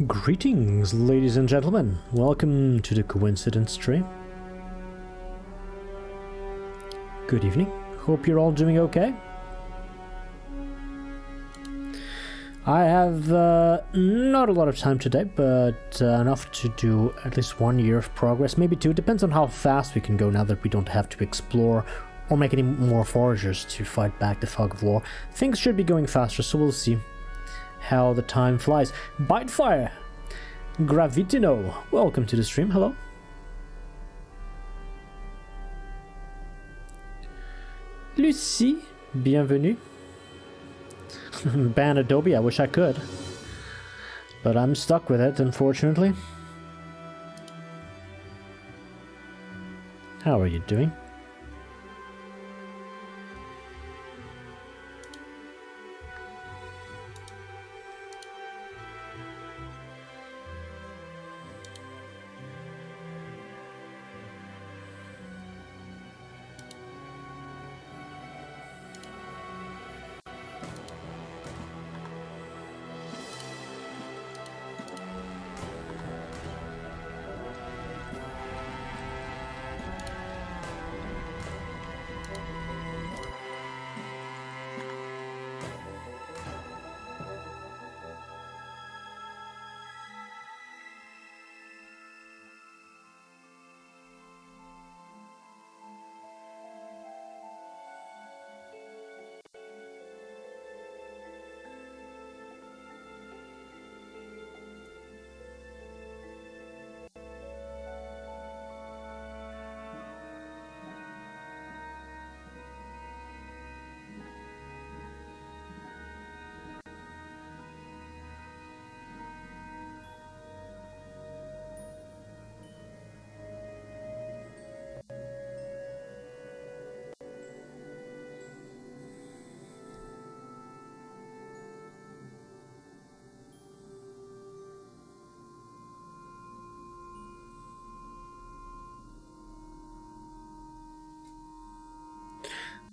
Greetings, ladies and gentlemen. Welcome to the Coincidence Stream. Good evening. Hope you're all doing okay. I have not a lot of time today, but enough to do at least 1 year of progress, maybe 2. It depends on how fast we can go now that we don't have to explore or make any more foragers to fight back the fog of war. Things should be going faster, so we'll see how the time flies. Bitefire, Gravitino, welcome to the stream. Hello. Lucy, bienvenue. Ban Adobe, I wish I could, but I'm stuck with it, unfortunately. How are you doing?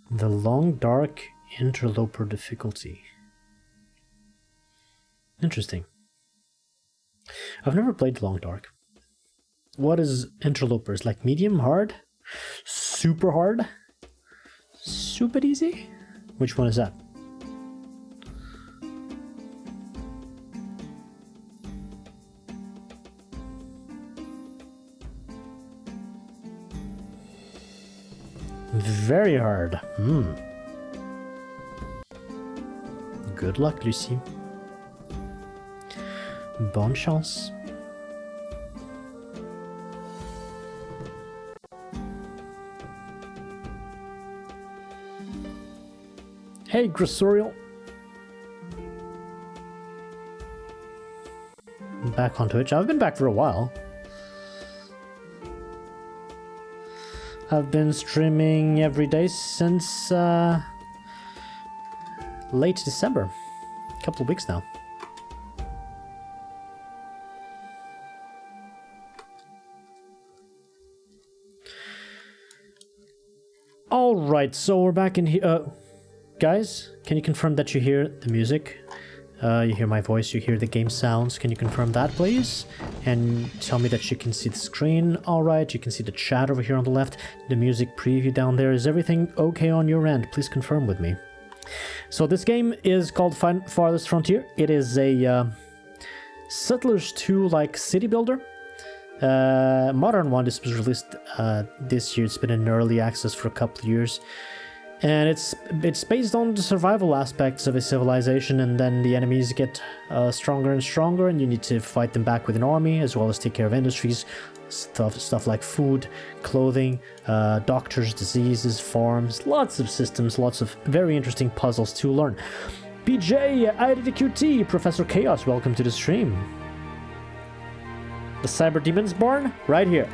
The Long Dark Interloper difficulty. Interesting. I've never played Long Dark. What is Interlopers? Like medium hard? Super hard? Super easy? Which one is that? Very hard. Good luck, Lucy. Bonne chance. Hey, Gressorial. Back on Twitch. I've been back for a while. I've been streaming every day since late December. A couple of weeks now. Alright, so we're back in here. Guys, can you confirm that you hear the music? You hear my voice, you hear the game sounds. Can you confirm that, please? And tell me that you can see the screen alright, you can see the chat over here on the left, the music preview down there. Is everything okay on your end? Please confirm with me. So this game is called Farthest Frontier. It is a Settlers 2 like city builder. Modern one. This was released this year. It's been in early access for a couple of years. And it's based on the survival aspects of a civilization, and then the enemies get stronger and stronger, and you need to fight them back with an army, as well as take care of industries, stuff like food, clothing, doctors, diseases, farms, lots of systems, lots of very interesting puzzles to learn. BJ, IDQT, Professor Chaos, welcome to the stream. The Cyber Demons Barn, right here.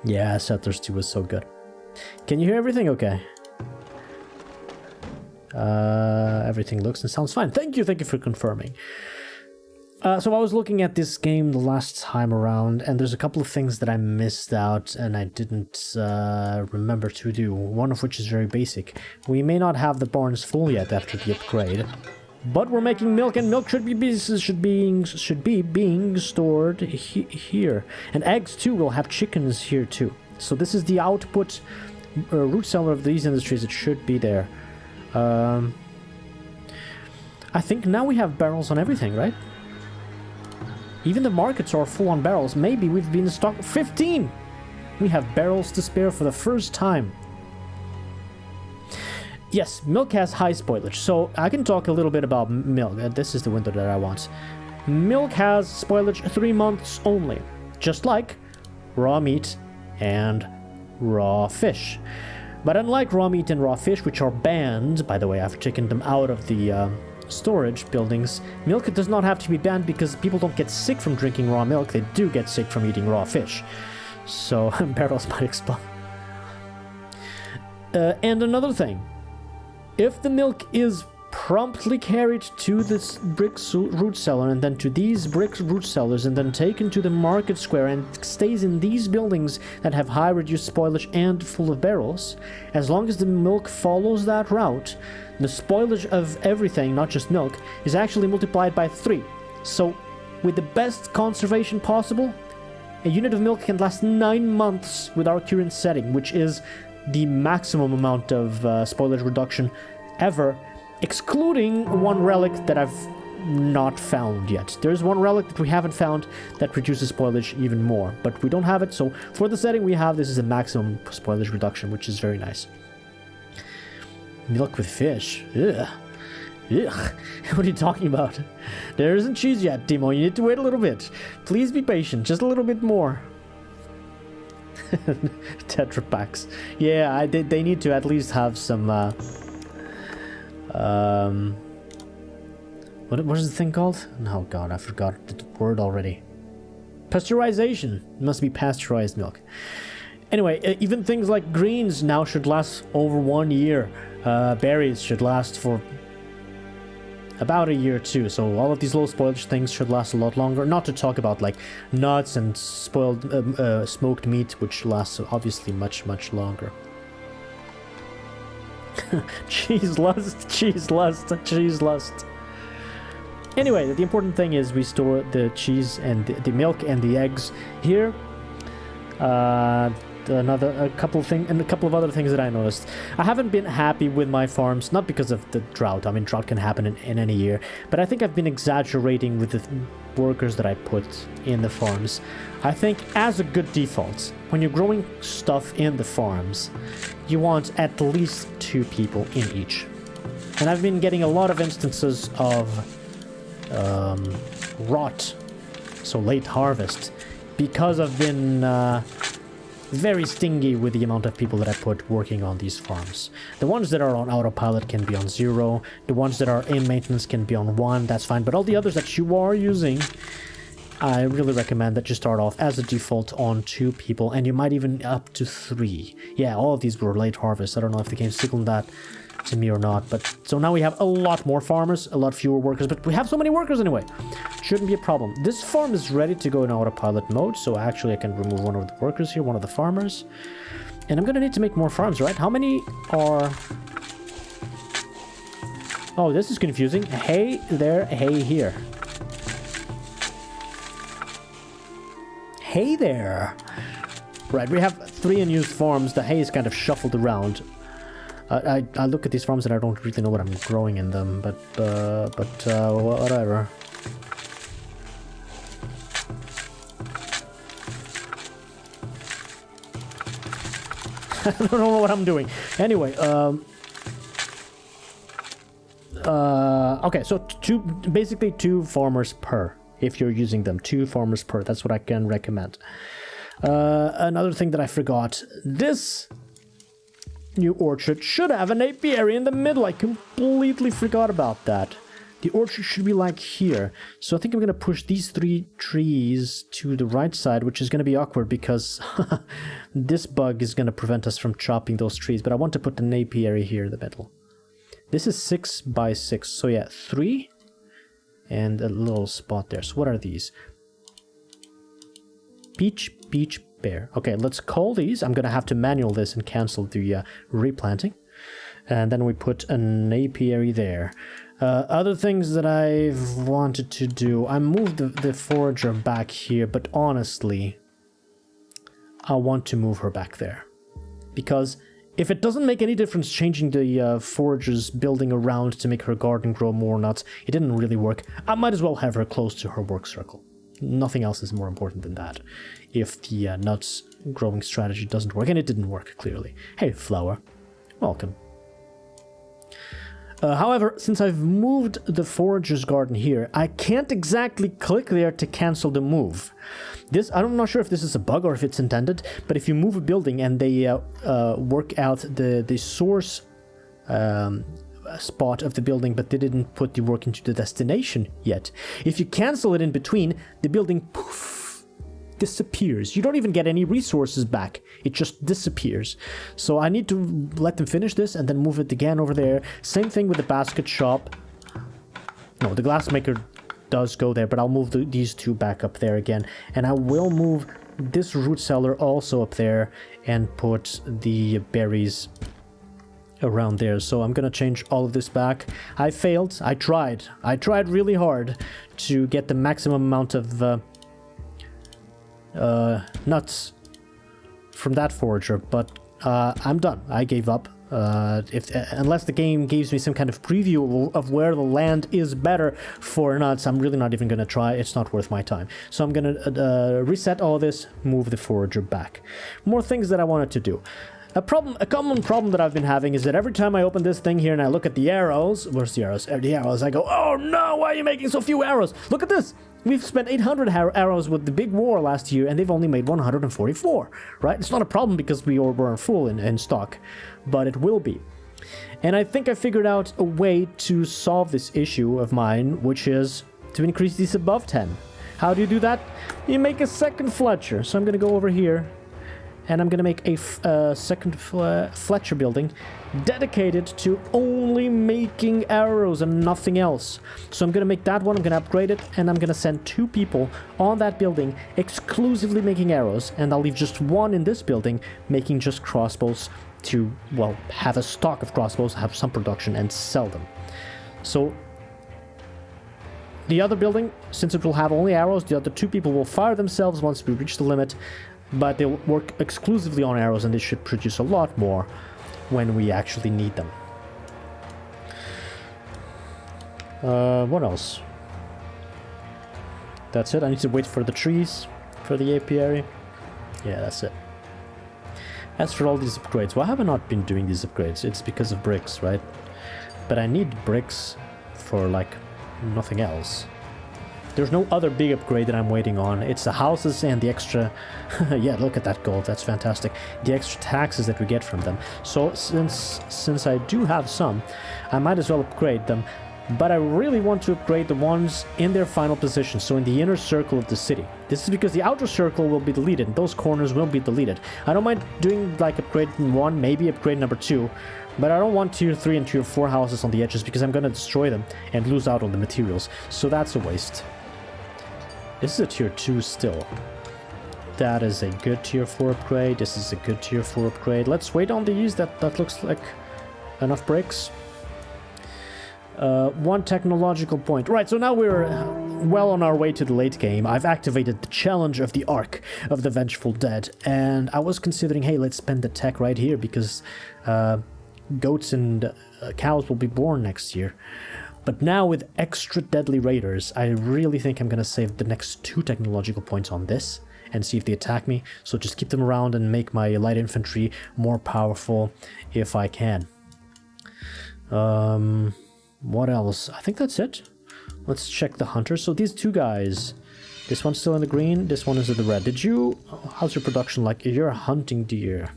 Yeah, Settlers 2 was so good. Can you hear everything okay? Everything looks and sounds fine. Thank you for confirming. So I was looking at this game the last time around, and there's a couple of things that I missed out and I didn't remember to do, one of which is very basic. We may not have the barns full yet after the upgrade, but we're making milk, and milk should be being stored here. And eggs too, we'll have chickens here too. So this is the output root cellar of these industries. It should be there. I think now we have barrels on everything, right? Even the markets are full on barrels. Maybe we've been in stock. 15! We have barrels to spare for the first time. Yes, milk has high spoilage. So I can talk a little bit about milk. This is the window that I want. Milk has spoilage 3 months only. Just like raw meat and raw fish. But unlike raw meat and raw fish, which are banned, by the way, I've taken them out of the storage buildings, milk does not have to be banned because people don't get sick from drinking raw milk. They do get sick from eating raw fish. So barrels might explode. And another thing, if the milk is promptly carried to this brick root cellar and then to these brick root cellars and then taken to the market square and stays in these buildings that have high reduced spoilage and full of barrels, as long as the milk follows that route, the spoilage of everything, not just milk, is actually multiplied by 3. So with the best conservation possible, a unit of milk can last 9 months with our current setting, which is the maximum amount of spoilage reduction ever, excluding one relic that I've not found yet. There's one relic that we haven't found that reduces spoilage even more, but we don't have it, so for the setting we have, this is a maximum spoilage reduction, which is very nice. Milk with fish. Ugh. Ugh. What are you talking about? There isn't cheese yet, Timo. You need to wait a little bit. Please be patient. Just a little bit more. Tetra packs. Yeah, they need to at least have some... what is the thing called? Oh god, I forgot the word already. Pasteurization. It must be pasteurized milk. Anyway, even things like greens now should last over 1 year. Berries should last for about a year too. So all of these low spoilage things should last a lot longer. Not to talk about like nuts and spoiled smoked meat, which lasts obviously much longer. Cheese lust, cheese lust, cheese lust. Anyway, the important thing is we store the cheese and the milk and the eggs here. A couple of other things that I noticed. I haven't been happy with my farms, not because of the drought. I mean, drought can happen in any year, but I think I've been exaggerating with the workers that I put in the farms. I think as a good default, when you're growing stuff in the farms, you want at least 2 people in each. And I've been getting a lot of instances of rot, so late harvest, because I've been very stingy with the amount of people that I put working on these farms. The ones that are on autopilot can be on 0, the ones that are in maintenance can be on 1, that's fine, but all the others that you are using, I really recommend that you start off as a default on 2 people, and you might even up to 3. Yeah, all of these were late harvest. I don't know if the game's signaled that to me or not, but so now we have a lot more farmers, a lot fewer workers, but we have so many workers anyway. Shouldn't be a problem. This farm is ready to go in autopilot mode, so actually I can remove one of the workers here, one of the farmers. And I'm gonna need to make more farms, right? How many are... Oh, this is confusing. Hay there, hay here. Hay there. Right, we have 3 unused farms. The hay is kind of shuffled around. I look at these farms and I don't really know what I'm growing in them, but whatever. I don't know what I'm doing. Anyway, okay, so basically 2 farmers per, if you're using them. 2 farmers per, that's what I can recommend. Another thing that I forgot, this new orchard should have an apiary in the middle. I completely forgot about that. The orchard should be like here. So I think I'm going to push these 3 trees to the right side, which is going to be awkward because this bug is going to prevent us from chopping those trees. But I want to put an apiary here in the middle. This is 6 by 6. So yeah, 3 and a little spot there. So what are these? Peach, peach, pear. Okay, let's call these. I'm gonna have to manual this and cancel the replanting. And then we put an apiary there. Other things that I've wanted to do, I moved the forager back here, but honestly, I want to move her back there. Because if it doesn't make any difference changing the forager's building around to make her garden grow more nuts, it didn't really work. I might as well have her close to her work circle. Nothing else is more important than that. If the nuts growing strategy doesn't work, and it didn't work, clearly. Hey, flower. Welcome. However, since I've moved the forager's garden here, I can't exactly click there to cancel the move. I'm not sure if this is a bug or if it's intended, but if you move a building and they work out the source spot of the building, but they didn't put the work into the destination yet, if you cancel it in between, the building poof disappears. You don't even get any resources back. It just disappears. So I need to let them finish this and then move it again over there. Same thing with the basket shop. No, the glassmaker does go there, but I'll move these two back up there again. And I will move this root cellar also up there and put the berries around there. So I'm gonna change all of this back. I failed. I tried really hard to get the maximum amount of nuts from that forager, but I'm done. I gave up. Unless the game gives me some kind of preview of where the land is better for nuts, I'm really not even gonna try. It's not worth my time. So I'm gonna reset all this, move the forager back. More things that I wanted to do. A common problem that I've been having is that every time I open this thing here and I look at the arrows, where's the arrows? The arrows, I go, oh no, why are you making so few arrows? Look at this! We've spent 800 arrows with the big war last year, and they've only made 144, right? It's not a problem because we were full in stock, but it will be. And I think I figured out a way to solve this issue of mine, which is to increase these above 10. How do you do that? You make a second Fletcher. So I'm going to go over here, and I'm going to make a second Fletcher building dedicated to only making arrows and nothing else. So I'm going to make that one, I'm going to upgrade it, and I'm going to send 2 people on that building exclusively making arrows, and I'll leave just 1 in this building making just crossbows to, well, have a stock of crossbows, have some production, and sell them. So the other building, since it will have only arrows, the other 2 people will fire themselves once we reach the limit, but they'll work exclusively on arrows, and they should produce a lot more when we actually need them. What else? That's it. I need to wait for the trees for the apiary. Yeah, that's it. As for all these upgrades, why have I not been doing these upgrades? It's because of bricks, right? But I need bricks for, like, nothing else. There's no other big upgrade that I'm waiting on. It's the houses and the extra... yeah, look at that gold. That's fantastic. The extra taxes that we get from them. So since I do have some, I might as well upgrade them. But I really want to upgrade the ones in their final position, so in the inner circle of the city. This is because the outer circle will be deleted, and those corners will be deleted. I don't mind doing, like, upgrade 1, maybe upgrade number 2, but I don't want tier 3 and tier 4 houses on the edges because I'm gonna destroy them and lose out on the materials. So that's a waste. This is a tier 2 still. That is a good tier 4 upgrade. This is a good tier 4 upgrade. Let's wait on these. That looks like enough breaks. 1 technological point. Right, so now we're well on our way to the late game. I've activated the challenge of the Ark of the Vengeful Dead, and I was considering, hey, let's spend the tech right here because goats and cows will be born next year. But now with extra deadly raiders, I really think I'm gonna save the next 2 technological points on this and see if they attack me. So just keep them around and make my light infantry more powerful if I can. What else? I think that's it. Let's check the hunters. So these 2 guys, this one's still in the green, this one is in the red. How's your production like? You're hunting deer.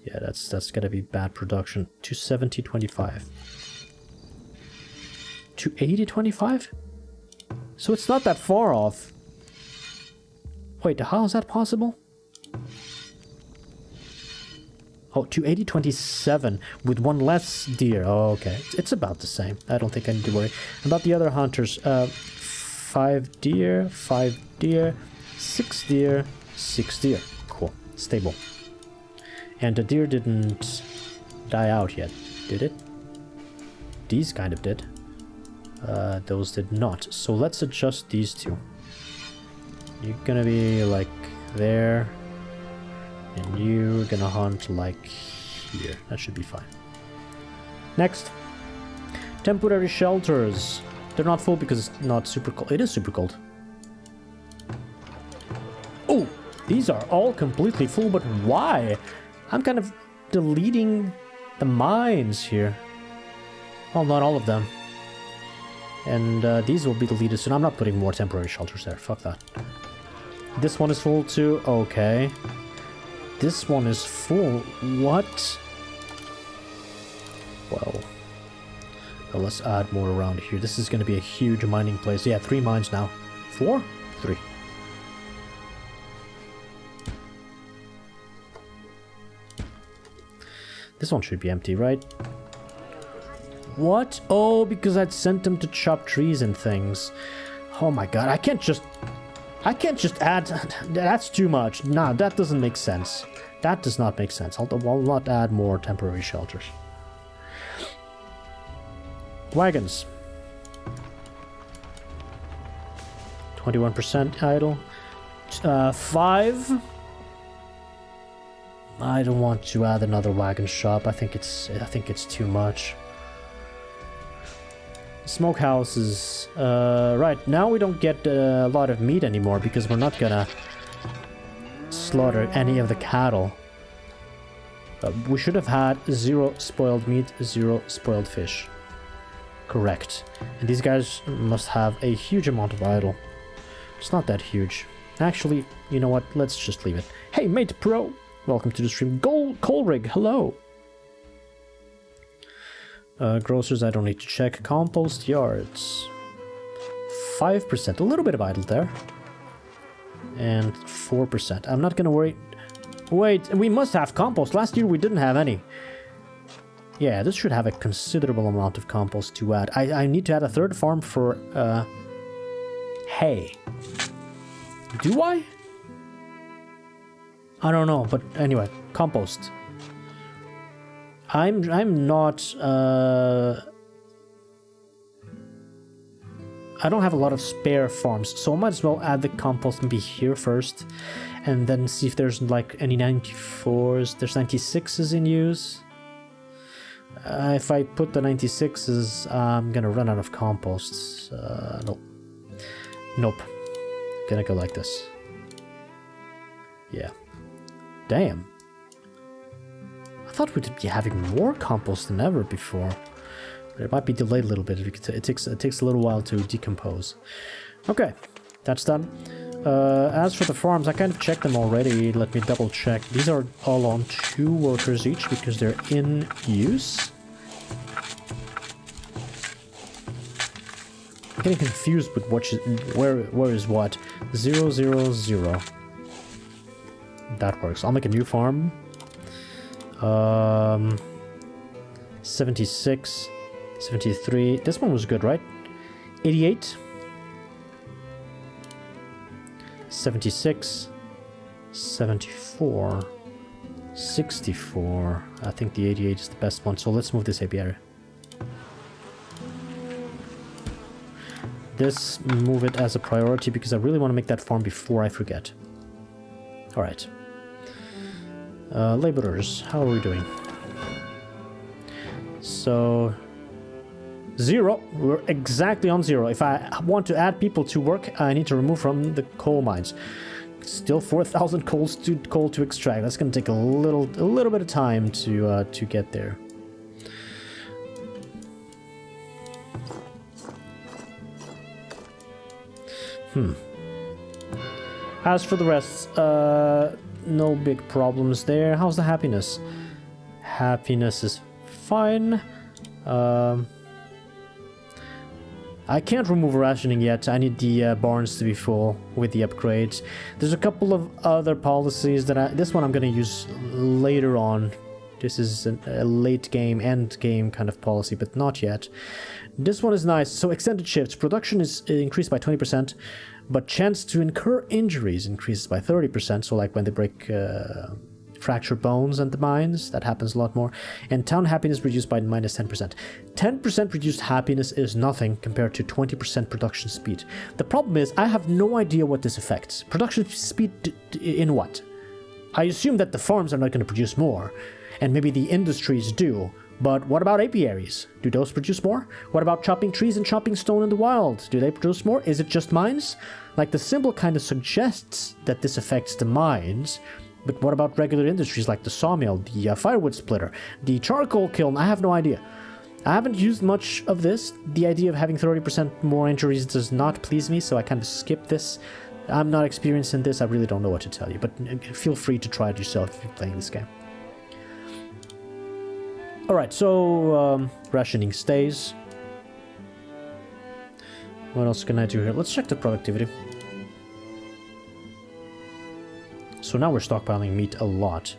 Yeah, that's gotta be bad production. 270, 25. 280, 25? So it's not that far off. Wait, how is that possible? Oh, 280, 27 with one less deer. Oh, okay. It's about the same. I don't think I need to worry about the other hunters. 5 deer, 5 deer, 6 deer, 6 deer. Cool. Stable. And the deer didn't die out yet, did it? These kind of did. Those did not. So let's adjust these two. You're gonna be like there. And you're gonna hunt like here. That should be fine. Next. Temporary shelters. They're not full because it's not super cold. It is super cold. Oh! These are all completely full, but why? I'm kind of deleting the mines here. Well, not all of them. And these will be deleted soon. I'm not putting more temporary shelters there. Fuck that. This one is full too. Okay. This one is full. What? Well, let's add more around here. This is going to be a huge mining place. Yeah, 3 mines now. 4? 3. This one should be empty, right? What? Oh, because I'd sent them to chop trees and things. Oh my god, I can't just add... That's too much. Nah, that doesn't make sense. That does not make sense. I'll not add more temporary shelters. Wagons. 21% idle. 5. I don't want to add another wagon shop. I think it's too much. Smokehouses. Right, now we don't get a lot of meat anymore because we're not gonna slaughter any of the cattle. We should have had 0 spoiled meat, 0 spoiled fish. Correct. And these guys must have a huge amount of idle. It's not that huge. Actually, you know what? Let's just leave it. Hey, Mate Pro! Welcome to the stream. Colrig, hello! Grocers, I don't need to check. Compost yards. 5%. A little bit of idle there. And 4%. I'm not gonna worry. Wait, we must have compost. Last year we didn't have any. Yeah, this should have a considerable amount of compost to add. I need to add a 3rd farm for hay. Do I? I don't know, but anyway, compost. I'm not I don't have a lot of spare farms, so I might as well add the compost maybe here first, and then see if there's like any 94s. There's 96s in use. If I put the 96s, I'm gonna run out of composts. Nope. Gonna go like this. Yeah. Damn. I thought we'd be having more compost than ever before. But it might be delayed a little bit. It takes a little while to decompose. Okay, that's done. As for the farms, I kind of checked them already. Let me double check. These are all on 2 workers each because they're in use. I'm getting confused with where is what. 0, 0, 0. That works. I'll make a new farm. 76, 73. This one was good, right? 88. 76, 74, 64. I think the 88 is the best one, so let's move this apiary. This, move it as a priority because I really want to make that farm before I forget. Alright. Laborers, how are we doing? So... 0. We're exactly on 0. If I want to add people to work, I need to remove from the coal mines. Still 4,000 coal to extract. That's going to take a little bit of time to get there. As for the rest, no big problems there. How's the happiness? Happiness is fine. I can't remove rationing yet. I need the barns to be full with the upgrades. There's a couple of other policies that this one I'm going to use later on This is a late game, end game kind of policy, but not yet. This one is nice. So extended shifts. Production is increased by 20%, but chance to incur injuries increases by 30%. So like when they break fracture bones and the mines, that happens a lot more. And town happiness reduced by minus 10%. 10% reduced happiness is nothing compared to 20% production speed. The problem is I have no idea what this affects. Production speed in what? I assume that the farms are not going to produce more, and maybe the industries do. But what about apiaries? Do those produce more? What about chopping trees and chopping stone in the wild? Do they produce more? Is it just mines? Like, the symbol kind of suggests that this affects the mines, but what about regular industries like the sawmill, the firewood splitter, the charcoal kiln? I have no idea. I haven't used much of this. The idea of having 30% more injuries does not please me, so I kind of skip this. I'm not experienced in this, I really don't know what to tell you, but feel free to try it yourself if you're playing this game. Alright, so rationing stays. What else can I do here? Let's check the productivity. So now we're stockpiling meat a lot,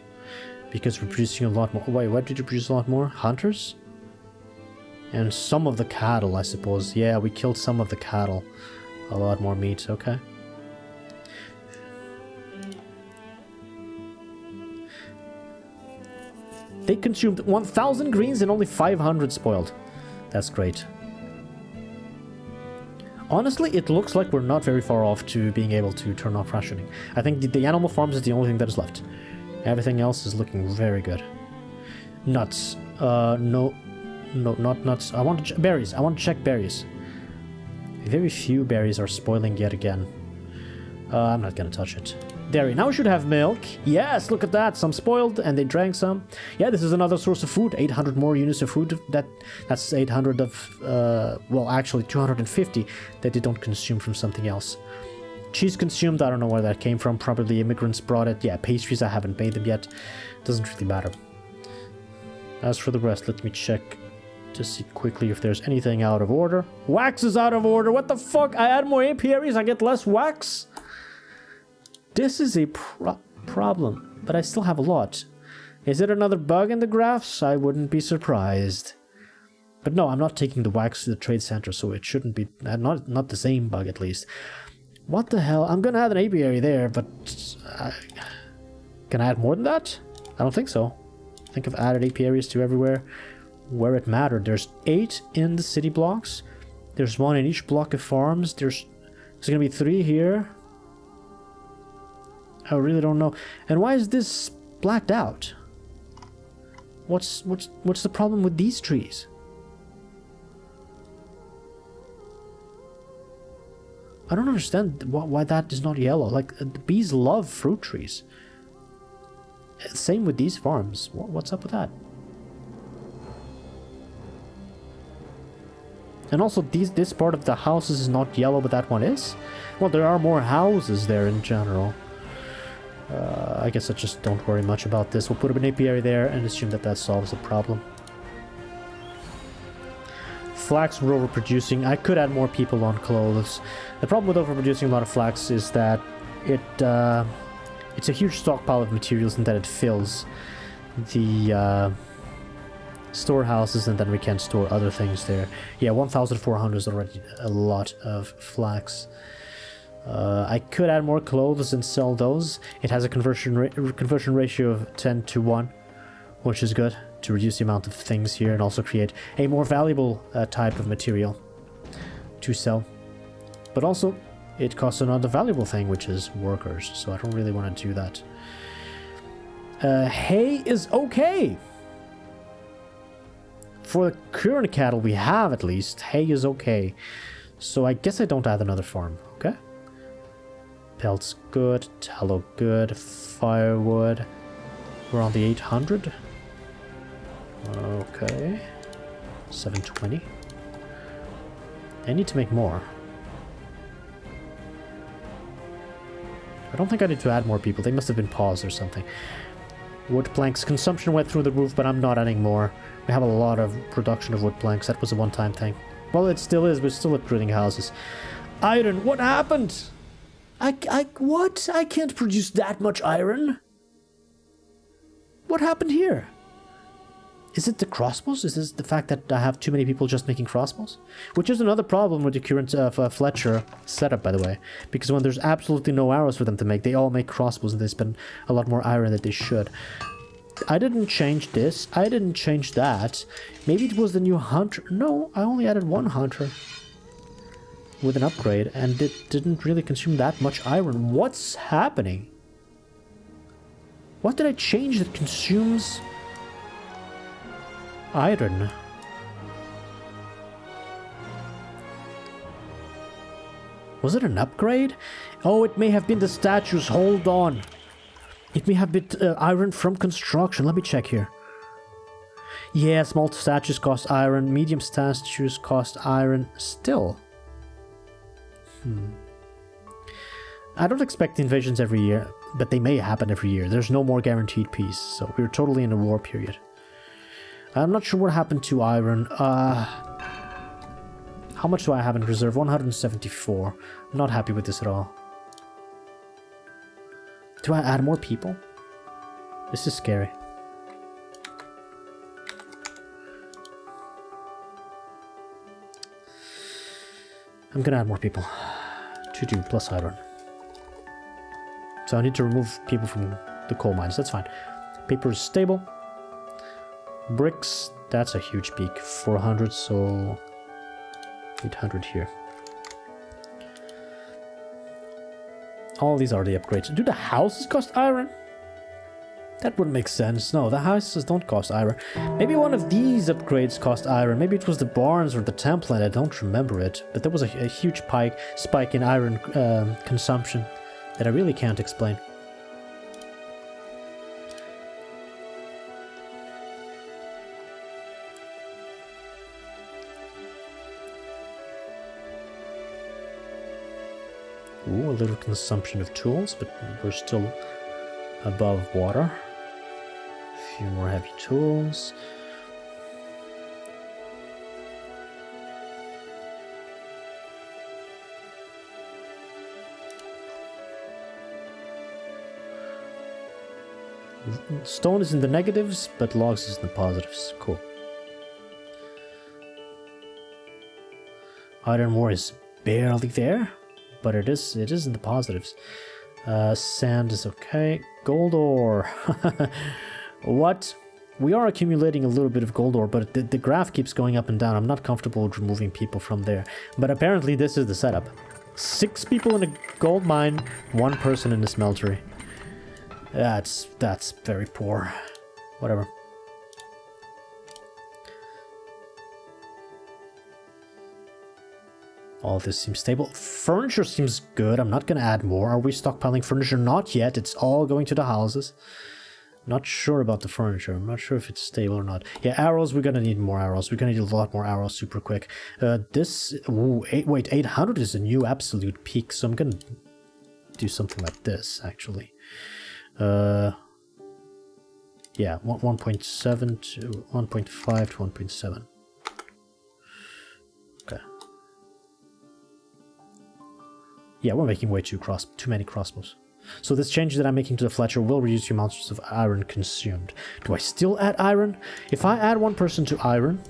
because we're producing a lot more. Wait, what did you produce a lot more? Hunters? And some of the cattle, I suppose. Yeah, we killed some of the cattle. A lot more meat, okay. They consumed 1,000 greens and only 500 spoiled. That's great. Honestly, it looks like we're not very far off to being able to turn off rationing. I think the animal farms is the only thing that is left. Everything else is looking very good. Nuts. No, not nuts. I want to berries. I want to check berries. Very few berries are spoiling yet again. I'm not gonna touch it. Dairy. Now we should have milk. Yes, look at that. Some spoiled and they drank some. Yeah, this is another source of food. 800 more units of food. That's 800 of, well, actually 250 that they don't consume from something else. Cheese consumed. I don't know where that came from. Probably immigrants brought it. Yeah, pastries. I haven't made them yet. Doesn't really matter. As for the rest, let me check to see quickly if there's anything out of order. Wax is out of order. What the fuck? I add more apiaries. I get less wax? This is a problem, but I still have a lot. Is it another bug in the graphs? I wouldn't be surprised. But no, I'm not taking the wax to the trade center, so it shouldn't be... Not the same bug, at least. What the hell? I'm gonna add an apiary there, but... can I add more than that? I don't think so. I think I've added apiaries to everywhere where it mattered. There's 8 in the city blocks. There's 1 in each block of farms. There's gonna be 3 here. I really don't know. And why is this blacked out? What's the problem with these trees? I don't understand why that is not yellow. Like, the bees love fruit trees. Same with these farms. What's up with that? And also, this part of the houses is not yellow, but that one is? Well, there are more houses there in general. I guess I just don't worry much about this. We'll put up an apiary there and assume that solves the problem. Flax we're overproducing. I could add more people on clothes. The problem with overproducing a lot of flax is that it's a huge stockpile of materials and that it fills the storehouses, and then we can store other things there. Yeah, 1,400 is already a lot of flax. I could add more clothes and sell those. It has a conversion ratio of 10 to 1, which is good to reduce the amount of things here and also create a more valuable type of material to sell. But also, it costs another valuable thing, which is workers, so I don't really want to do that. Hay is okay! For the current cattle we have, at least, hay is okay. So I guess I don't add another farm, okay? Pelts good, tallow good, firewood. We're on the 800. Okay. 720. I need to make more. I don't think I need to add more people. They must have been paused or something. Wood planks. Consumption went through the roof, but I'm not adding more. We have a lot of production of wood planks. That was a one-time thing. Well, it still is. We're still upgrading houses. Iron. What happened? What? I can't produce that much iron. What happened here? Is it the crossbows? Is this the fact that I have too many people just making crossbows? Which is another problem with the current Fletcher setup, by the way. Because when there's absolutely no arrows for them to make, they all make crossbows and they spend a lot more iron than they should. I didn't change this. I didn't change that. Maybe it was the new hunter. No, I only added one hunter with an upgrade, and it didn't really consume that much iron. What's happening? What did I change that consumes iron? Was it an upgrade? Oh, it may have been the statues. Hold on. It may have been iron from construction. Let me check here. Yeah, small statues cost iron. Medium statues cost iron still. I don't expect invasions every year, but they may happen every year. There's no more guaranteed peace, so we're totally in a war period. I'm not sure what happened to iron. How much do I have in reserve? 174. I'm not happy with this at all. Do I add more people? This is scary. I'm gonna add more people. 2 plus iron. So I need to remove people from the coal mines. That's fine. Paper is stable. Bricks, that's a huge peak. 400, so 800 here. All these are the upgrades. Do the houses cost iron? That wouldn't make sense. No, the houses don't cost iron. Maybe one of these upgrades cost iron. Maybe it was the barns or the template. I don't remember it. But there was a huge spike in iron consumption that I really can't explain. Ooh, a little consumption of tools, but we're still above water. A few more heavy tools. Stone is in the negatives, but logs is in the positives. Cool. Iron ore is barely there, but it is in the positives. Sand is okay. Gold ore. What? We are accumulating a little bit of gold ore, but the graph keeps going up and down. I'm not comfortable with removing people from there. But apparently this is the setup. 6 people in a gold mine, 1 person in a smeltery. That's very poor. Whatever. All this seems stable. Furniture seems good. I'm not going to add more. Are we stockpiling furniture? Not yet. It's all going to the houses. Not sure about the furniture. I'm not sure if it's stable or not. Yeah, arrows. We're going to need more arrows. We're going to need a lot more arrows super quick. Ooh, 800 is a new absolute peak. So I'm going to do something like this, actually. Yeah, 1.7 to 1.5 to 1.7. Okay. Yeah, we're making way too many crossbows. So this change that I'm making to the Fletcher will reduce the amounts of iron consumed. Do I still add iron? If I add 1 person to iron,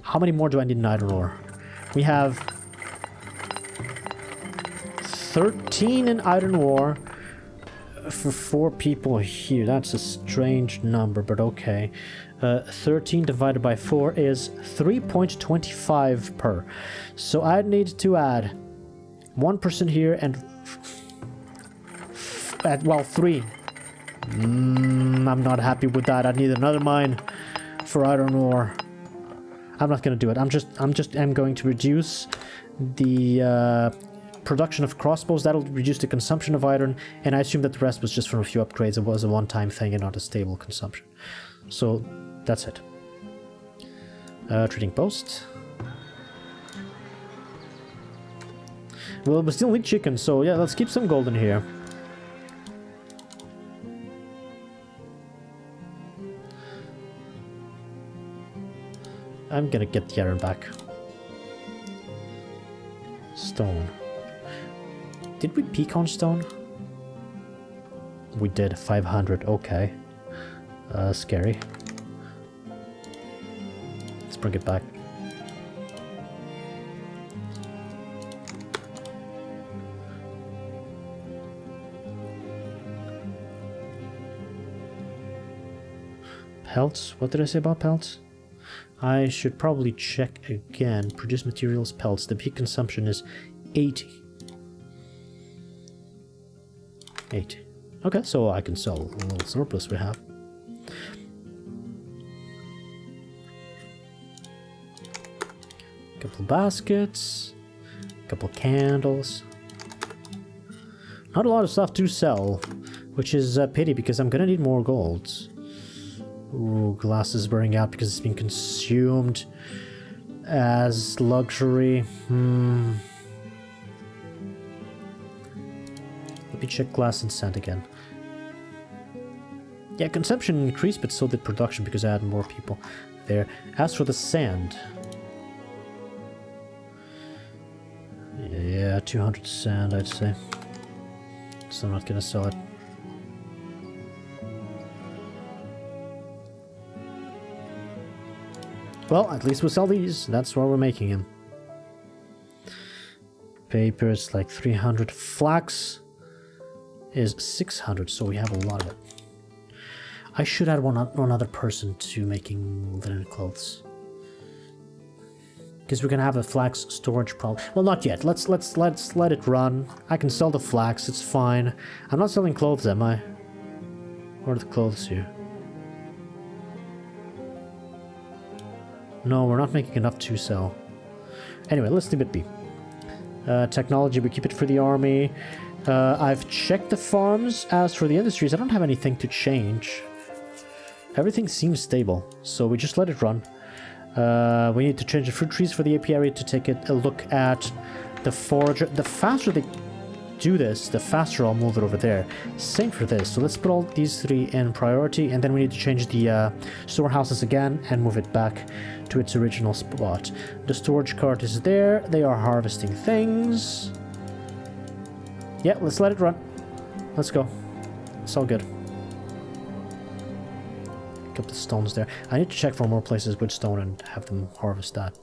how many more do I need in iron ore? We have 13 in iron ore for 4 people here. That's a strange number, but okay. 13 divided by 4 is 3.25 per. So I need to add 1 person here and well, 3. I'm not happy with that. I need another mine for iron ore. I'm not going to do it. I'm going to reduce the production of crossbows. That'll reduce the consumption of iron, and I assume that the rest was just from a few upgrades. It was a one-time thing and not a stable consumption. So that's it. Trading post. Well, we still need chicken, so yeah, let's keep some gold in here. I'm gonna get the iron back. Stone. Did we peak on stone? We did. 500. Okay. Scary. bring it back. Pelts? What did I say about pelts? I should probably check again. Produce materials, pelts. The peak consumption is 80. 80. Okay, so I can sell a little surplus we have. Couple baskets. Couple candles. Not a lot of stuff to sell, which is a pity because I'm gonna need more golds. Ooh, glass is wearing out because it's been consumed as luxury. Let me check glass and sand again. Yeah, consumption increased, but so did production because I had more people there. As for the sand... yeah, 200 sand, I'd say. So I'm not gonna sell it. Well, at least we'll sell these. That's why we're making them. Paper is like 300. Flax is 600, so we have a lot of it. I should add one other person to making linen clothes. Because we're gonna have a flax storage problem. Well, not yet. Let's let it run. I can sell the flax. It's fine. I'm not selling clothes, am I? Where are the clothes here? No, we're not making enough to sell. Anyway, let's leave it be. Technology, we keep it for the army. I've checked the farms. As for the industries, I don't have anything to change. Everything seems stable, so we just let it run. We need to change the fruit trees for the apiary to take a look at the forager. The faster they do this, the faster I'll move it over there. Same for this. So let's put all these three in priority, and then we need to change the storehouses again and move it back to its original spot. The storage cart is there. They are harvesting things. Yeah, let's let it run. Let's go. It's all good. Couple of stones there. I need to check for more places with stone and have them harvest that.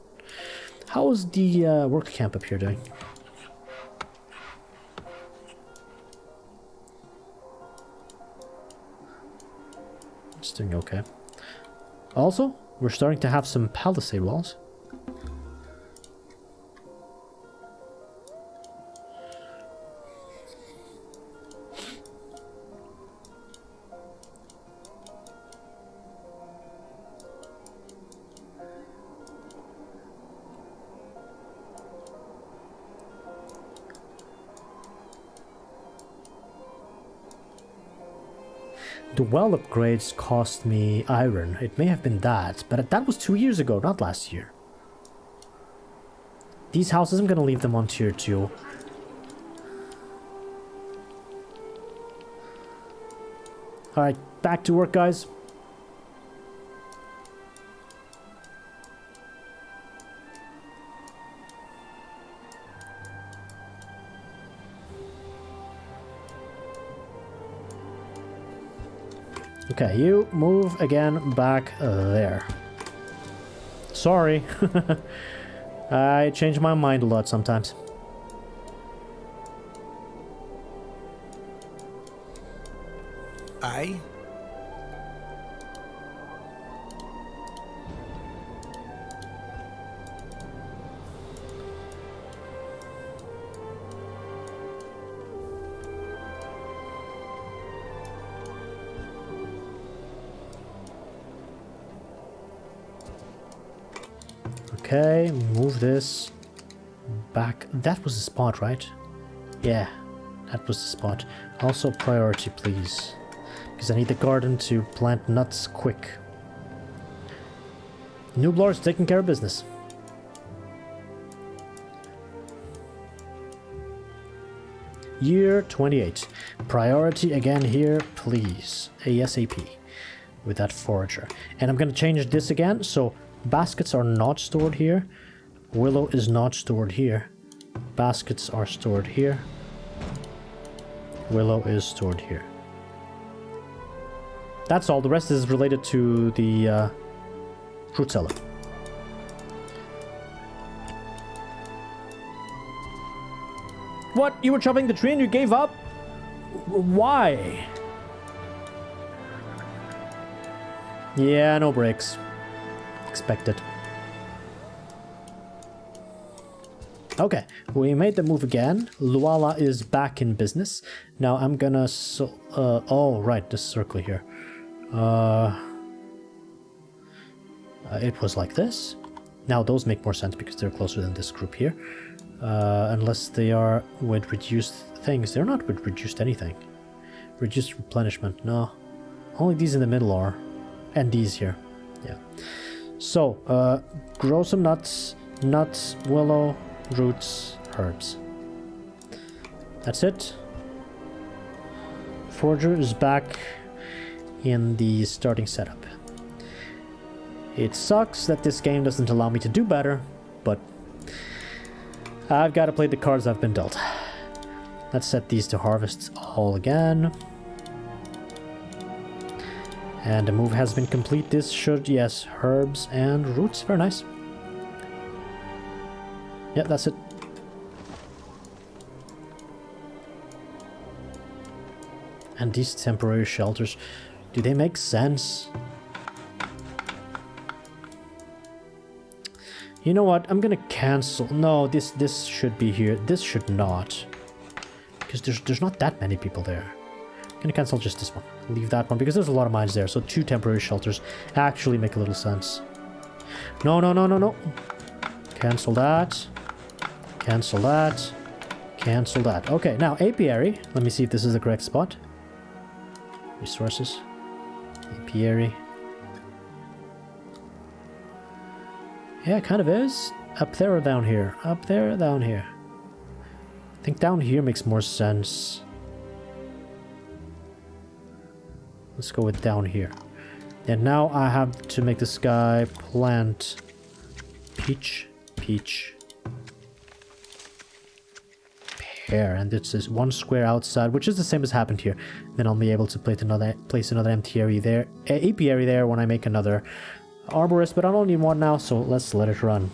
How is the work camp up here doing? It's doing okay. Also, we're starting to have some palisade walls. The well upgrades cost me iron. It may have been that, but that was 2 years ago, not last year. These houses, I'm gonna leave them on tier 2. Alright, back to work, guys. Okay, you move again back there. Sorry. I change my mind a lot sometimes. Aye? Okay, move this back. That was the spot, right? Yeah, that was the spot. Also priority, please. Because I need the garden to plant nuts quick. Nublar's taking care of business. Year 28. Priority again here, please. ASAP. With that forager. And I'm going to change this again, so baskets are not stored here. Willow is not stored here. Baskets are stored here. Willow is stored here. That's all. The rest is related to the fruit cellar. What? You were chopping the tree and you gave up? Why? Yeah, no breaks. Expected. Okay, we made the move again. Luala is back in business. Now I'm gonna oh, right, this circle here. It was like this. Now those make more sense because they're closer than this group here. Unless they are with reduced things. They're not with reduced anything. Reduced replenishment, no. Only these in the middle are. And these here. Yeah. So, grow some nuts. Nuts, willow, roots, herbs. That's it. Forger is back in the starting setup. It sucks that this game doesn't allow me to do better, but I've got to play the cards I've been dealt. Let's set these to harvests all again. And the move has been complete. This should, yes, herbs and roots. Very nice. Yeah, that's it. And these temporary shelters, do they make sense? You know what? I'm gonna cancel. No, this should be here. This should not. Because there's not that many people there. I'm gonna cancel just this one. Leave that one because there's a lot of mines there. So 2 temporary shelters actually make a little sense. No, no, no, no, no. Cancel that. Cancel that. Cancel that. Okay, now apiary. Let me see if this is the correct spot. Resources. Apiary. Yeah, it kind of is. Up there or down here? Up there or down here? I think down here makes more sense. Let's go with down here. And now I have to make this guy plant peach, peach, pear. And this is 1 square outside, which is the same as happened here. Then I'll be able to place another empty area there, apiary there when I make another arborist, but I don't need one now, so let's let it run.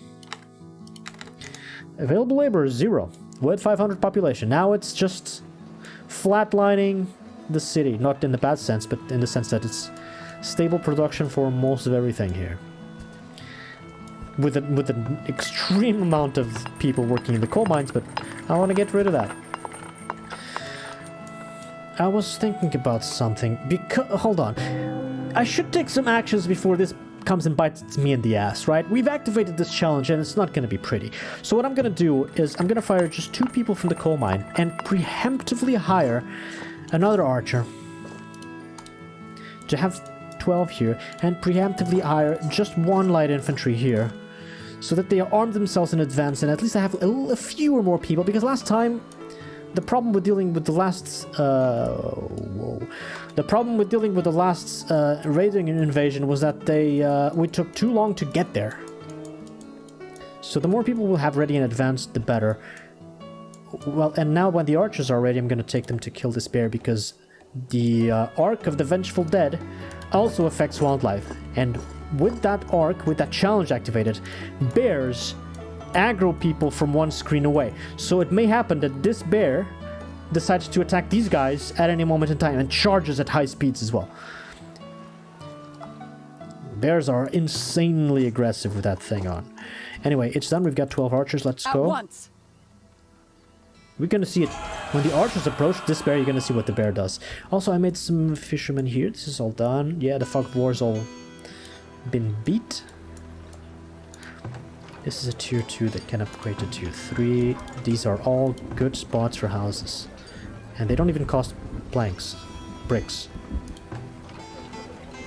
Available labor is 0 with 500 population. Now it's just flatlining the city, not in the bad sense, but in the sense that it's stable production for most of everything here. With an extreme amount of people working in the coal mines, but I want to get rid of that. I was thinking about something, because hold on. I should take some actions before this comes and bites me in the ass, right? We've activated this challenge and it's not going to be pretty. So what I'm going to do is I'm going to fire just 2 people from the coal mine and preemptively hire another archer to have 12 here and preemptively hire just 1 light infantry here so that they arm themselves in advance and at least I have a fewer more people, because last time the problem with dealing with the last raiding invasion was that we took too long to get there. So the more people we'll have ready in advance, the better. Well, and now when the archers are ready, I'm going to take them to kill this bear, because the Arc of the Vengeful Dead also affects wildlife. And with that arc, with that challenge activated, bears aggro people from 1 screen away. So it may happen that this bear decides to attack these guys at any moment in time and charges at high speeds as well. Bears are insanely aggressive with that thing on. Anyway, it's done. We've got 12 archers. Let's go. Once. We're gonna see it when the archers approach this bear. You're gonna see what the bear does. Also, I made some fishermen here. This is all done. Yeah, the fog of war's all been beat. This is a tier 2 that can upgrade to tier 3. These are all good spots for houses. And they don't even cost bricks.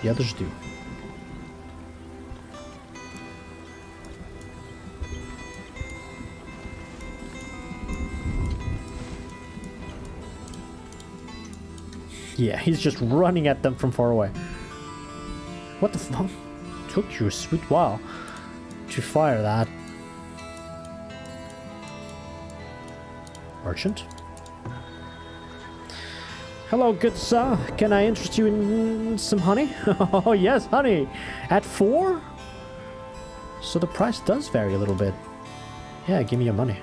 The others do. Yeah, he's just running at them from far away. What the fuck? Took you a sweet while to fire that. Merchant. Hello, good sir. Can I interest you in some honey? Oh, yes, honey. At 4? So the price does vary a little bit. Yeah, give me your money.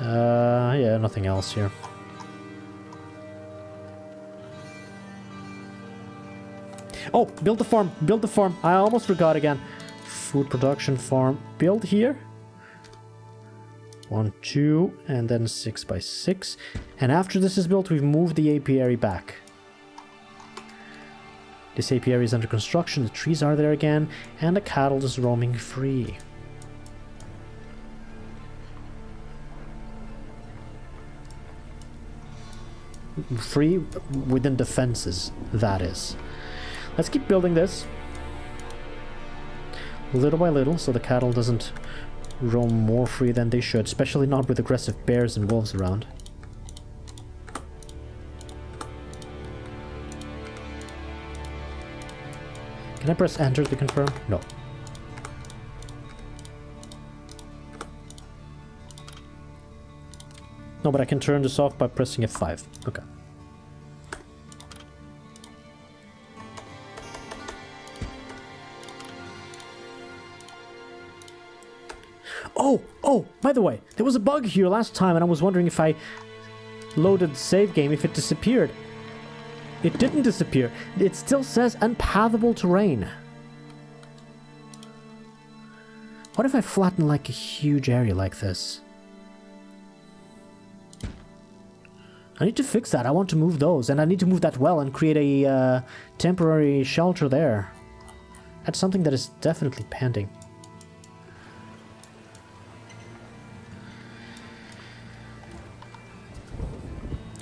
Yeah, nothing else here. Oh, build the farm, build the farm. I almost forgot again. Food production farm, build here. 1, 2, and then 6 by 6. And after this is built, we've moved the apiary back. This apiary is under construction, the trees are there again, and the cattle is roaming free. Free within the fences, that is. Let's keep building this. Little by little, so the cattle doesn't roam more free than they should, especially not with aggressive bears and wolves around. Can I press enter to confirm? No. No, but I can turn this off by pressing F5. Okay. Oh, by the way, there was a bug here last time and I was wondering if I loaded the save game, if it disappeared. It didn't disappear. It still says unpathable terrain. What if I flatten like a huge area like this? I need to fix that. I want to move those, and I need to move that well and create a temporary shelter there. That's something that is definitely pending.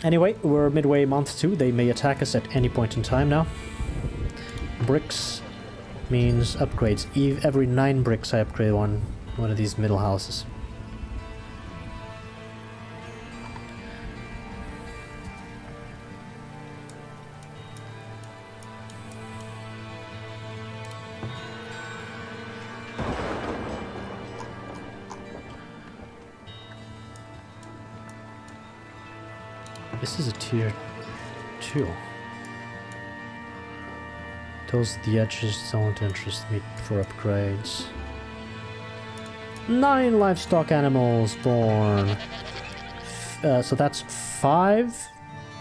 Anyway, we're midway month 2. They may attack us at any point in time now. Bricks means upgrades. Every 9 bricks I upgrade one of these middle houses. This is a tier 2. Those the edges don't interest me for upgrades. 9 livestock animals born. So that's 5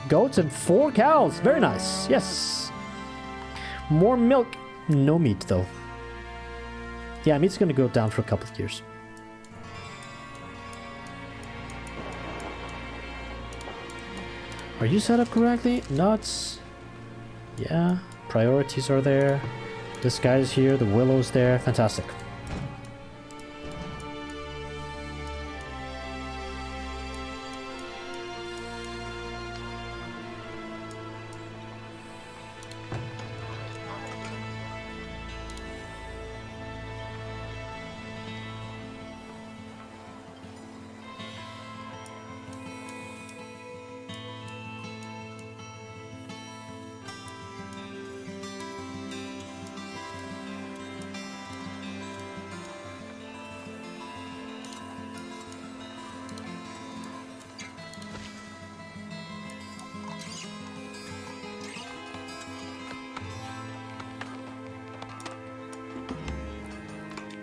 goats and 4 cows. Very nice. Yes. More milk. No meat though. Yeah, meat's gonna go down for a couple of years. Are you set up correctly? Nuts. Yeah, priorities are there. This guy's here, the willow's there. Fantastic.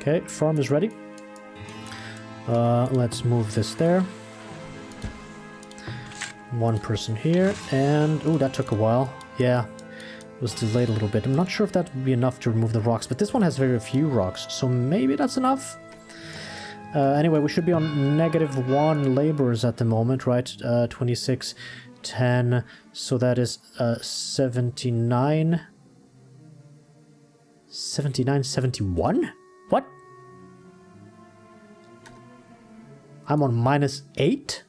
Okay, farm is ready. Let's move this there. 1 person here, and... oh, that took a while. Yeah, it was delayed a little bit. I'm not sure if that would be enough to remove the rocks, but this one has very few rocks, so maybe that's enough? Anyway, we should be on -1 laborers at the moment, right? 26, 10, so that is 79... 79, 71? What? I'm on -8?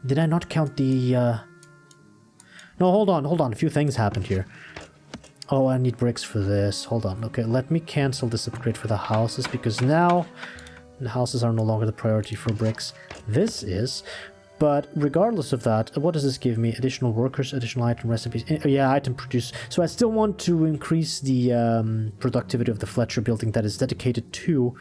Did I not count the... No, hold on. A few things happened here. Oh, I need bricks for this. Hold on. Okay, let me cancel this upgrade for the houses, because now the houses are no longer the priority for bricks. This is... But regardless of that, what does this give me? Additional workers, additional item recipes. Yeah, item produce. So I still want to increase the productivity of the Fletcher building that is dedicated to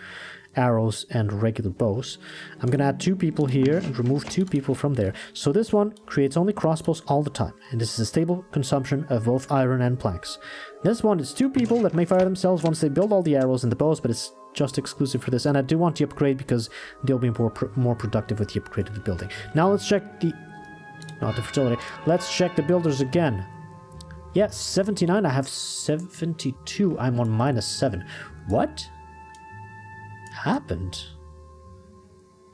arrows and regular bows. I'm gonna add 2 people here and remove 2 people from there. So this one creates only crossbows all the time, and this is a stable consumption of both iron and planks. This one is 2 people that may fire themselves once they build all the arrows and the bows, but it's just exclusive for this. And I do want the upgrade because they'll be more productive with the upgrade of the building. Now let's check the... Not the fertility. Let's check the builders again. Yes, 79. I have 72. I'm on -7. What happened?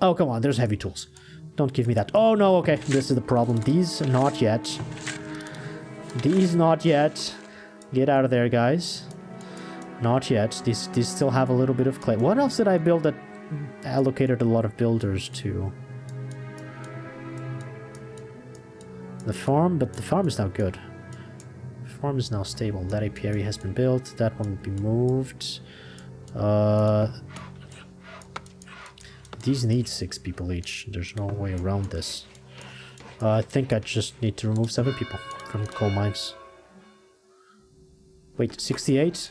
Oh, come on. There's heavy tools. Don't give me that. Oh, no. Okay. This is the problem. These, not yet. These, not yet. Get out of there, guys. Not yet. These still have a little bit of clay. What else did I build that allocated a lot of builders to? The farm, but the farm is now good. The farm is now stable. That apiary has been built. That one will be moved. These need 6 people each. There's no way around this. I think I just need to remove 7 people from coal mines. Wait, 68?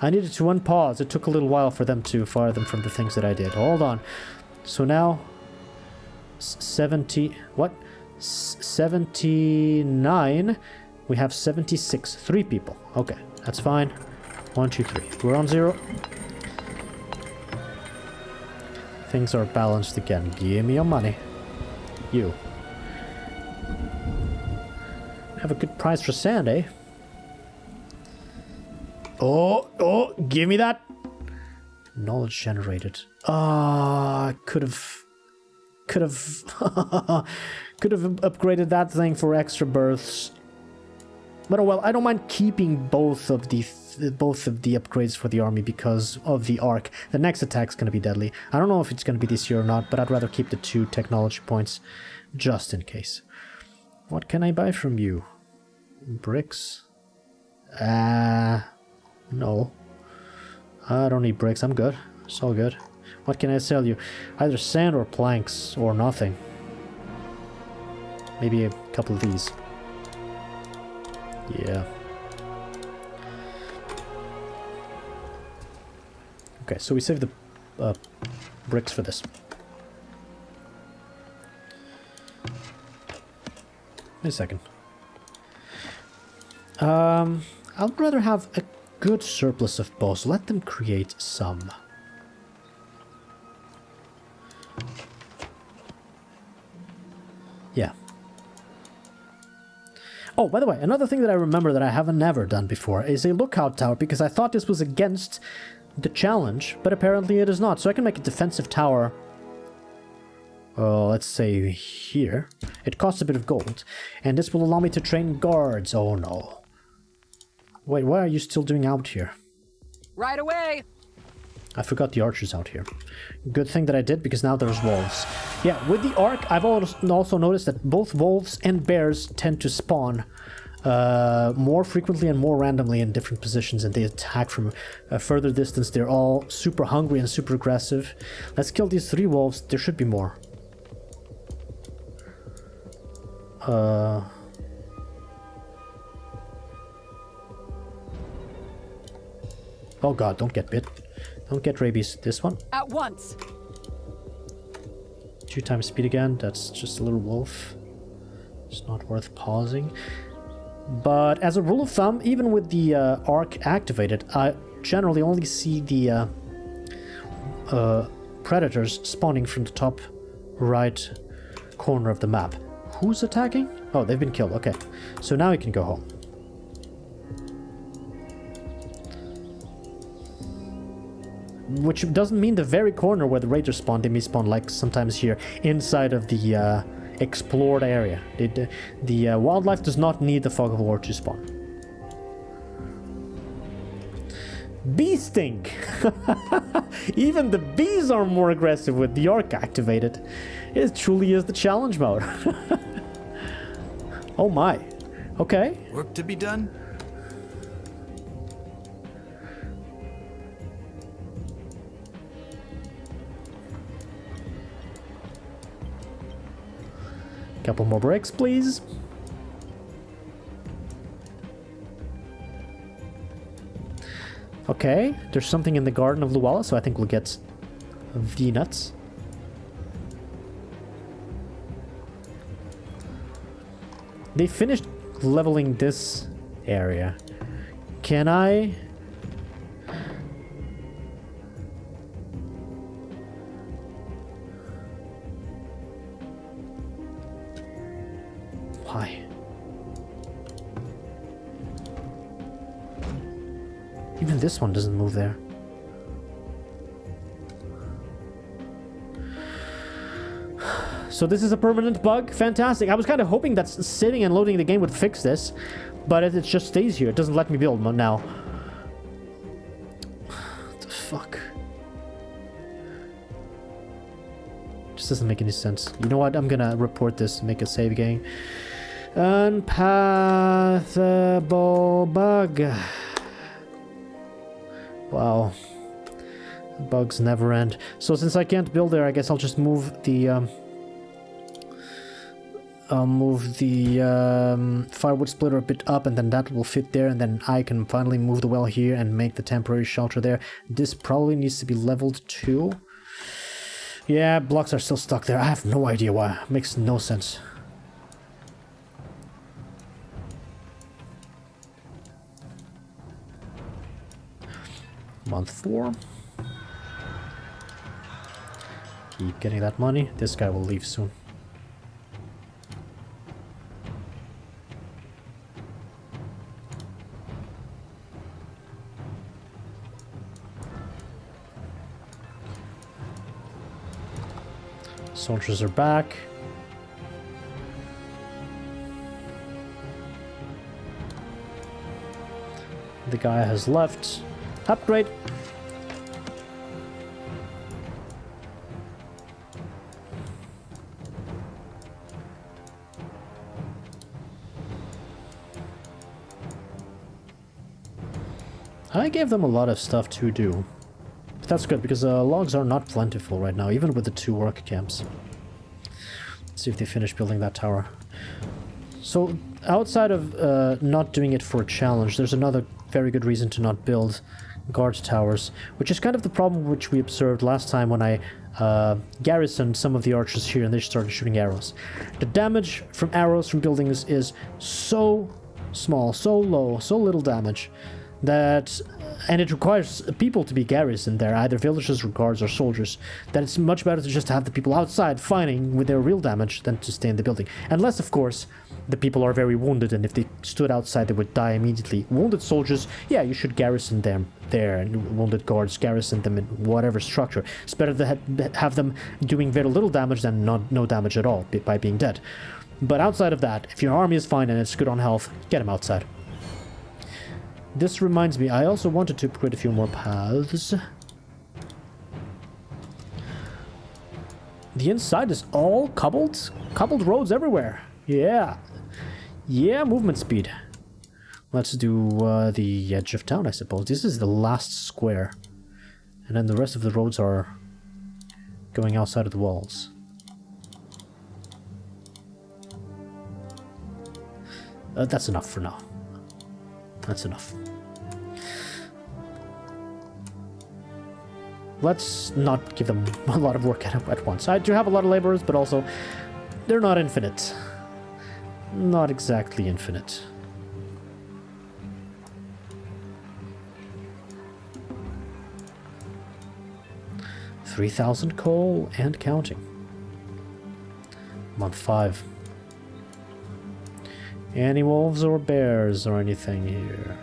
I needed to unpause. It took a little while for them to fire them from the things that I did. Hold on. So now... 70... What? 79. We have 76. 3 people. Okay, that's fine. 1, 2, 3. We're on 0. Things are balanced again. Give me your money. You. Have a good price for sand, eh? Oh, give me that. Knowledge generated. Could have upgraded that thing for extra births. But oh well, I don't mind keeping both of the upgrades for the army because of the arc. The next attack's going to be deadly. I don't know if it's going to be this year or not, but I'd rather keep the 2 technology points just in case. What can I buy from you? Bricks? No. I don't need bricks. I'm good. It's all good. What can I sell you? Either sand or planks or nothing. Maybe a couple of these. Yeah. Okay, so we saved the bricks for this. Wait a second. I'd rather have a good surplus of bows. Let them create some. Yeah. Oh, by the way, another thing that I remember that I haven't never done before is a lookout tower, because I thought this was against the challenge, but apparently it is not. So I can make a defensive tower, let's say here. It costs a bit of gold, and this will allow me to train guards. Oh no. Wait, what are you still doing out here? Right away! I forgot the archers out here. Good thing that I did, because now there's wolves. Yeah, with the arc, I've also noticed that both wolves and bears tend to spawn more frequently and more randomly in different positions, and they attack from a further distance. They're all super hungry and super aggressive. Let's kill these 3 wolves. There should be more. Oh god, don't get bit. Don't get rabies. This one? At once. 2 times speed again. That's just a little wolf. It's not worth pausing. But as a rule of thumb, even with the arc activated, I generally only see the predators spawning from the top right corner of the map. Who's attacking? Oh, they've been killed. Okay. So now we can go home. Which doesn't mean the very corner where the raiders spawn. They may spawn like sometimes here inside of the explored area. The wildlife does not need the fog of war to spawn. Bee stink! Even the bees are more aggressive with the arc activated. It truly is the challenge mode. Oh my. Okay. Work to be done? Couple more breaks, please. Okay, there's something in the garden of Luala, so I think we'll get the nuts. They finished leveling this area. Can I... Why? Even this one doesn't move there. So this is a permanent bug? Fantastic. I was kind of hoping that sitting and loading the game would fix this, but it just stays here. It doesn't let me build now. What the fuck? Just doesn't make any sense. You know what? I'm gonna report this, make a save game. Unpathable bug. Wow. Bugs never end. So since I can't build there, I guess I'll just move the firewood splitter a bit up, and then that will fit there, and then I can finally move the well here and make the temporary shelter there. This probably needs to be leveled too. Yeah, blocks are still stuck there. I have no idea why. Makes no sense. Month 4. Keep getting that money. This guy will leave soon. Soldiers are back. The guy has left. Upgrade. I gave them a lot of stuff to do. But that's good, because logs are not plentiful right now, even with the 2 work camps. Let's see if they finish building that tower. So, outside of not doing it for a challenge, there's another very good reason to not build guard towers, which is kind of the problem which we observed last time when I garrisoned some of the archers here and they started shooting arrows. The damage from arrows from buildings is so small, so low, so little damage, that, and it requires people to be garrisoned there, either villagers or guards or soldiers, that it's much better to just have the people outside fighting with their real damage than to stay in the building. Unless, of course, the people are very wounded, and if they stood outside they would die immediately. Wounded soldiers, yeah, you should garrison them there, and wounded guards, garrison them in whatever structure. It's better to have them doing very little damage than no damage at all by being dead. But outside of that, if your army is fine and it's good on health, get them outside. This reminds me, I also wanted to upgrade a few more paths. The inside is all cobbled? Cobbled roads everywhere. Yeah. Yeah, movement speed. Let's do the edge of town, I suppose. This is the last square. And then the rest of the roads are going outside of the walls. That's enough for now. That's enough. Let's not give them a lot of work at once. I do have a lot of laborers, but also they're not infinite. Not exactly infinite. $3,000 coal and counting. Month 5. Any wolves or bears or anything here?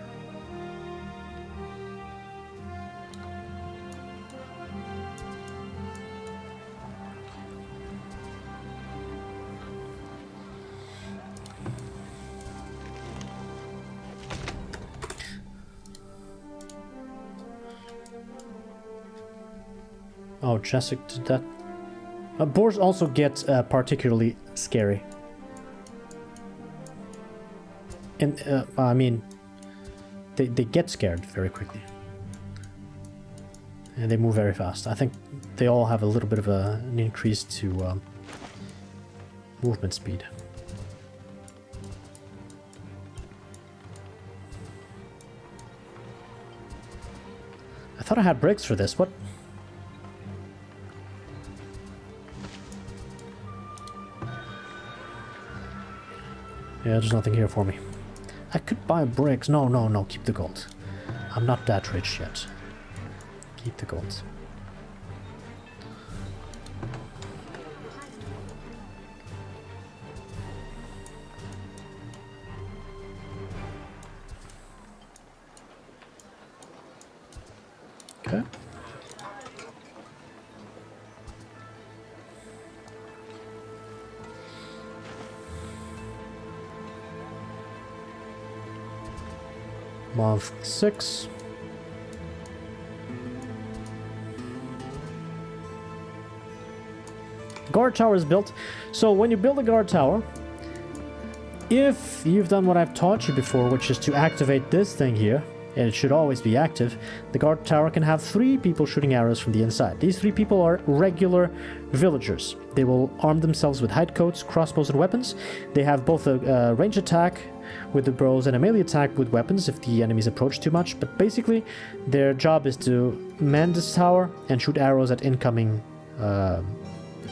Oh, Jessica did that. Boars also get particularly scary. And, I mean, they get scared very quickly. And they move very fast. I think they all have a little bit of an increase to movement speed. I thought I had bricks for this. What? Yeah, there's nothing here for me. I could buy bricks. No, keep the gold. I'm not that rich yet. Keep the gold. Month 6. Guard tower is built. So when you build a guard tower, if you've done what I've taught you before, which is to activate this thing here, and it should always be active, the guard tower can have 3 people shooting arrows from the inside. These 3 people are regular villagers. They will arm themselves with hide coats, crossbows, and weapons. They have both a range attack with the bows and a melee attack with weapons if the enemies approach too much. But basically, their job is to man this tower and shoot arrows at incoming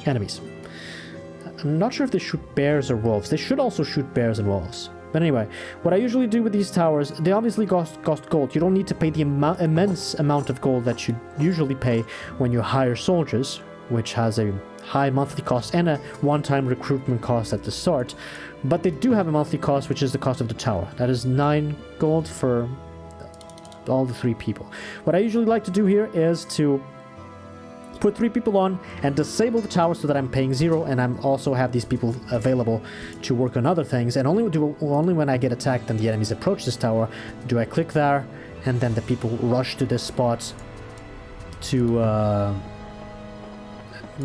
enemies. I'm not sure if they shoot bears or wolves. They should also shoot bears and wolves. But anyway, what I usually do with these towers, they obviously cost gold. You don't need to pay the immense amount of gold that you usually pay when you hire soldiers, which has a high monthly cost and a one-time recruitment cost at the start. But they do have a monthly cost, which is the cost of the tower. That is 9 gold for all the 3 people. What I usually like to do here is to put 3 people on and disable the tower so that I'm paying 0, and I'm also have these people available to work on other things. And only when I get attacked and the enemies approach this tower do I click there, and then the people rush to this spot to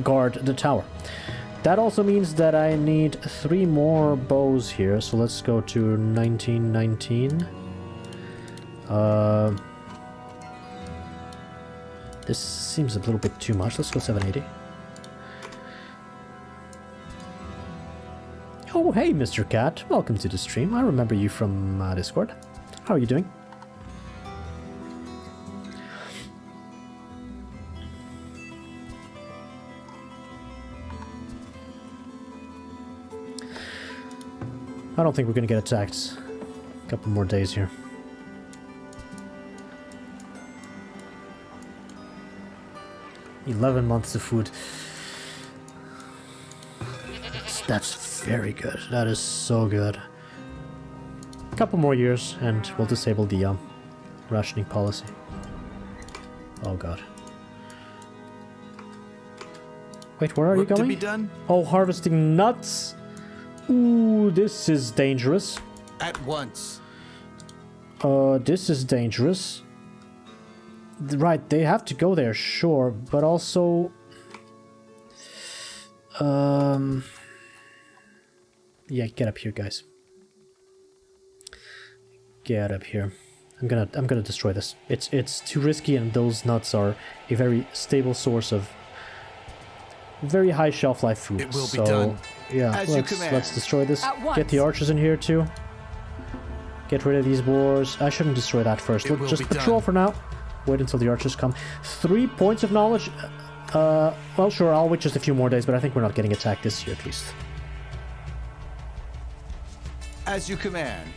guard the tower. That also means that I need 3 more bows here, so let's go to 1919. This seems a little bit too much. Let's go 780. Oh, hey, Mr. Cat. Welcome to the stream. I remember you from Discord. How are you doing? I don't think we're going to get attacked. A couple more days here. $11 months of food. That's very good. That is so good. A couple more years and we'll disable the rationing policy. Oh god. Wait, where are you going? To be done? Oh, harvesting nuts. Ooh, this is dangerous. At once. This is dangerous. Right, they have to go there, sure, but also... Yeah, get up here, guys. Get up here. I'm gonna destroy this. It's too risky, and those nuts are a very stable source of very high shelf life food. It will be done. Yeah, let's destroy this. Get the archers in here too. Get rid of these boars. I shouldn't destroy that first. Let's just patrol for now. Wait until the archers come. 3 points of knowledge. Well, sure, I'll wait just a few more days, but I think we're not getting attacked this year, at least. As you command.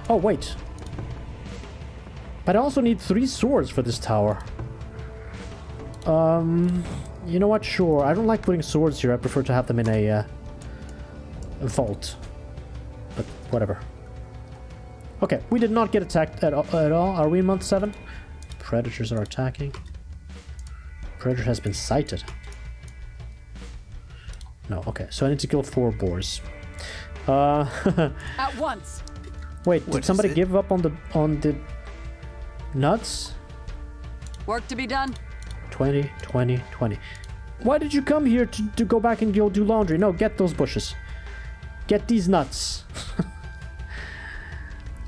Oh, wait. But I also need 3 swords for this tower. You know what? Sure. I don't like putting swords here. I prefer to have them in a vault. But whatever. Okay, we did not get attacked at all. Are we in month 7? Predators are attacking. Predator has been sighted. No, okay. So I need to kill 4 boars. At once. Wait, did somebody give up on the nuts? Work to be done. 20, 20, 20. Why did you come here to go back and go do laundry? No, get those bushes. Get these nuts.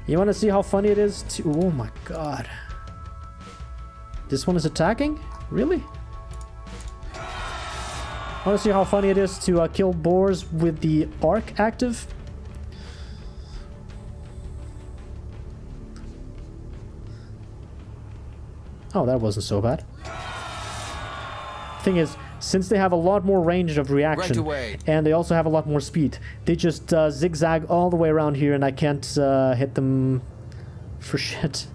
You want to see how funny it is to... Oh my god. This one is attacking? Really? Want to see how funny it is to kill boars with the arc active? Oh, that wasn't so bad. Thing is, since they have a lot more range of reaction, and they also have a lot more speed, they just zigzag all the way around here, and I can't hit them for shit.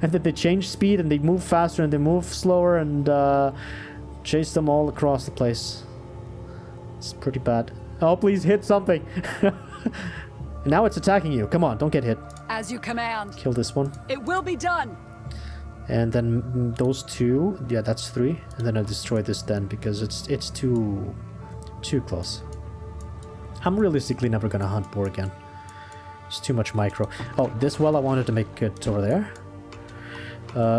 And then they change speed, and they move faster, and they move slower, and chase them all across the place. It's pretty bad. Oh, please hit something. Now it's attacking you. Come on, don't get hit. As you command. Kill this one. It will be done. And then those 2, yeah, that's 3. And then I'll destroy this then because it's too close. I'm realistically never gonna hunt boar again. It's too much micro. Oh, this well I wanted to make it over there.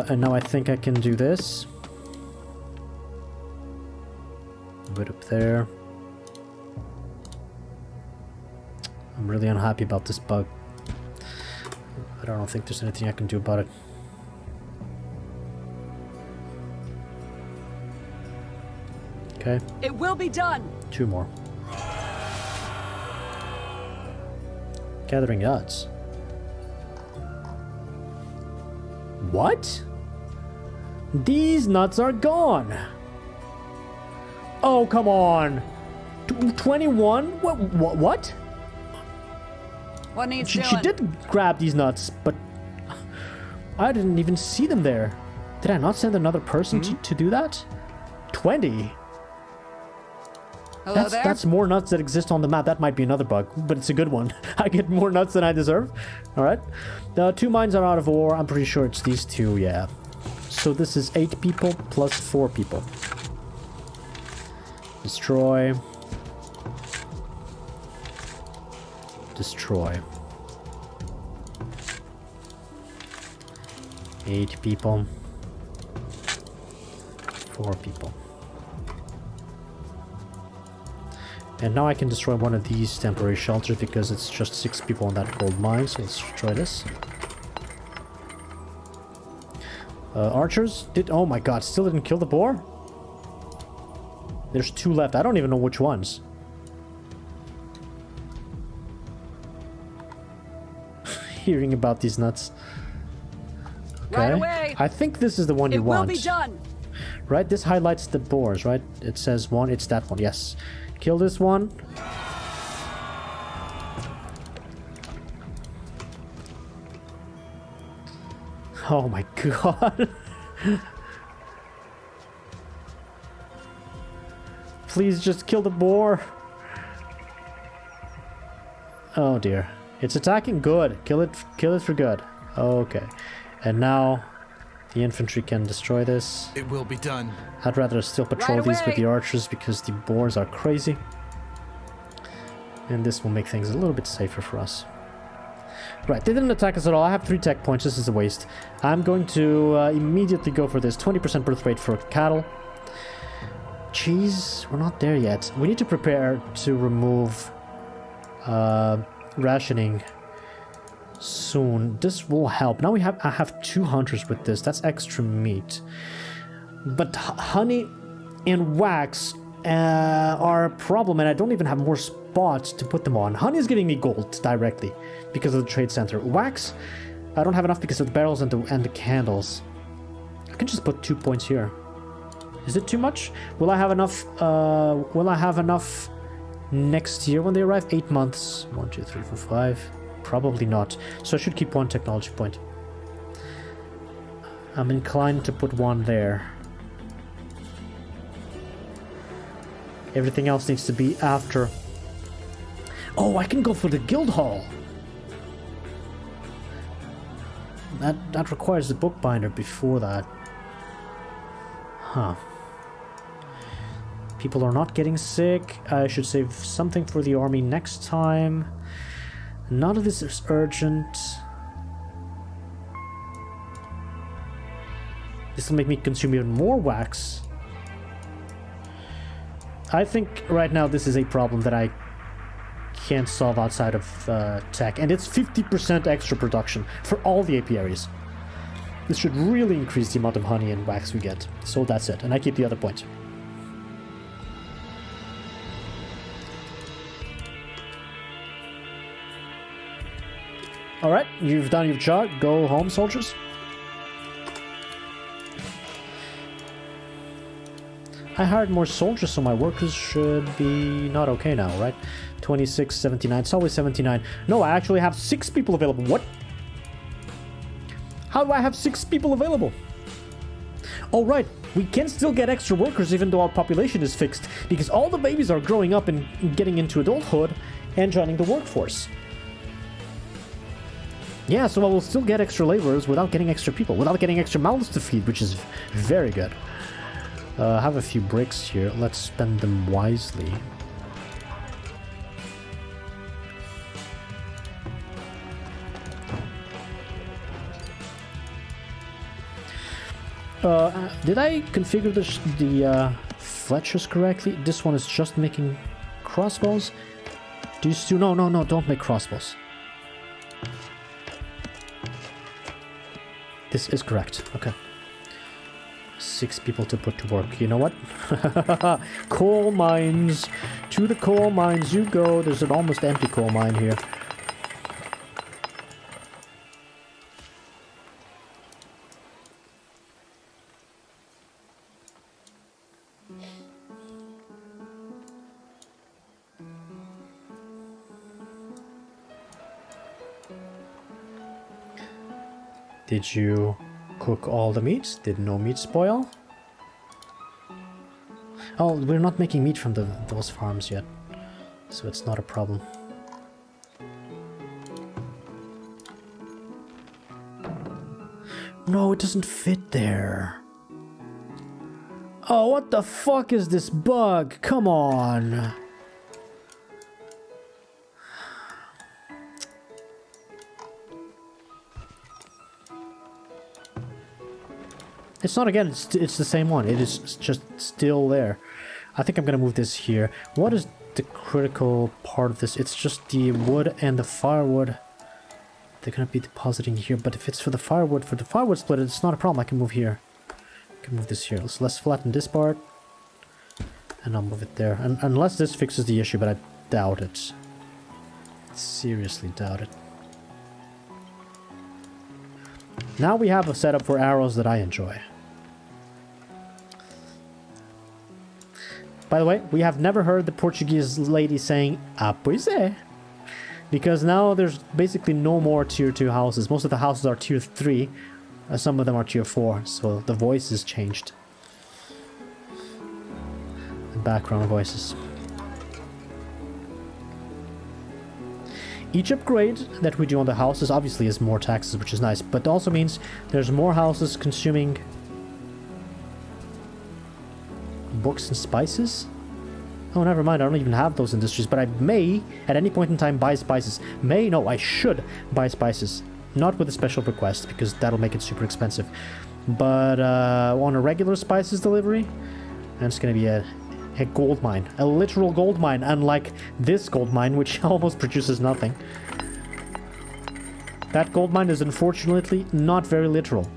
And now I think I can do this. A bit up there. I'm really unhappy about this bug. I don't think there's anything I can do about it. Okay. It will be done. 2 more. Gathering nuts. What? These nuts are gone. Oh, come on. 21? What? What needs She doing? did grab these nuts, but I didn't even see them there. Did I not send another person to do that? 20? Hello there? That's more nuts that exist on the map. That might be another bug, but it's a good one. I get more nuts than I deserve. Alright. The 2 mines are out of ore. I'm pretty sure it's these 2, yeah. So this is 8 people plus 4 people. Destroy. Destroy. 8 people. 4 people. And now I can destroy one of these temporary shelters because it's just 6 people in that gold mine, so let's try this. Archers did... Oh my god, still didn't kill the boar? There's 2 left. I don't even know which ones. Hearing about these nuts. Okay. Right away. I think this is the one you want. It will be done. Right? This highlights the boars, right? It says 1. It's that one. Yes. Kill this one. Oh my god. Please just kill the boar. Oh dear. It's attacking good. Kill it for good. Okay. And now the infantry can destroy this. It will be done. I'd rather still patrol Right these with away. the archers because the boars are crazy. And this will make things a little bit safer for us. Right, they didn't attack us at all. I have 3 tech points. This is a waste. I'm going to immediately go for this. 20% birth rate for cattle. Cheese, we're not there yet. We need to prepare to remove rationing soon. This will help. Now I have 2 hunters with this. That's extra meat. But honey and wax are a problem, and I don't even have more spots to put them on. Honey is giving me gold directly because of the trade center. Wax, I don't have enough because of the barrels and the candles. I can just put 2 points here. Is it too much? Will I have enough? Will I have enough next year when they arrive? 8 months. 1, 2, 3, 4, 5. Probably not. So I should keep 1 technology point. I'm inclined to put 1 there. Everything else needs to be after. Oh, I can go for the guild hall. That requires the bookbinder before that. Huh. People are not getting sick. I should save something for the army next time. None of this is urgent. This will make me consume even more wax. I think right now this is a problem that I can't solve outside of tech. And it's 50% extra production for all the apiaries. This should really increase the amount of honey and wax we get. So that's it. And I keep the other point. Alright, you've done your job. Go home, soldiers. I hired more soldiers, so my workers should be not okay now, right? 26, 79. It's always 79. No, I actually have 6 people available. What? How do I have 6 people available? Oh, right. We can still get extra workers even though our population is fixed, because all the babies are growing up and getting into adulthood and joining the workforce. Yeah, so I will still get extra laborers without getting extra people, without getting extra mouths to feed, which is very good. I have a few bricks here. Let's spend them wisely. Did I configure the fletchers correctly? This one is just making crossbows. No, don't make crossbows. This is correct. Okay. 6 people to put to work. You know what? Coal mines. To the coal mines you go. There's an almost empty coal mine here. Did you cook all the meat? Did no meat spoil? Oh, we're not making meat from those farms yet, so it's not a problem. No, it doesn't fit there. Oh, what the fuck is this bug? Come on. It's not again, it's the same one. It is just still there. I think I'm gonna move this here. What is the critical part of this? It's just the wood and the firewood. They're gonna be depositing here, but if it's for the firewood split, it's not a problem. I can move here. I can move this here. Let's flatten this part. And I'll move it there. And unless this fixes the issue, but I doubt it. Seriously doubt it. Now we have a setup for arrows that I enjoy. By the way, we have never heard the Portuguese lady saying, "Ah, pois é." Because now there's basically no more tier 2 houses. Most of the houses are tier 3. Some of them are tier 4, so the voice is changed. The background voices. Each upgrade that we do on the houses obviously is more taxes, which is nice, but also means there's more houses consuming books and spices. Oh, never mind, I don't even have those industries, but I may, at any point in time, buy spices. I should buy spices. Not with a special request, because that'll make it super expensive. But on a regular spices delivery, and it's gonna be a gold mine. A literal gold mine, unlike this gold mine, which almost produces nothing. That gold mine is unfortunately not very literal.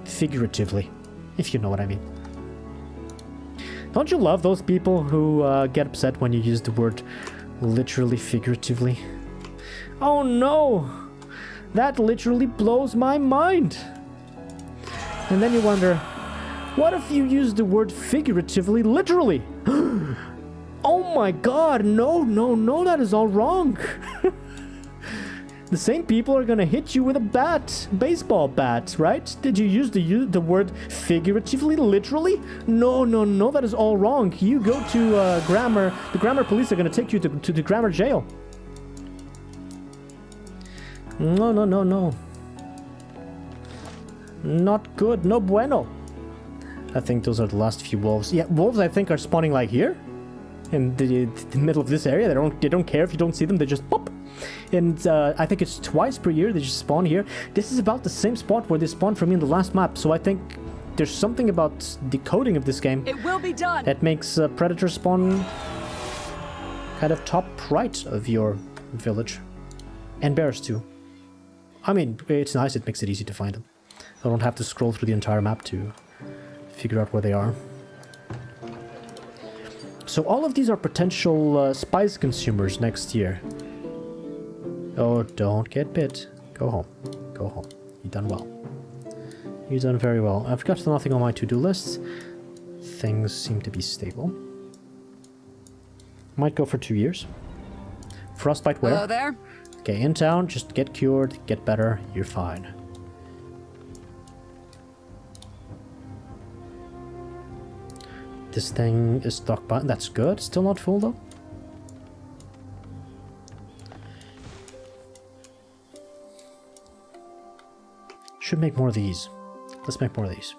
Figuratively, if you know what I mean. Don't you love those people who get upset when you use the word literally figuratively? Oh no! That literally blows my mind! And then you wonder, what if you use the word figuratively literally? Oh my god, no, that is all wrong. The same people are gonna hit you with a bat, baseball bat, right? Did you use the word figuratively, literally? No, that is all wrong. You go to grammar, the grammar police are gonna take you to the grammar jail. No. Not good, no bueno. I think those are the last few wolves. Yeah, wolves I think are spawning like here. In the middle of this area. They don't care if you don't see them, they just pop. And I think it's twice per year they just spawn here. This is about the same spot where they spawned for me in the last map, so I think there's something about the coding of this game. It will be done. That makes predators spawn kind of top right of your village. And bears too. I mean, it's nice, it makes it easy to find them. I don't have to scroll through the entire map to figure out where they are. So all of these are potential spice consumers next year. Oh, don't get bit. Go home. Go home. You've done well. You've done very well. I've got nothing on my to-do list. Things seem to be stable. Might go for 2 years. Frostbite where? Hello there. Okay, in town, just get cured, get better, you're fine. This thing is stockpiled. That's good. Still not full though. should make more of these. Let's make more of these.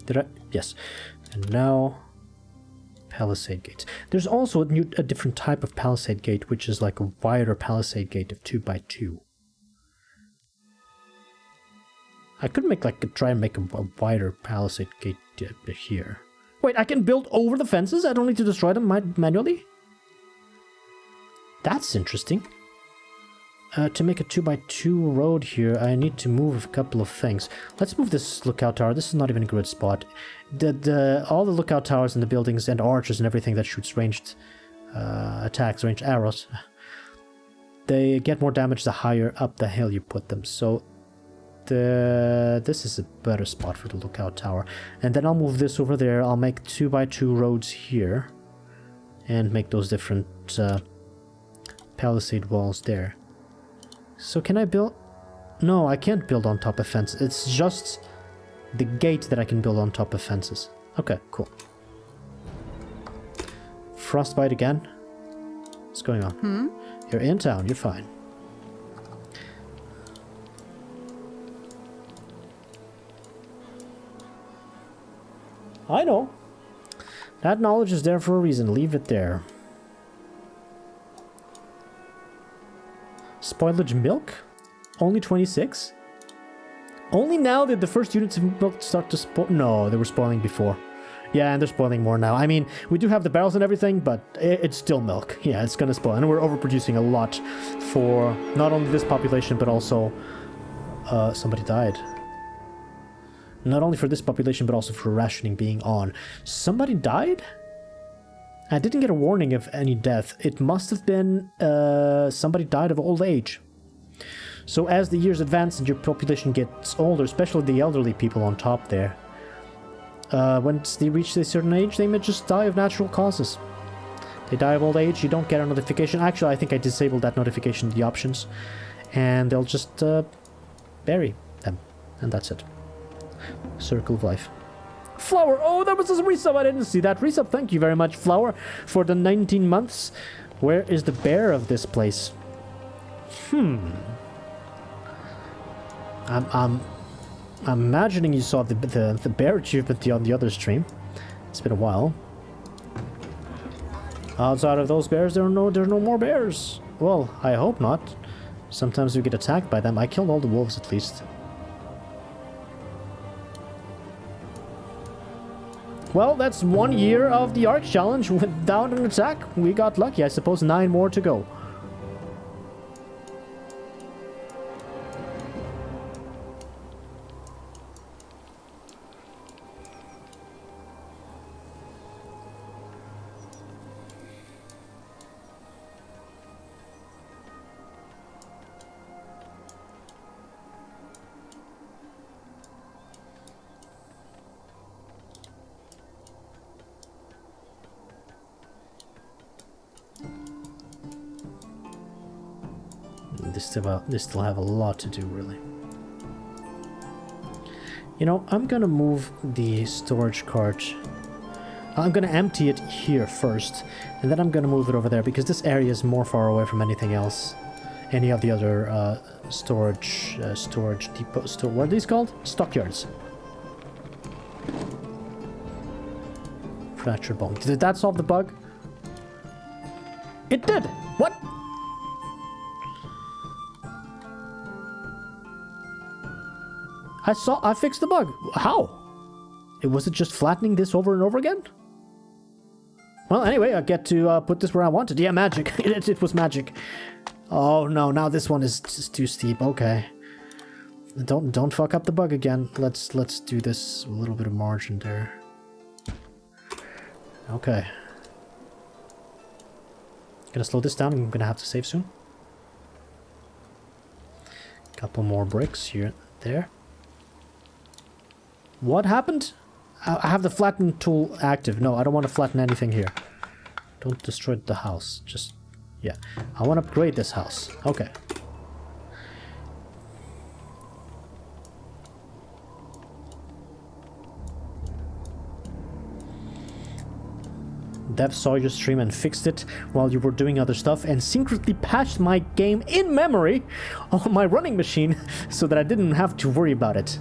Did I? Yes. And now, palisade gates. There's also a different type of palisade gate, which is like a wider palisade gate of 2x2. I could make try and make a wider palisade gate here. Wait, I can build over the fences? I don't need to destroy them manually? That's interesting. To make a 2x2 road here, I need to move a couple of things. Let's move this lookout tower. This is not even a good spot. All the lookout towers and the buildings and archers and everything that shoots ranged attacks, ranged arrows, they get more damage the higher up the hill you put them. So this is a better spot for the lookout tower. And then I'll move this over there. I'll make 2x2 roads here and make those different palisade walls there. So can I build? No, I can't build on top of fences. It's just the gate that I can build on top of fences. Okay, cool. Frostbite again? What's going on? You're in town, you're fine. I know. That knowledge is there for a reason. Leave it there. Spoilage milk? Only 26? Only now did the first units of milk start to spoil? No, they were spoiling before. Yeah, and they're spoiling more now. I mean, we do have the barrels and everything, but it's still milk. Yeah, it's gonna spoil. And we're overproducing a lot for not only this population, but also... somebody died. Not only for this population, but also for rationing being on. Somebody died? I didn't get a warning of any death. It must have been somebody died of old age. So as the years advance and your population gets older, especially the elderly people on top there, once they reach a certain age, they may just die of natural causes. They die of old age, you don't get a notification. Actually, I think I disabled that notification in the options. And they'll just bury them. And that's it. Circle of life. Flower! Oh, that was a resub! I didn't see that resub. Thank you very much, Flower, for the 19 months. Where is the bear of this place? I'm imagining you saw the bear achievement on the other stream. It's been a while. Outside of those bears, there are no more bears. Well, I hope not. Sometimes we get attacked by them. I killed all the wolves at least. Well, that's 1 year of the Ark Challenge without an attack. We got lucky. I suppose 9 more to go. They still have a lot to do, really. You know, I'm gonna move the storage cart. I'm gonna empty it here first, and then I'm gonna move it over there, because this area is more far away from anything else. Any of the other storage depot, what are these called? Stockyards. Fractured bone. Did that solve the bug? It did! What? I fixed the bug. How? Was it just flattening this over and over again? Well, anyway, I get to put this where I wanted. Yeah, magic. It was magic. Oh no, now this one is just too steep. Okay. Don't fuck up the bug again. Let's do this a little bit of margin there. Okay. Gonna slow this down. I'm gonna have to save soon. Couple more bricks here, there. What happened? I have the flatten tool active. No, I don't want to flatten anything here. Don't destroy the house. Just, yeah. I want to upgrade this house. Okay. dev saw your stream and fixed it while you were doing other stuff and secretly patched my game in memory on my running machine so that I didn't have to worry about it.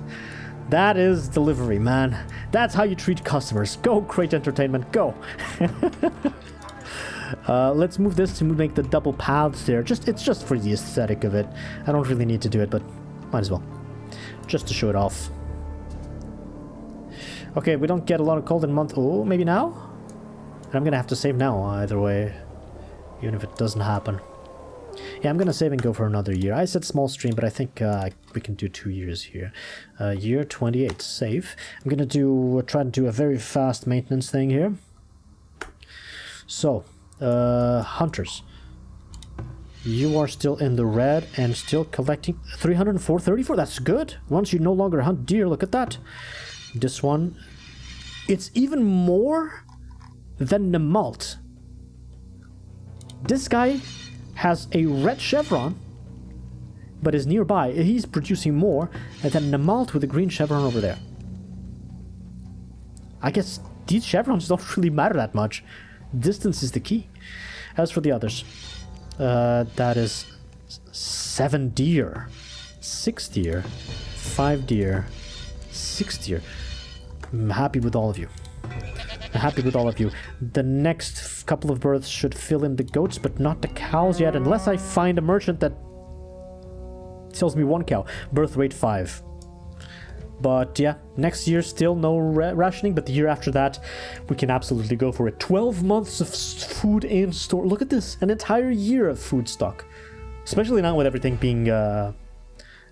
That is delivery, man. That's how you treat customers. Go, Crate Entertainment, go. Let's move this to make the double paths there. It's just for the aesthetic of it. I don't really need to do it, but might as well. Just to show it off. Okay, we don't get a lot of cold in month. Oh, maybe now? And I'm gonna have to save now either way. Even if it doesn't happen. Yeah, I'm gonna save and go for another year. I said small stream, but I think we can do 2 years here. Year 28, save. I'm gonna try to do a very fast maintenance thing here. So, hunters. You are still in the red and still collecting 304, 34. That's good. Once you no longer hunt deer, look at that. This one, it's even more than the malt. This guy has a red chevron, but is nearby. He's producing more than the malt with a green chevron over there. I guess these chevrons don't really matter that much. Distance is the key. As for the others, that is 7 deer, 6 deer, 5 deer, 6 deer. I'm happy with all of you. I'm happy with all of you. The next couple of births should fill in the goats, but not the cows yet, unless I find a merchant that sells me 1 cow. Birth rate 5. But yeah, next year still no rationing, but the year after that we can absolutely go for it. 12 months of food in store. Look at this, an entire year of food stock. Especially now with everything being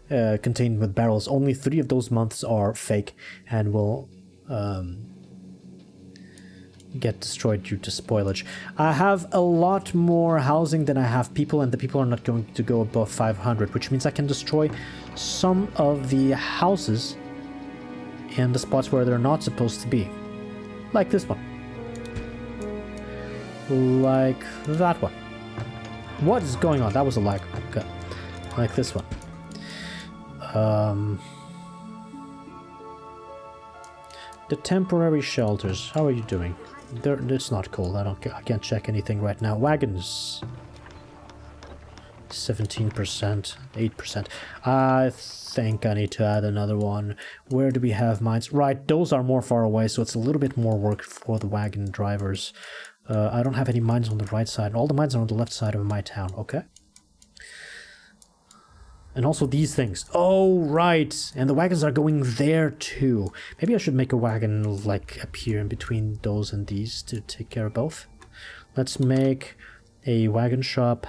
contained with barrels. Only 3 of those months are fake and will get destroyed due to spoilage. I have a lot more housing than I have people, and the people are not going to go above 500, which means I can destroy some of the houses in the spots where they're not supposed to be. Like this one. Like that one. What is going on? That was a lag. Okay. Like this one. The temporary shelters. How are you doing? It's not cold. I can't check anything right now. Wagons. 17%, 8%. I think I need to add another one. Where do we have mines? Right, those are more far away, so it's a little bit more work for the wagon drivers. I don't have any mines on the right side. All the mines are on the left side of my town. Okay. And also these things. Oh, right. And the wagons are going there too. Maybe I should make a wagon like appear in between those and these to take care of both. Let's make a wagon shop.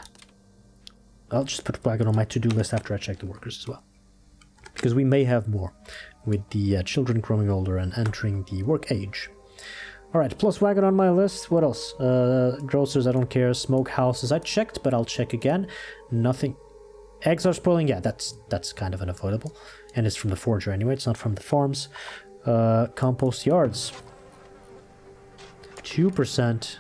I'll just put wagon on my to-do list after I check the workers as well. Because we may have more with the children growing older and entering the work age. Alright, plus wagon on my list. What else? Grocers, I don't care. Smoke houses, I checked, but I'll check again. Nothing. Eggs are spoiling? Yeah, that's kind of unavoidable. And it's from the forger anyway, it's not from the farms. Compost yards. 2%.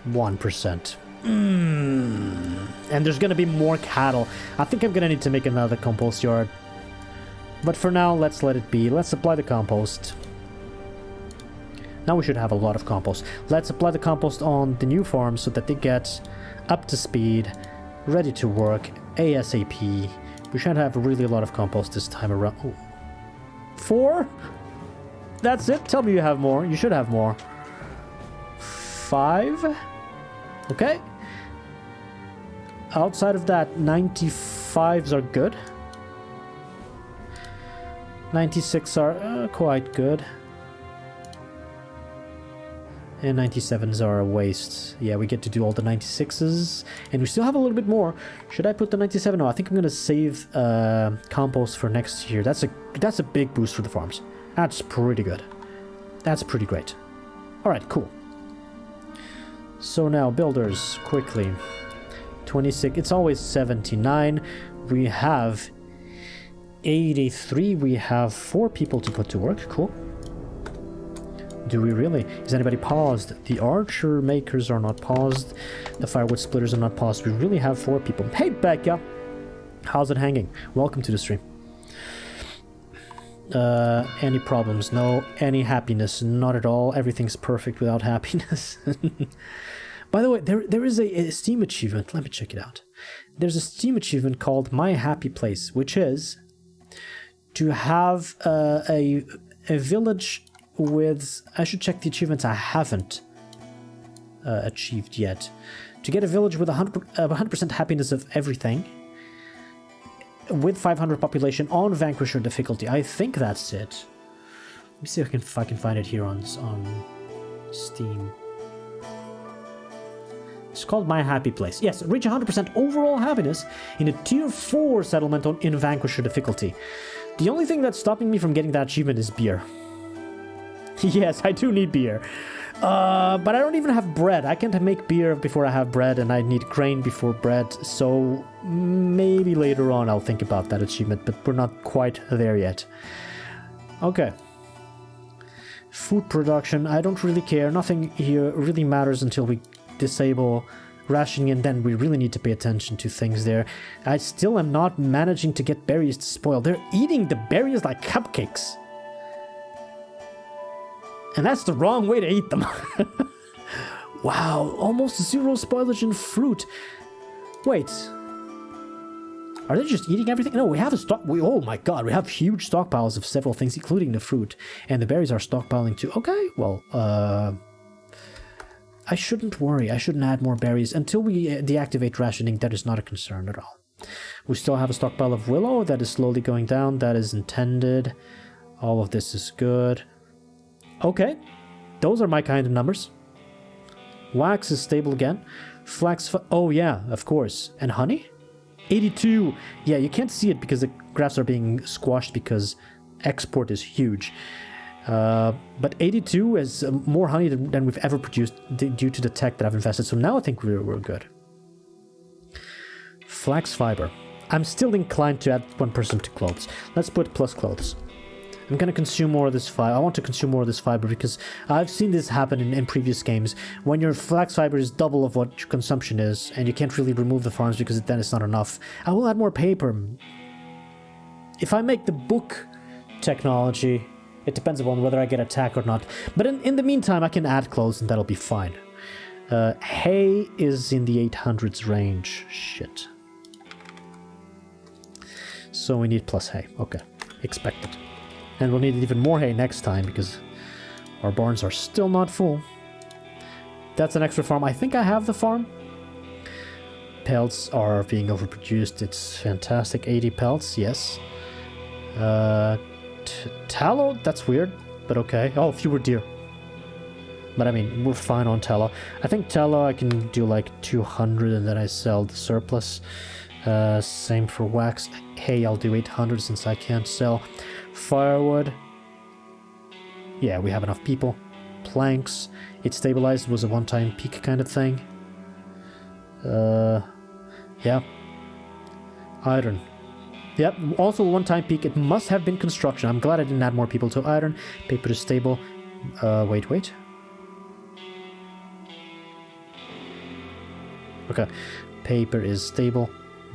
1%. And there's gonna be more cattle. I think I'm gonna need to make another compost yard. But for now, let's let it be. Let's apply the compost. Now we should have a lot of compost. Let's apply the compost on the new farms so that they get up to speed, ready to work, ASAP. We should have really a lot of compost this time around. Oh. 4? That's it? Tell me you have more. You should have more. 5? Okay. Outside of that, 95s are good. 96 are quite good. And 97s are a waste. Yeah, we get to do all the 96s. And we still have a little bit more. Should I put the 97? No, I think I'm going to save compost for next year. That's a big boost for the farms. That's pretty good. That's pretty great. Alright, cool. So now, builders, quickly. 26. It's always 79. We have 83. We have 4 people to put to work. Cool. Do we really? Is anybody paused? The archer makers are not paused. The firewood splitters are not paused. We really have 4 people. Hey, Becca! How's it hanging? Welcome to the stream. any problems, no. Any happiness, not at all. Everything's perfect without happiness. By the way, there is a Steam achievement. Let me check it out. There's a Steam achievement called My Happy Place, which is to have a village with... I should check the achievements I haven't achieved yet. To get a village with 100% happiness of everything, with 500 population on Vanquisher difficulty. I think that's it. Let me see if I can find it here on Steam. It's called My Happy Place. Yes, reach 100% overall happiness in a tier 4 settlement in Vanquisher difficulty. The only thing that's stopping me from getting that achievement is beer. Yes, I do need beer. But I don't even have bread. I can't make beer before I have bread, and I need grain before bread, so maybe later on I'll think about that achievement, but we're not quite there yet. Okay. Food production, I don't really care. Nothing here really matters until we disable rationing, and then we really need to pay attention to things there. I still am not managing to get berries to spoil. They're eating the berries like cupcakes. And that's the wrong way to eat them. Wow, almost zero spoilage in fruit. Wait. Are they just eating everything? No, we have a stock... oh my god, we have huge stockpiles of several things, including the fruit. And the berries are stockpiling too. Okay, well, I shouldn't worry. I shouldn't add more berries. Until we deactivate rationing, that is not a concern at all. We still have a stockpile of willow that is slowly going down. That is intended. All of this is good. Okay, those are my kind of numbers. Wax is stable again. Flax, oh yeah, of course. And honey? 82. Yeah, you can't see it because the graphs are being squashed because export is huge. But 82 is more honey than we've ever produced due to the tech that I've invested. So now I think we're good. Flax fiber. I'm still inclined to add 1% to clothes. Let's put plus clothes. I'm going to consume more of this fiber. I want to consume more of this fiber because I've seen this happen in previous games. When your flax fiber is double of what your consumption is, and you can't really remove the farms because then it's not enough, I will add more paper. If I make the book technology, it depends upon whether I get attack or not. But in the meantime, I can add clothes and that'll be fine. Hay is in the 800s range. Shit. So we need plus hay. Okay. Expected. And we'll need even more hay next time because our barns are still not full. That's an extra farm. I think I have the farm. Pelts are being overproduced. It's fantastic. 80 pelts, yes. Tallow, that's weird, but okay. Oh, fewer deer. But I mean, we're fine on tallow. I think tallow I can do like 200 and then I sell the surplus. Same for wax. Hay, I'll do 800 since I can't sell. Firewood. Yeah, we have enough people. Planks. It stabilized, was a one-time peak kind of thing. Yeah. Iron. Yep, also one-time peak. It must have been construction. I'm glad I didn't add more people to iron. Paper is stable. Wait. Okay. Paper is stable.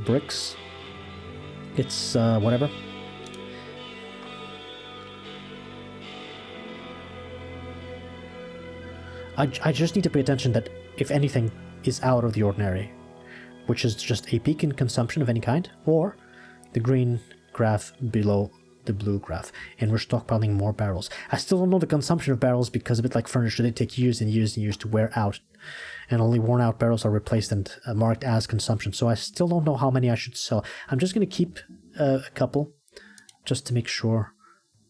Bricks. It's, whatever. I just need to pay attention that if anything is out of the ordinary, which is just a peak in consumption of any kind, or the green graph below the blue graph, and we're stockpiling more barrels. I still don't know the consumption of barrels because a bit like furniture, they take years and years and years to wear out, and only worn out barrels are replaced and marked as consumption, so I still don't know how many I should sell. I'm just going to keep a couple, just to make sure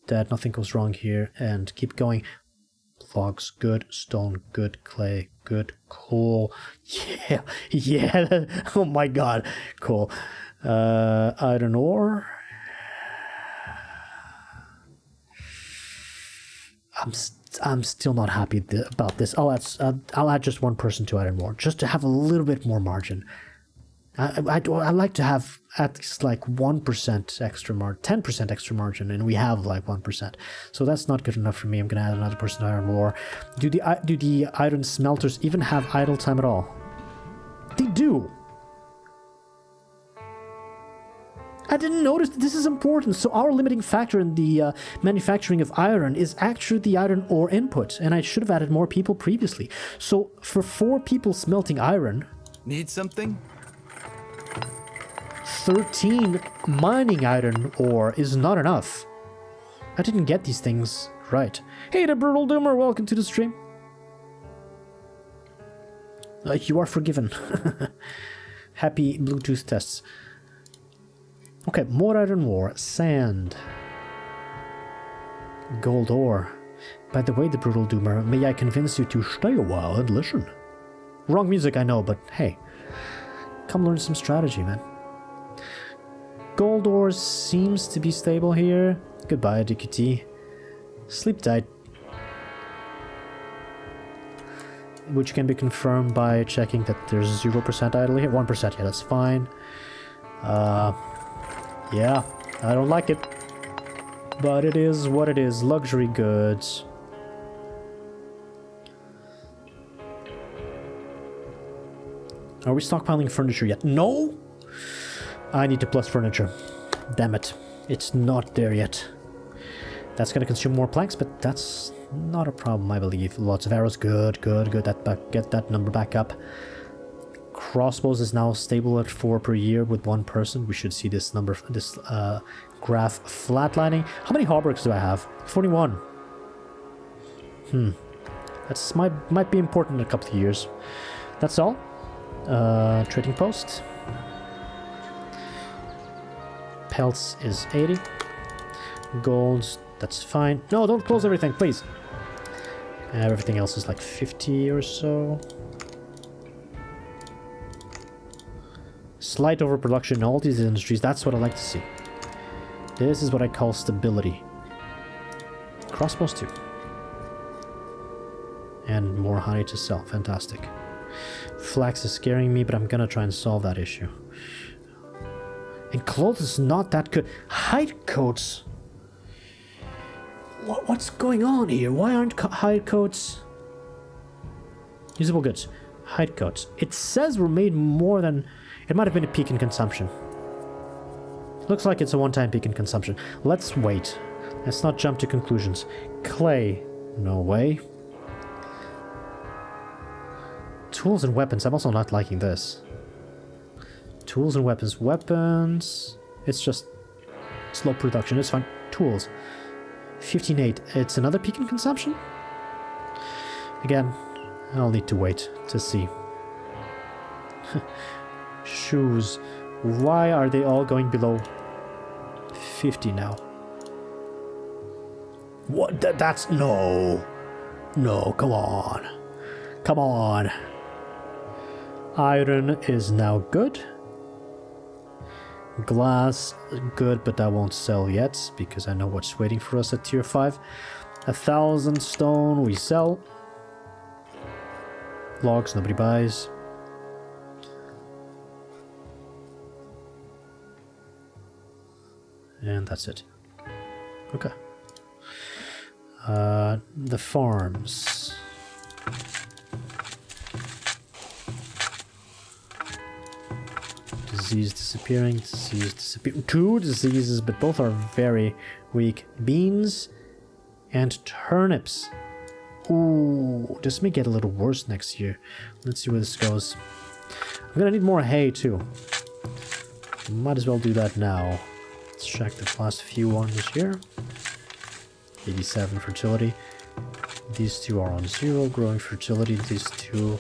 that nothing goes wrong here, and keep going. Logs, good. Stone, good. Clay, good. Coal. Yeah. Oh my god. Cool. Iron ore. I'm still not happy about this. I'll add just one person to iron ore, just to have a little bit more margin. I like to have at least like 1% extra margin, 10% extra margin, and we have like 1%. So that's not good enough for me. I'm gonna add another person to iron ore. Do the iron smelters even have idle time at all? They do. I didn't notice that this is important. So our limiting factor in the manufacturing of iron is actually the iron ore input. And I should have added more people previously. So for 4 people smelting iron... Need something? 13 mining iron ore is not enough. I didn't get these things right. Hey, the Brutal Doomer, welcome to the stream. You are forgiven. Happy Bluetooth tests. Okay, more iron ore, sand, gold ore. By the way, the Brutal Doomer, may I convince you to stay a while and listen? Wrong music, I know, but hey, come learn some strategy, man. Gold ore seems to be stable here. Goodbye, DQT. Sleep tight. Which can be confirmed by checking that there's 0% idle here. 1%, yeah, that's fine. Yeah, I don't like it. But it is what it is. Luxury goods. Are we stockpiling furniture yet? No! I need to plus furniture. Damn it. It's not there yet. That's gonna consume more planks, but that's not a problem, I believe. Lots of arrows. Good, good, good. Get that number back up. Crossbows is now stable at 4 per year with 1 person. We should see this number, this graph flatlining. How many hauberks do I have? 41. That's might be important in a couple of years. That's all. Trading post. Pelts is 80. Golds, that's fine. No, don't close everything, please. Everything else is like 50 or so. Slight overproduction in all these industries. That's what I like to see. This is what I call stability. Crossbows too. And more honey to sell. Fantastic. Flax is scaring me, but I'm gonna try and solve that issue. And clothes is not that good. Hide coats. What's going on here? Why aren't hide coats? Usable goods. Hide coats. It says we're made more than... It might have been a peak in consumption. Looks like it's a one-time peak in consumption. Let's wait. Let's not jump to conclusions. Clay. No way. Tools and weapons. I'm also not liking this. Tools and weapons. Weapons. It's just slow production. It's fine. Tools. 15.8. It's another peak in consumption? Again, I'll need to wait to see. Shoes. Why are they all going below 50 now? What? That's... No. No, come on. Come on. Iron is now good. Glass, good, but that won't sell yet because I know what's waiting for us at tier 5. 1,000 stone we sell. Logs nobody buys. And that's it. Okay. The farms. Disease disappearing, disease disappearing. 2 diseases, but both are very weak. Beans and turnips. Ooh, this may get a little worse next year. Let's see where this goes. I'm gonna need more hay too. Might as well do that now. Let's check the last few ones here. 87 fertility. These 2 are on 0. Growing fertility. These 2.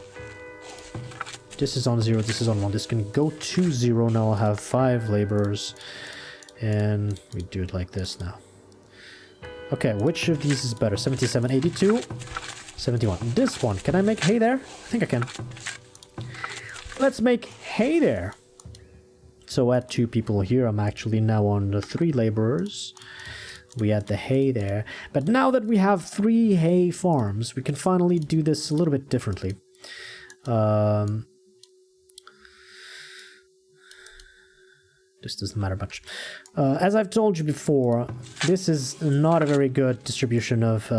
This is on 0. This is on 1. This can go to 0. Now I'll have 5 laborers. And we do it like this now. Okay, which of these is better? 77, 82, 71. This one. Can I make hay there? I think I can. Let's make hay there. So add 2 people here. I'm actually now on the 3 laborers. We add the hay there. But now that we have 3 hay farms, we can finally do this a little bit differently. This doesn't matter much. As I've told you before, this is not a very good distribution of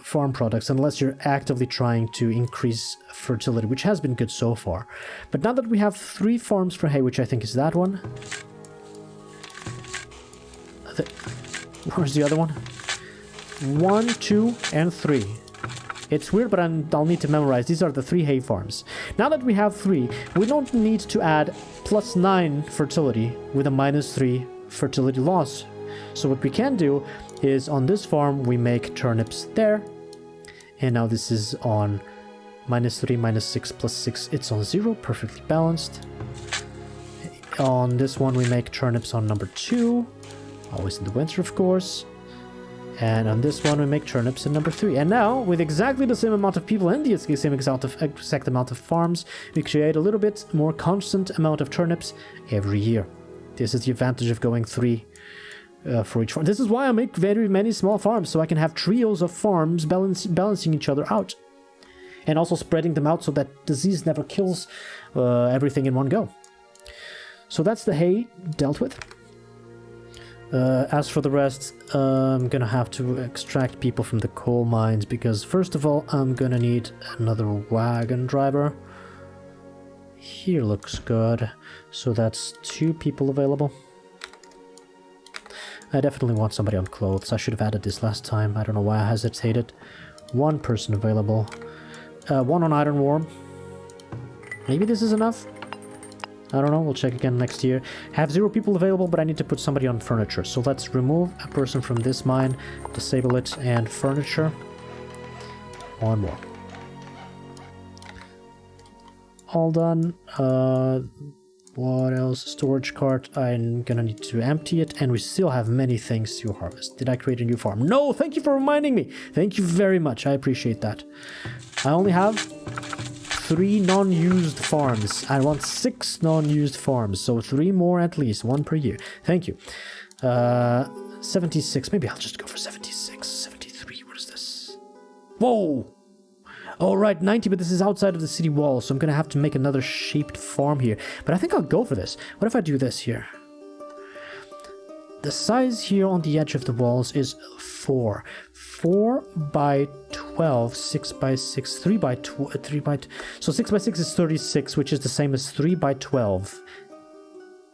farm products unless you're actively trying to increase fertility, which has been good so far. But now that we have 3 farms for hay, which I think is that one, Where's the other one? 1, 2, and 3. It's weird, but I'll need to memorize. These are the 3 hay farms. Now that we have 3, we don't need to add +9 fertility with a -3 fertility loss. So what we can do is on this farm, we make turnips there. And now this is on -3, -6, +6. It's on 0, perfectly balanced. On this one, we make turnips on number 2. Always in the winter, of course. And on this one, we make turnips in number 3. And now, with exactly the same amount of people and the same exact amount of farms, we create a little bit more constant amount of turnips every year. This is the advantage of going 3 for each farm. This is why I make very many small farms, so I can have trios of farms balancing each other out. And also spreading them out so that disease never kills everything in one go. So that's the hay dealt with. As for the rest, I'm gonna have to extract people from the coal mines because first of all, I'm gonna need another wagon driver. Here looks good. So that's 2 people available. I definitely want somebody on clothes. I should have added this last time. I don't know why I hesitated. 1 person available. 1 on iron worm. Maybe this is enough? I don't know, we'll check again next year. Have 0 people available, but I need to put somebody on furniture. So let's remove a person from this mine, disable it, and furniture. 1 more. All done. What else? Storage cart. I'm gonna need to empty it, and we still have many things to harvest. Did I create a new farm? No! Thank you for reminding me! Thank you very much, I appreciate that. I only have 3 non-used farms. I want 6 non-used farms, so 3 more at least, 1 per year. Thank you. 76, maybe I'll just go for 76, 73, what is this? Whoa! Alright, 90, but this is outside of the city wall, so I'm gonna have to make another shaped farm here. But I think I'll go for this. What if I do this here? The size here on the edge of the walls is 4. 4 by 12, 6 by 6, 3 by 12, 3 by... So 6 by 6 is 36, which is the same as 3 by 12.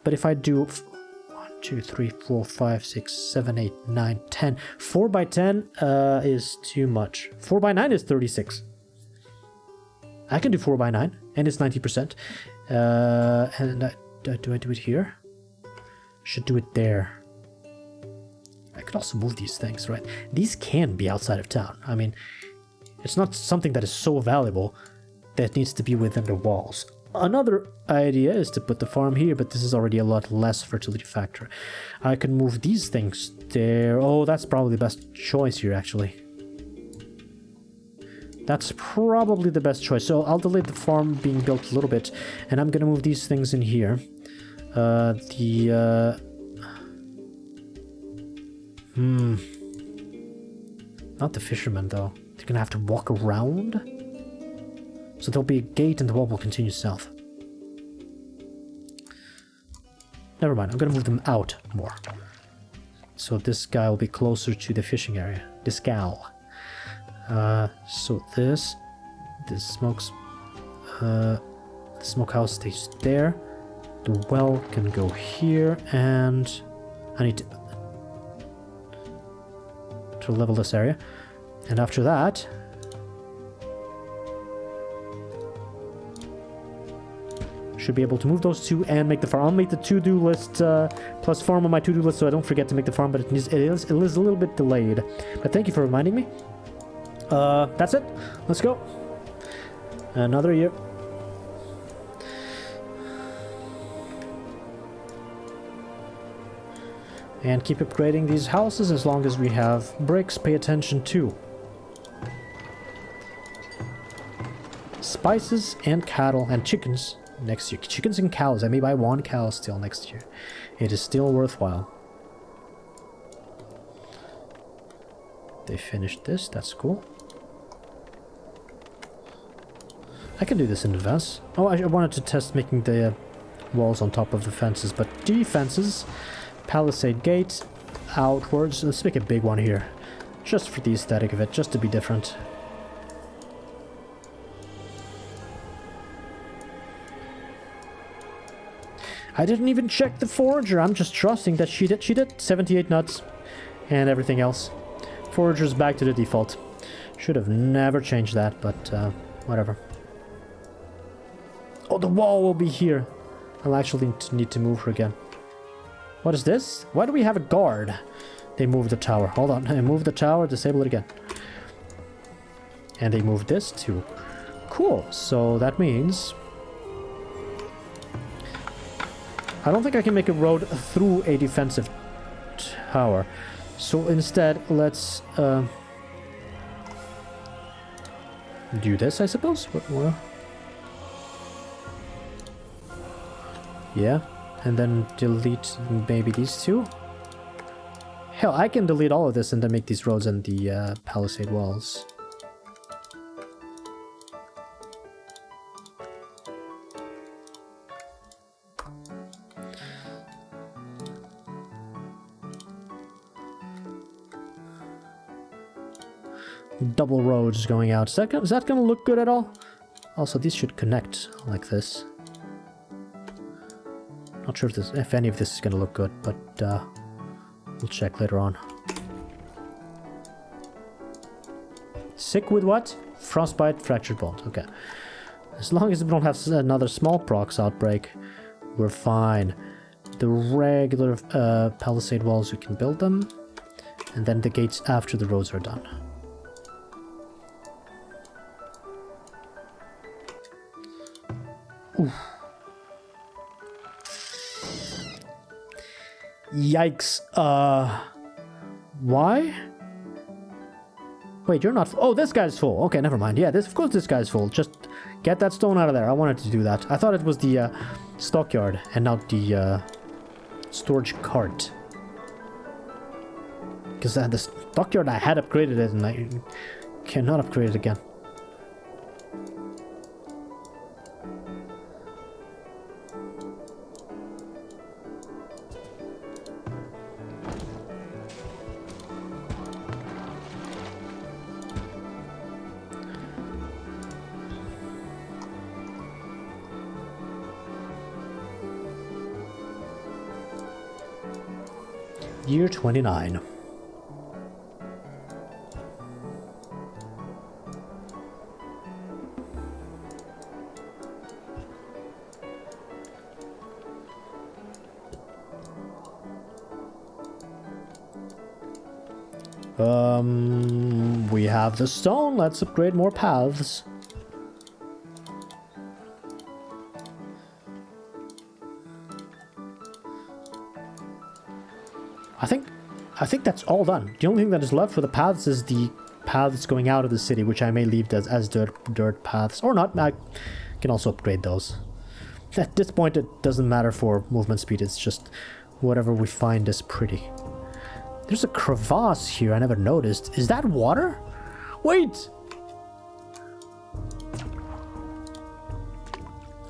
But if I do 1, 2, 3, 4, 5, 6, 7, 8, 9, 10. 4 by 10 is too much. 4 by 9 is 36. I can do 4 by 9, and it's 90%. And do I do it here? Should do it there. I could also move these things, right? These can be outside of town. I mean, it's not something that is so valuable that needs to be within the walls. Another idea is to put the farm here, but this is already a lot less fertility factor. I can move these things there. Oh, that's probably the best choice here, actually. That's probably the best choice. So I'll delay the farm being built a little bit, and I'm gonna move these things in here. Not the fishermen, though. They're gonna have to walk around. So there'll be a gate and the wall will continue south. Never mind, I'm gonna move them out more. So this guy will be closer to the fishing area. This gal. So the smokehouse stays there. The well can go here, and I need to level this area. And after that, should be able to move those 2 and make the farm. I'll make the to-do list plus farm on my to-do list so I don't forget to make the farm, but it is a little bit delayed. But thank you for reminding me. That's it. Let's go. Another year. And keep upgrading these houses as long as we have bricks. Pay attention to spices and cattle and chickens next year. Chickens and cows. I may buy 1 cow still next year. It is still worthwhile. They finished this. That's cool. I can do this in advance. Oh, I wanted to test making the walls on top of the fences, but defenses. Palisade gate, outwards. Let's make a big one here, just for the aesthetic of it, just to be different. I didn't even check the forager. I'm just trusting that she did. She did 78 nuts and everything else. Forager's back to the default. Should have never changed that, but whatever. Oh, the wall will be here. I'll actually need to move her again. What is this? Why do we have a guard? They moved the tower. Hold on. I moved the tower. Disable it again. And they moved this too. Cool. So that means... I don't think I can make a road through a defensive tower. So instead, let's do this, I suppose? What? Yeah. And then delete maybe these two. Hell, I can delete all of this and then make these roads and the palisade walls. Double roads going out. Is that going to look good at all? Also, these should connect like this. Not sure if any of this is going to look good, but we'll check later on. Sick with what? Frostbite, fractured bone. Okay. As long as we don't have another smallpox outbreak, we're fine. The regular palisade walls, we can build them. And then the gates after the roads are done. Oof. Yikes. Why? Wait, you're not... Oh, this guy's full. Okay, never mind. Yeah, of course this guy's full. Just get that stone out of there. I wanted to do that. I thought it was the stockyard and not the storage cart. Because the stockyard, I had upgraded it and I cannot upgrade it again. Year 29. We have the stone. Let's upgrade more paths. I think that's all done. The only thing that is left for the paths is the paths going out of the city, which I may leave as dirt paths. Or not, I can also upgrade those. At this point, it doesn't matter for movement speed, it's just whatever we find is pretty. There's a crevasse here I never noticed. Is that water? Wait!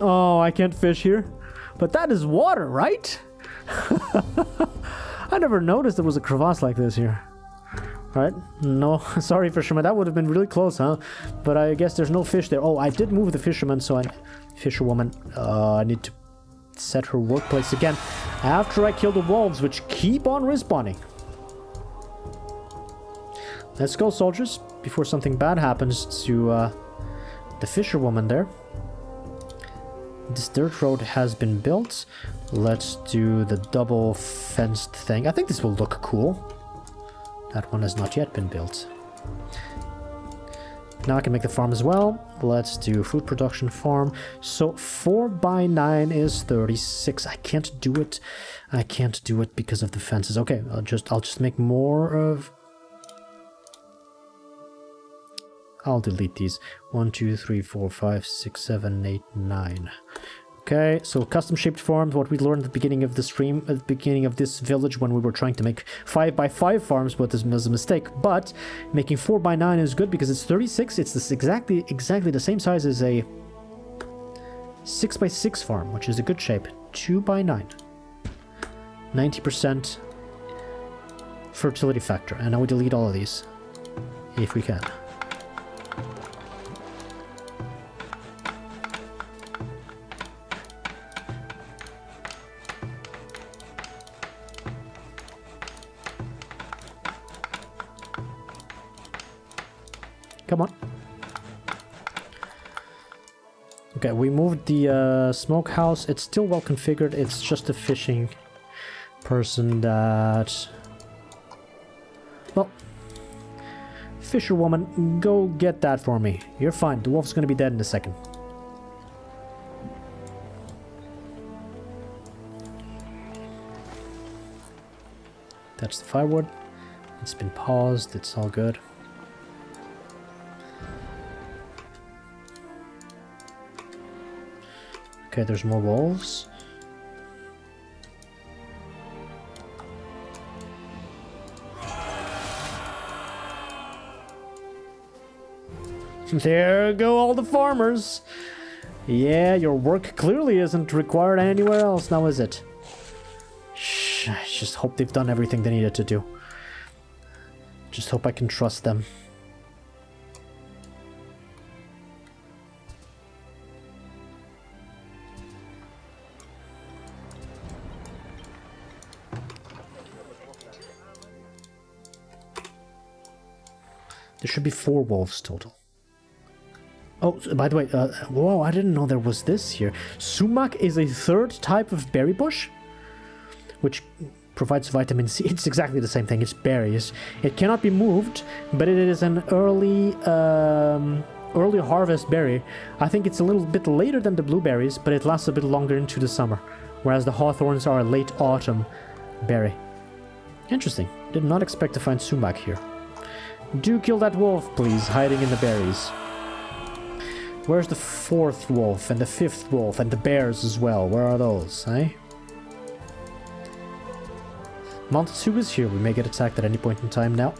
Oh, I can't fish here. But that is water, right? I never noticed there was a crevasse like this here. Alright, no, sorry fisherman, that would have been really close, huh? But I guess there's no fish there. Oh, I did move the fisherman, so fisherwoman, I need to set her workplace again after I kill the wolves, which keep on respawning. Let's go, soldiers, before something bad happens to the fisherwoman there. This dirt road has been built. Let's do the double fenced thing. I think this will look cool. That one has not yet been built. Now I can make the farm as well. Let's do food production farm. So 4x9 is 36. I can't do it. I can't do it because of the fences. Okay, I'll just make more of... I'll delete these. 1, 2, 3, 4, 5, 6, 7, 8, 9. Okay, so custom shaped farms, what we learned at the beginning of the stream, at the beginning of this village when we were trying to make 5x5 farms, but this was a mistake. But making 4x9 is good because it's 36. It's this exactly the same size as a 6x6 farm, which is a good shape. 2x9. 90% fertility factor. And now we delete all of these, if we can. Come on. Okay, we moved the smokehouse. It's still well configured. It's just a fishing person that... Well, fisherwoman, go get that for me. You're fine. The wolf's gonna be dead in a second. That's the firewood. It's been paused. It's all good. Okay, there's more wolves. There go all the farmers. Yeah, your work clearly isn't required anywhere else now, is it? Shh, I just hope they've done everything they needed to do. Just hope I can trust them. There should be 4 wolves total. Oh, by the way, whoa, I didn't know there was this here. Sumac is a 3rd type of berry bush, which provides vitamin C. It's exactly the same thing. It's berries. It cannot be moved, but it is an early harvest berry. I think it's a little bit later than the blueberries, but it lasts a bit longer into the summer, whereas the hawthorns are a late autumn berry. Interesting. Did not expect to find sumac here. Do kill that wolf, please, hiding in the berries. Where's the 4th wolf and the 5th wolf and the bears as well? Where are those, eh? Mounted 2 is here. We may get attacked at any point in time now.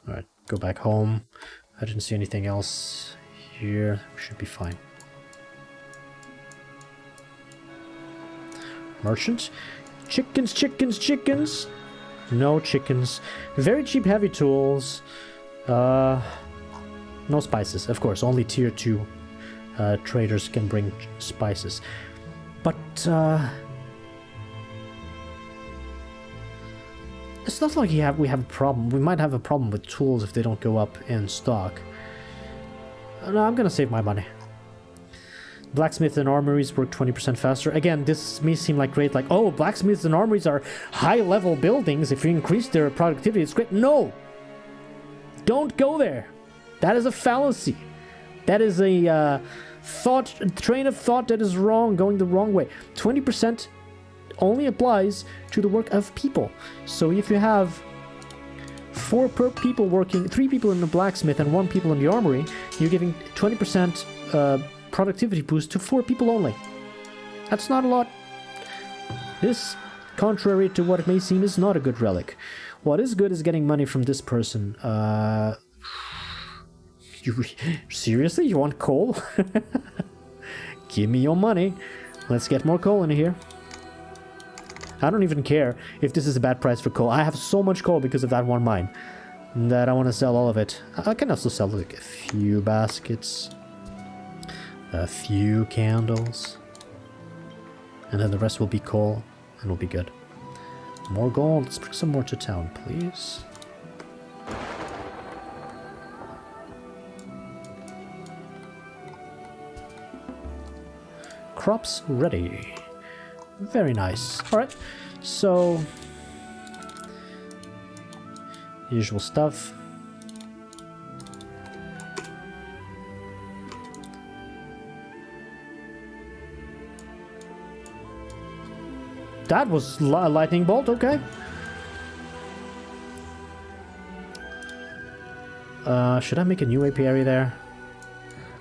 Alright, go back home. I didn't see anything else here. We should be fine. Merchant. Chickens, chickens, chickens! No chickens. Very cheap heavy tools. No spices, of course. Only tier 2 traders can bring spices. But it's not like we have a problem. We might have a problem with tools if they don't go up in stock. No, I'm gonna save my money. Blacksmiths and armories work 20% faster. Again, this may seem like great, like, oh, blacksmiths and armories are high-level buildings. If you increase their productivity, it's great. No! Don't go there. That is a fallacy. That is a train of thought that is wrong, going the wrong way. 20% only applies to the work of people. So if you have 4 people working, 3 people in the blacksmith and 1 people in the armory, you're giving 20% productivity boost to 4 people only. That's not a lot. This, contrary to what it may seem, is not a good relic. What is good is getting money from this person. Seriously? You want coal? Give me your money. Let's get more coal in here. I don't even care if this is a bad price for coal. I have so much coal because of that one mine that I want to sell all of it. I can also sell like a few baskets. A few candles. And then the rest will be coal. And we'll be good. More gold. Let's bring some more to town, please. Crops ready. Very nice. Alright. So... usual stuff. That was a lightning bolt, okay. Should I make a new apiary there?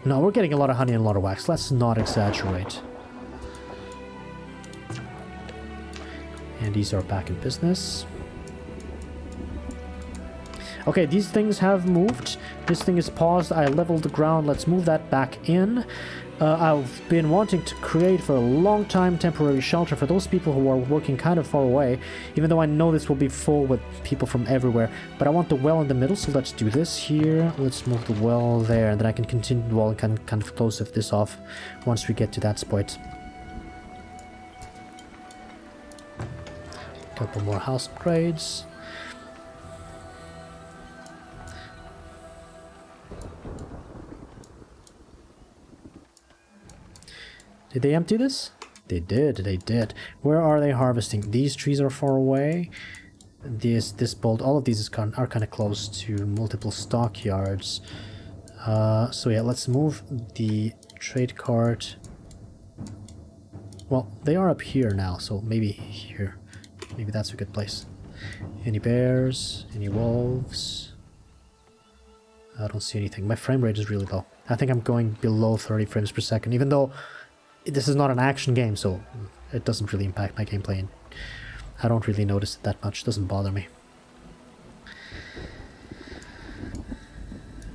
No, we're getting a lot of honey and a lot of wax. Let's not exaggerate. And these are back in business. Okay, these things have moved. This thing is paused. I leveled the ground. Let's move that back in. I've been wanting to create for a long time temporary shelter for those people who are working kind of far away, even though I know this will be full with people from everywhere. But I want the well in the middle, so let's do this here. Let's move the well there, and then I can continue the wall and kind of close this off once we get to that spot. Couple more house upgrades. Did they empty this? They did. Where are they harvesting? These trees are far away. This bolt, all of these are kind of close to multiple stockyards. So yeah, let's move the trade cart. Well, they are up here now, so maybe here. Maybe that's a good place. Any bears? Any wolves? I don't see anything. My frame rate is really low. I think I'm going below 30 frames per second, even though this is not an action game, so it doesn't really impact my gameplay, and I don't really notice it that much. It doesn't bother me.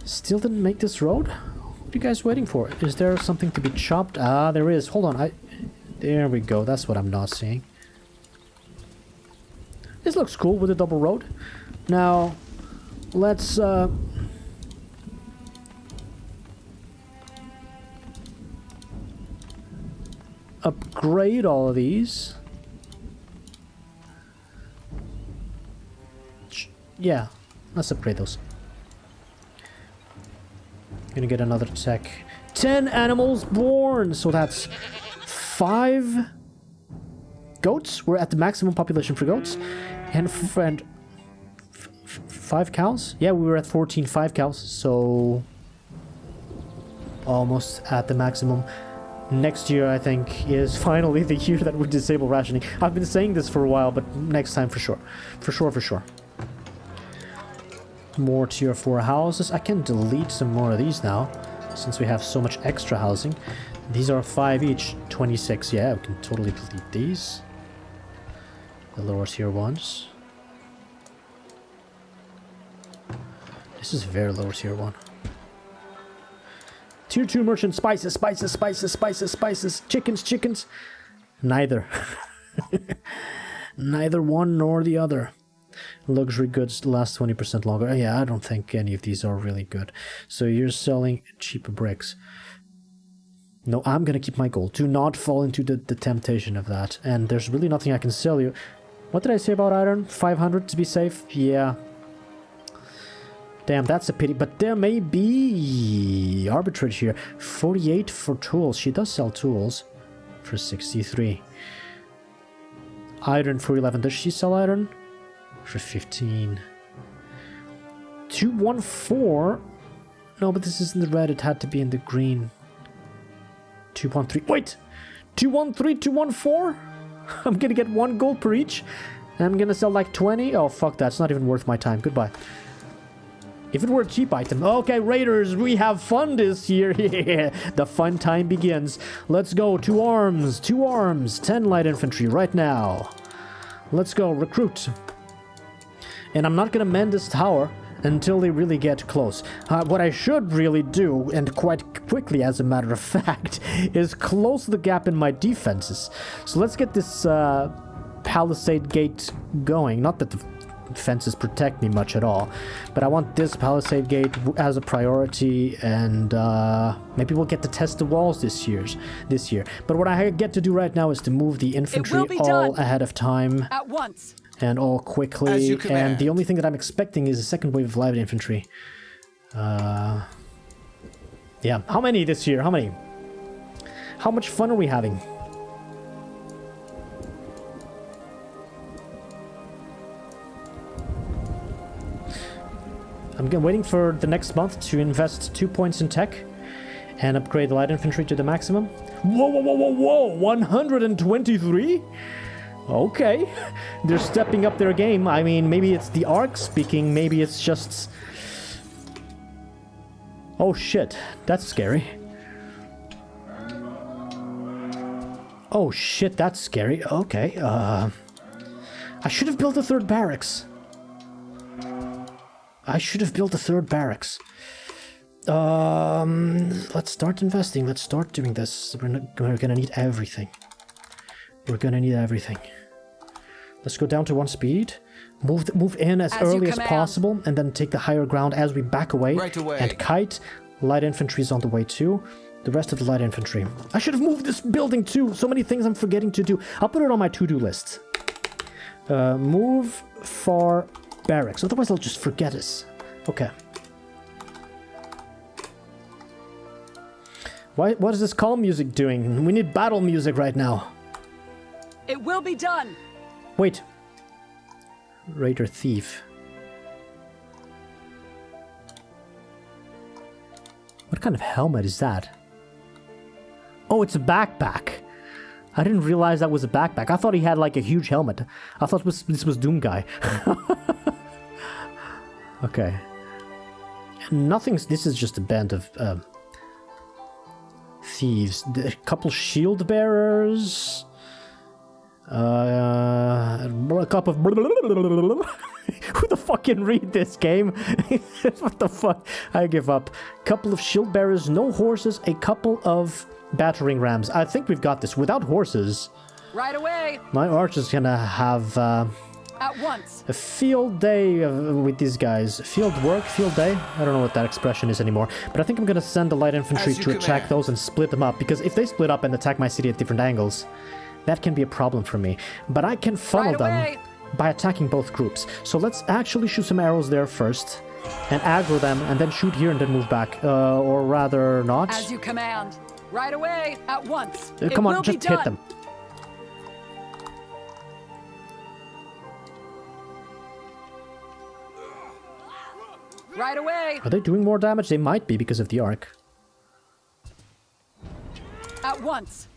Still didn't make this road? What are you guys waiting for? Is there something to be chopped? Ah, there is. Hold on. There we go. That's what I'm not seeing. This looks cool with a double road. Now, let's upgrade all of these. Yeah, let's upgrade those. Gonna get another tech. 10 animals born! So that's 5 goats. We're at the maximum population for goats. And 5 cows? Yeah, we were at 14, 5 cows. So almost at the maximum. Next year, I think, is finally the year that we disable rationing. I've been saying this for a while, but next time for sure. For sure. More tier 4 houses. I can delete some more of these now, since we have so much extra housing. These are 5 each, 26. Yeah, we can totally delete these. The lower tier ones. This is very lower tier 1. Tier 2 merchant, spices. Chickens. Neither. Neither one nor the other. Luxury goods last 20% longer. Yeah, I don't think any of these are really good. So you're selling cheaper bricks. No, I'm gonna keep my gold. Do not fall into the temptation of that. And there's really nothing I can sell you. What did I say about iron? 500 to be safe? Yeah. Damn, that's a pity. But there may be arbitrage here. 48 for tools. She does sell tools for 63. Iron for 11. Does she sell iron? For 15. 214. No, but this isn't the red. It had to be in the green. 213. Wait! 213, 214? I'm gonna get 1 gold per each. And I'm gonna sell like 20. Oh, fuck that. It's not even worth my time. Goodbye. If it were a cheap item. Okay, raiders, we have fun this year. Yeah, the fun time begins. Let's go. 2 arms. 2 arms. 10 light infantry right now. Let's go. Recruit. And I'm not gonna mend this tower until they really get close. What I should really do, and quite quickly as a matter of fact, is close the gap in my defenses. So let's get this palisade gate going. Not that the fences protect me much at all, but I want this palisade gate as a priority, and maybe we'll get to test the walls this year. But what I get to do right now is to move the infantry all ahead of time. At once. And all quickly, and the only thing that I'm expecting is a second wave of light infantry. Yeah, how many this year? How many? How much fun are we having? I'm waiting for the next month to invest 2 points in tech and upgrade the light infantry to the maximum. Whoa! 123? Okay, they're stepping up their game. I mean, maybe it's the ARC speaking, maybe it's just... Oh shit, that's scary. Oh shit, that's scary. Okay, I should have built a 3rd barracks. Let's start investing. Let's start doing this. We're gonna need everything. Let's go down to 1 speed. Move in as early as possible, and then take the higher ground as we back away. Right away. And kite. Light infantry is on the way too. The rest of the light infantry. I should have moved this building too. So many things I'm forgetting to do. I'll put it on my to-do list. Move for barracks. Otherwise I'll just forget this. Okay. What is this call music doing? We need battle music right now. It will be done. Wait. Raider thief. What kind of helmet is that? Oh, it's a backpack. I didn't realize that was a backpack. I thought he had like a huge helmet. I thought this was Doom Guy. Okay. Nothing's... This is just a band of thieves. A couple shield bearers. A couple of... Who the fuck can read this game? What the fuck? I give up. Couple of shield bearers, no horses, a couple of battering rams. I think we've got this. Without horses, Right away. my arch is gonna have At once. a field day with these guys. Field work, field day? I don't know what that expression is anymore. But I think I'm gonna send the light infantry As you to attack command. those and split them up. Because if they split up and attack my city at different angles, that can be a problem for me. But I can funnel Right them away. by attacking both groups. So let's actually shoot some arrows there first. And aggro them, and then shoot here and then move back. Or rather not. As you command. Right away. At once. Come It on, will just be hit done. them. Right away. Are they doing more damage? They might be because of the arc. At once.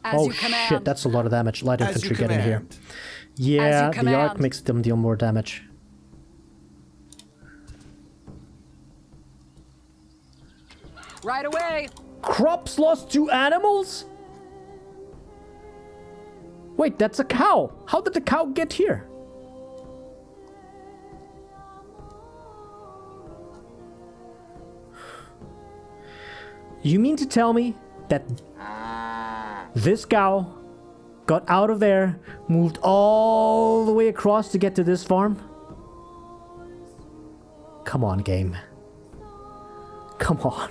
As Oh you command. shit, that's a lot of damage. Light As infantry you getting here. command. Yeah, the arc command. makes them deal more damage. Right away. Crops lost to animals? Wait, that's a cow. How did the cow get here? You mean to tell me that this cow got out of there, moved all the way across to get to this farm? Come on, game. Come on.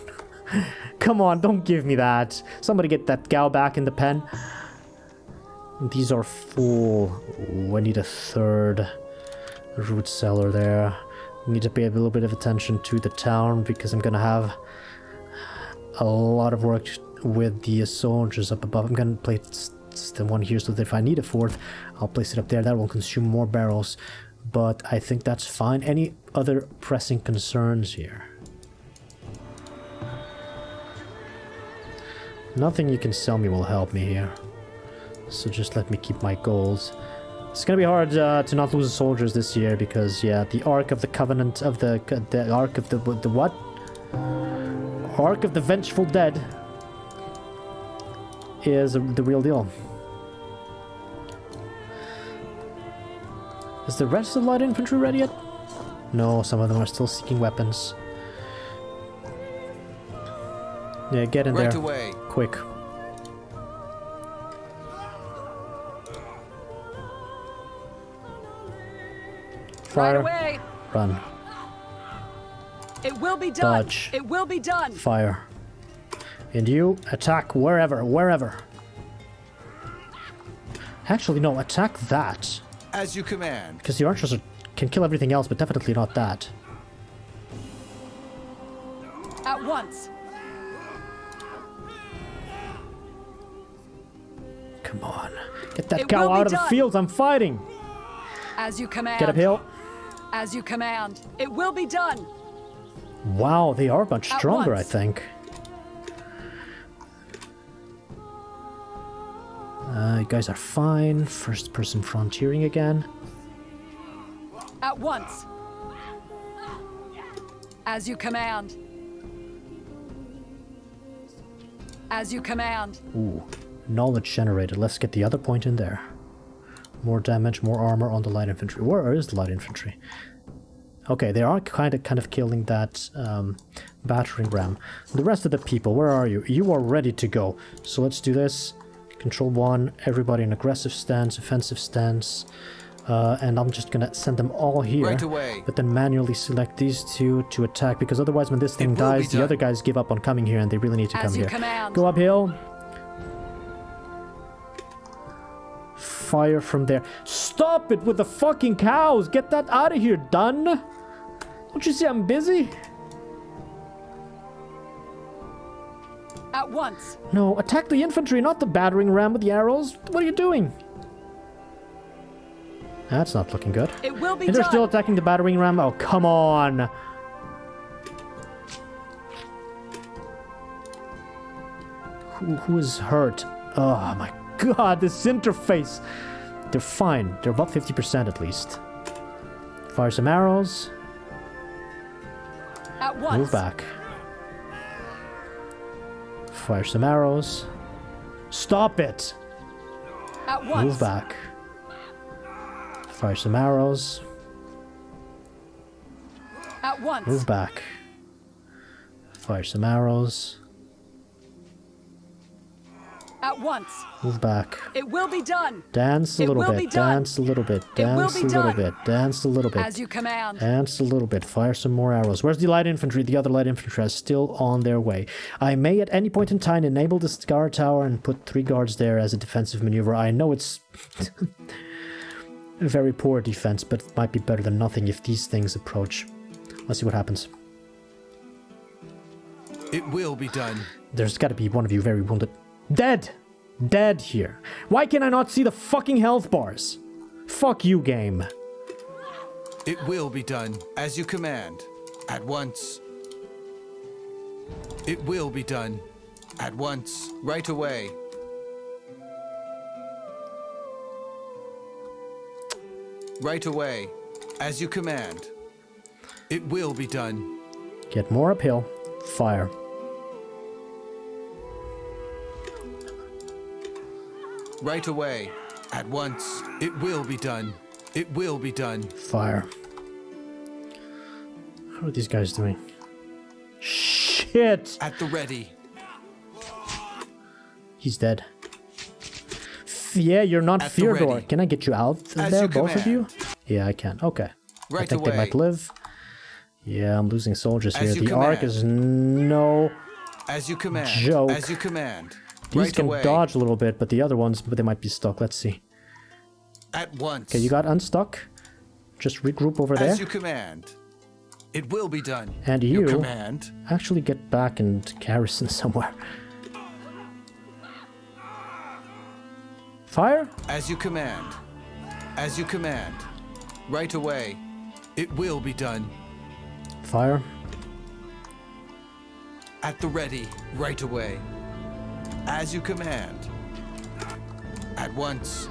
Come on, don't give me that. Somebody get that cow back in the pen. These are full. Ooh, I need a third root cellar there. Need to pay a little bit of attention to the town because I'm gonna have a lot of work with the soldiers up above. I'm gonna place the one here so that if I need a fourth, I'll place it up there. That will consume more barrels, but I think that's fine. Any other pressing concerns here? Nothing you can sell me will help me here. So just let me keep my goals. It's gonna be hard to not lose soldiers this year because, yeah, the Ark of the Covenant of the Ark of the what? Ark of the Vengeful Dead is the real deal. Is the rest of the light infantry ready yet? No, some of them are still seeking weapons. Yeah, get in Right there. away. Quick. Right Fire. away. Run. It will be done. Dodge. It will be done. Fire. And you attack wherever. Actually, no, attack that. As you command. Because the archers can kill everything else, but definitely not that. At once. Come on. Get that It cow will be out of the done. fields. I'm fighting. As you command. Get uphill. As you command. It will be done. Wow, they are much At stronger, I once. think. You guys are fine. First person frontiering again. At once. As you command. As you command. Ooh, knowledge generated. Let's get the other point in there. More damage, more armor on the light infantry. Where is the light infantry? Okay, they are kind of killing that battering ram. The rest of the people, where are you? You are ready to go. So let's do this. Control 1, everybody in aggressive stance, offensive stance. And I'm just gonna send them all here. Right away. But then manually select these two to attack, because otherwise when this thing will be dies, the done. other guys give up on coming here and they really need to As come you here. command. Go uphill. Fire from there. Stop it with the fucking cows! Get that out of here, done! Don't you see I'm busy? At once. No, attack the infantry, not the battering ram with the arrows. What are you doing? That's not looking good. It will be And they're done. still attacking the battering ram. Oh, come on. Who is hurt? Oh my god, this interface. They're fine. They're above 50% at least. Fire some arrows. At once. Move back. Fire some arrows. Stop it! At once. Move back. Fire some arrows. At once. Move back. Fire some arrows. At once. Move back. It will be done. Dance a It little will be bit. done. Dance a little bit. It will Dance be a little done. bit. Dance a little bit. As you command. Dance a little bit. Fire some more arrows. Where's the light infantry? The other light infantry is still on their way. I may at any point in time enable this guard tower and put 3 guards there as a defensive maneuver. I know it's a very poor defense, but it might be better than nothing if these things approach. Let's see what happens. It will be done. There's got to be one of you very wounded. Dead! Dead here. Why can I not see the fucking health bars? Fuck you, game. It will be done. As you command. At once. It will be done. At once. Right away. Right away. As you command. It will be done. Get more uphill. Fire. Right away. At once. It will be done. It will be done. Fire. How are these guys doing? Shit! At the ready. He's dead. Yeah, you're not At the Fyodor. ready. Can I get you out of As there, you both of you? command. Yeah, I can. Okay. I Right think they away. might live. Yeah, I'm losing soldiers As here. you The arc command. is no... As you command. Joke. As you command. These Right can away. dodge a little bit, but the other ones, but they might be stuck. Let's see. At once. Okay, you got unstuck. Just regroup over there. As you command. It will be done. And Your you command. actually get back and garrison somewhere. Fire? As you command. As you command. Right away. It will be done. Fire. At the ready. Right away. As you command. At once.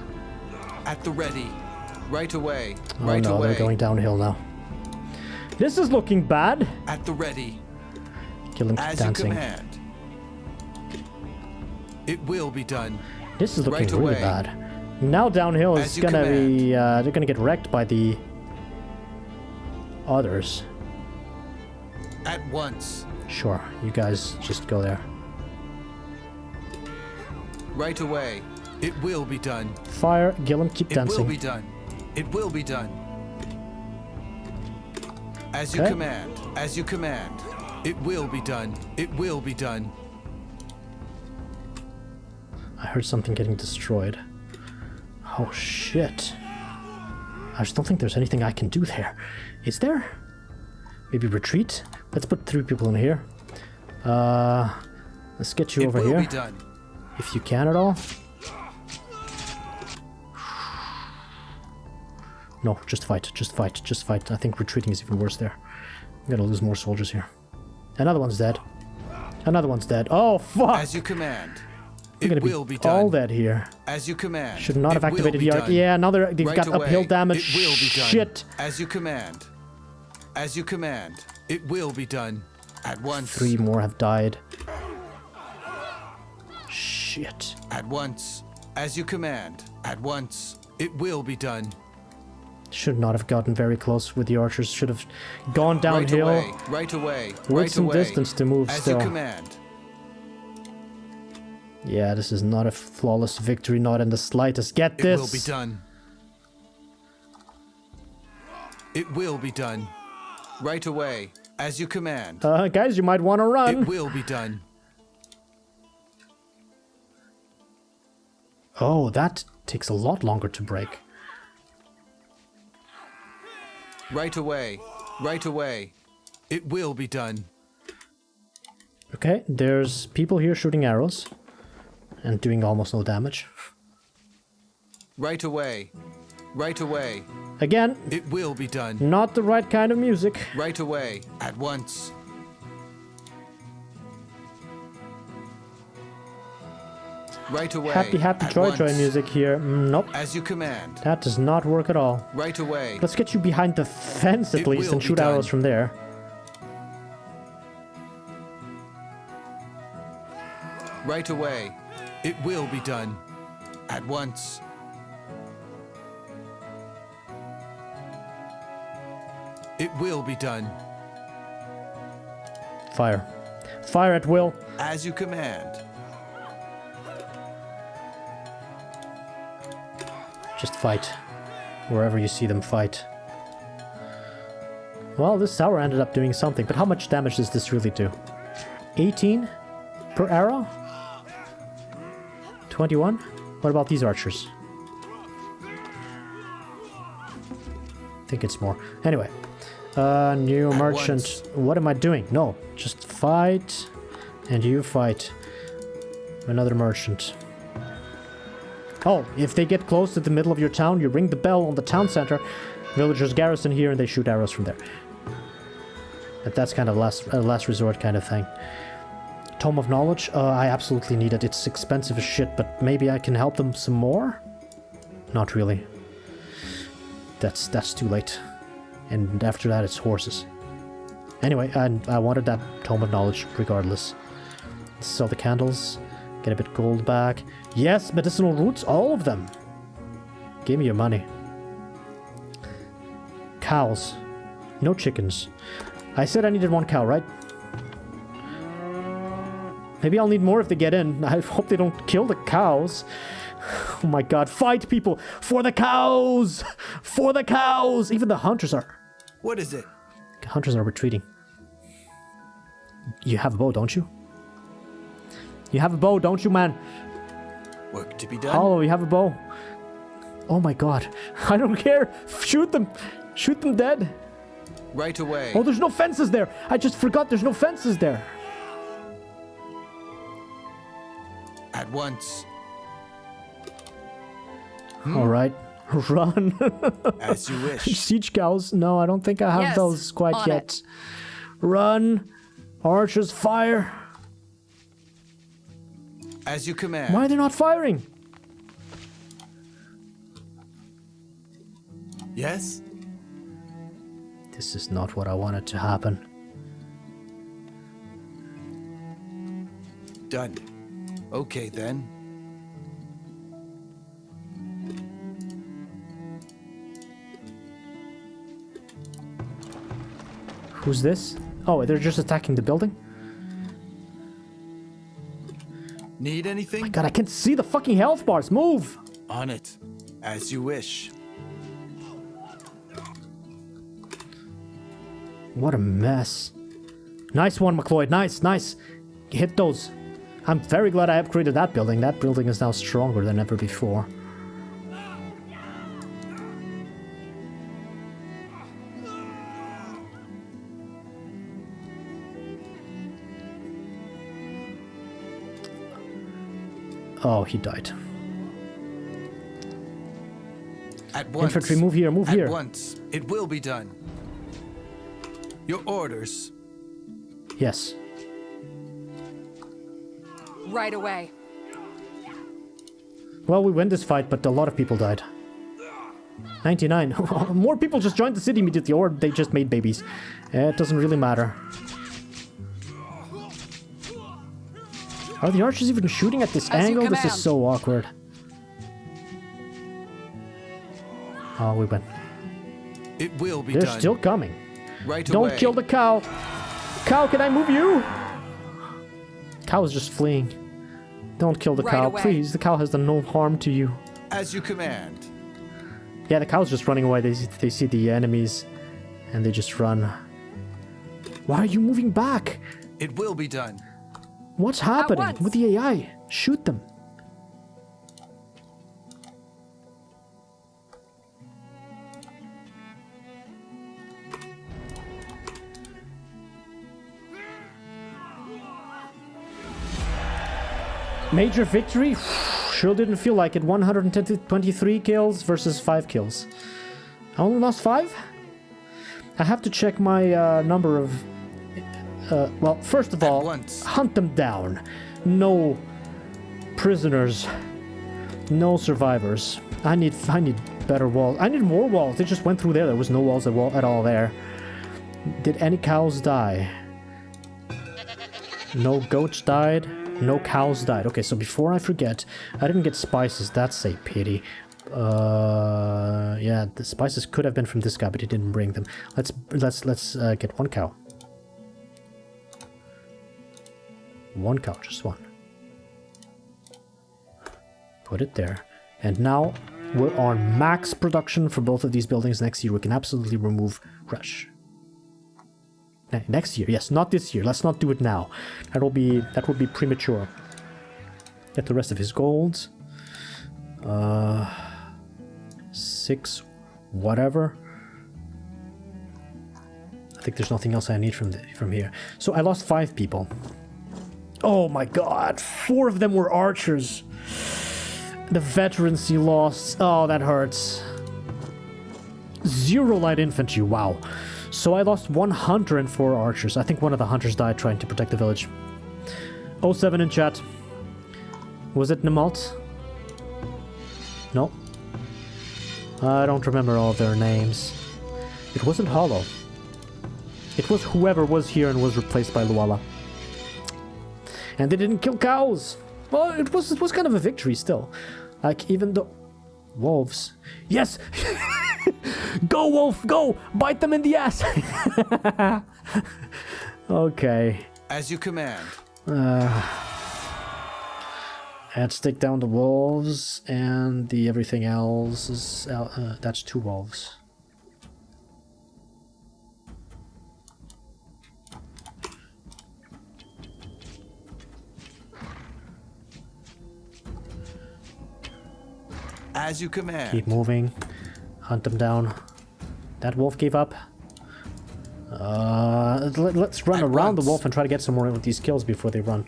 At the ready. Right away. Oh Right no, away. they're going downhill now. This is looking bad. At the ready. Kill him, keep As dancing. you command. It will be done. This is looking Right really away. bad. Now downhill is As you gonna command. be, they're gonna get wrecked by the others. At once. Sure, you guys just go there. Right away. It will be done. Fire, Gillum, keep It will dancing. be done. It will be done. As you Okay. command. As you command. It will be done. It will be done. I heard something getting destroyed. Oh shit. I just don't think there's anything I can do there. Is there? Maybe retreat? Let's put 3 people in here. Let's get you It over will here. be done. If you can at all. No, just fight, just fight, just fight. I think retreating is even worse there. I'm gonna lose more soldiers here. Another one's dead. Another one's dead. Oh, fuck! As you command. We're It gonna will be all done. dead here. As you command. Should not It have will activated be the arc. done. Yeah, now they've Right got uphill away. damage. It will be done. Shit! As you command. As you command. It will be done. At once. 3 more have died. Shit. At once. As you command. At once. It will be done. Should not have gotten very close with the archers. Should have gone downhill. Right away. Right away. With Right some away. distance to move As still. you command. Yeah, this is not a flawless victory, not in the slightest. Get It this! will be done. It will be done. Right away. As you command. Guys, you might want to run. It will be done. Oh, that takes a lot longer to break. Right away. Right away. It will be done. Okay, there's people here shooting arrows and doing almost no damage. Right away. Right away. Again, It will be done. not the right kind of music. Right away. At once. Right away. Happy, happy, At joy, joy once. music here. Nope, As you command. that does not work at all. Right away. Let's get you behind the fence at It least will and be shoot done. arrows from there. Right away. It will be done. At once. It will be done. Fire. Fire at will. As you command. Just fight. Wherever you see them fight. Well, this tower ended up doing something, but how much damage does this really do? 18 per arrow? 21? What about these archers? I think it's more. Anyway. New At merchant. once. What am I doing? No, just fight. And you fight. Another merchant. Oh, if they get close to the middle of your town, you ring the bell on the town center. Villagers garrison here and they shoot arrows from there. But that's kind of last resort kind of thing. Tome of Knowledge? I absolutely need it. It's expensive as shit, but maybe I can help them some more? Not really. That's too late. And after that, it's horses. Anyway, I wanted that Tome of Knowledge regardless. Sell the candles. Get a bit gold back. Yes, medicinal roots, all of them. Give me your money. Cows. No chickens. I said I needed one cow, right? Maybe I'll need more if they get in. I hope they don't kill the cows. Oh my god, fight people! For the cows! For the cows! Even the hunters are... What is it? Hunters are retreating. You have a bow, don't you? You have a bow, don't you, man? Work to be done. Hollow, you have a bow. Oh my god. I don't care. Shoot them. Shoot them dead. Right away. Oh, there's no fences there. I just forgot there's no fences there. At once. All right. Run. As you wish. Siege cows. No, I don't think I have Yes, those quite on yet. it. Run. Archers, fire. As you command. Why are they not firing? Yes? This is not what I wanted to happen. Done. Okay then. Who's this? Oh, they're just attacking the building? Need anything? God, I can't see the fucking health bars. Move! On it. As you wish. What a mess. Nice one, McLeod. Nice, nice. Hit those. I'm very glad I upgraded that building. That building is now stronger than ever before. Oh, he died. At once. Infantry, move here, move here. At once. It will be done. Your orders. Yes. Right away. Well, we win this fight, but a lot of people died. 99. More people just joined the city immediately, or they just made babies. It doesn't really matter. Are the archers even shooting at this As you angle? This is command. so awkward. Oh, we win. It will be They're done. still coming. Right Don't away. kill the cow. Cow, can I move you? Cow is just fleeing. Don't kill the Right cow, away. please. The cow has done no harm to you. As you command. Yeah, the cow's just running away. They see the enemies, and they just run. Why are you moving back? It will be done. What's happening once. with the AI? Shoot them. Major victory? Sure didn't feel like it. 123 kills versus 5 kills. I only lost 5? I have to check my number of... well, first of all, hunt them down. No prisoners. No survivors. I need better walls. I need more walls. They just went through there. There was no walls at all there. Did any cows die? No goats died. No cows died. Okay, so before I forget, I didn't get spices. That's a pity. Yeah, the spices could have been from this guy, but he didn't bring them. Let's get 1 cow. 1 cow, just 1. Put it there. And now we're on max production for both of these buildings. Next year we can absolutely remove Rush. Next year, yes, not this year. Let's not do it now. That would be premature. Get the rest of his golds. 6 whatever. I think there's nothing else I need from here. So I lost 5 people. Oh my god, 4 of them were archers. The veterans he lost. Oh, that hurts. 0 light infantry, wow. So I lost 1 hunter and 4 archers. I think one of the hunters died trying to protect the village. 07 in chat. Was it Nemalt? No. I don't remember all of their names. It wasn't Hollow. It was whoever was here and was replaced by Luala. And they didn't kill cows. Well, it was kind of a victory still. Like, even though... Wolves. Yes! Go, wolf, go! Bite them in the ass! Okay. As you command. Let's take down the wolves, and the everything else is... that's 2 wolves. As you command. Keep moving. Hunt them down. That wolf gave up. Let's run around the wolf and try to get some more of these kills before they run.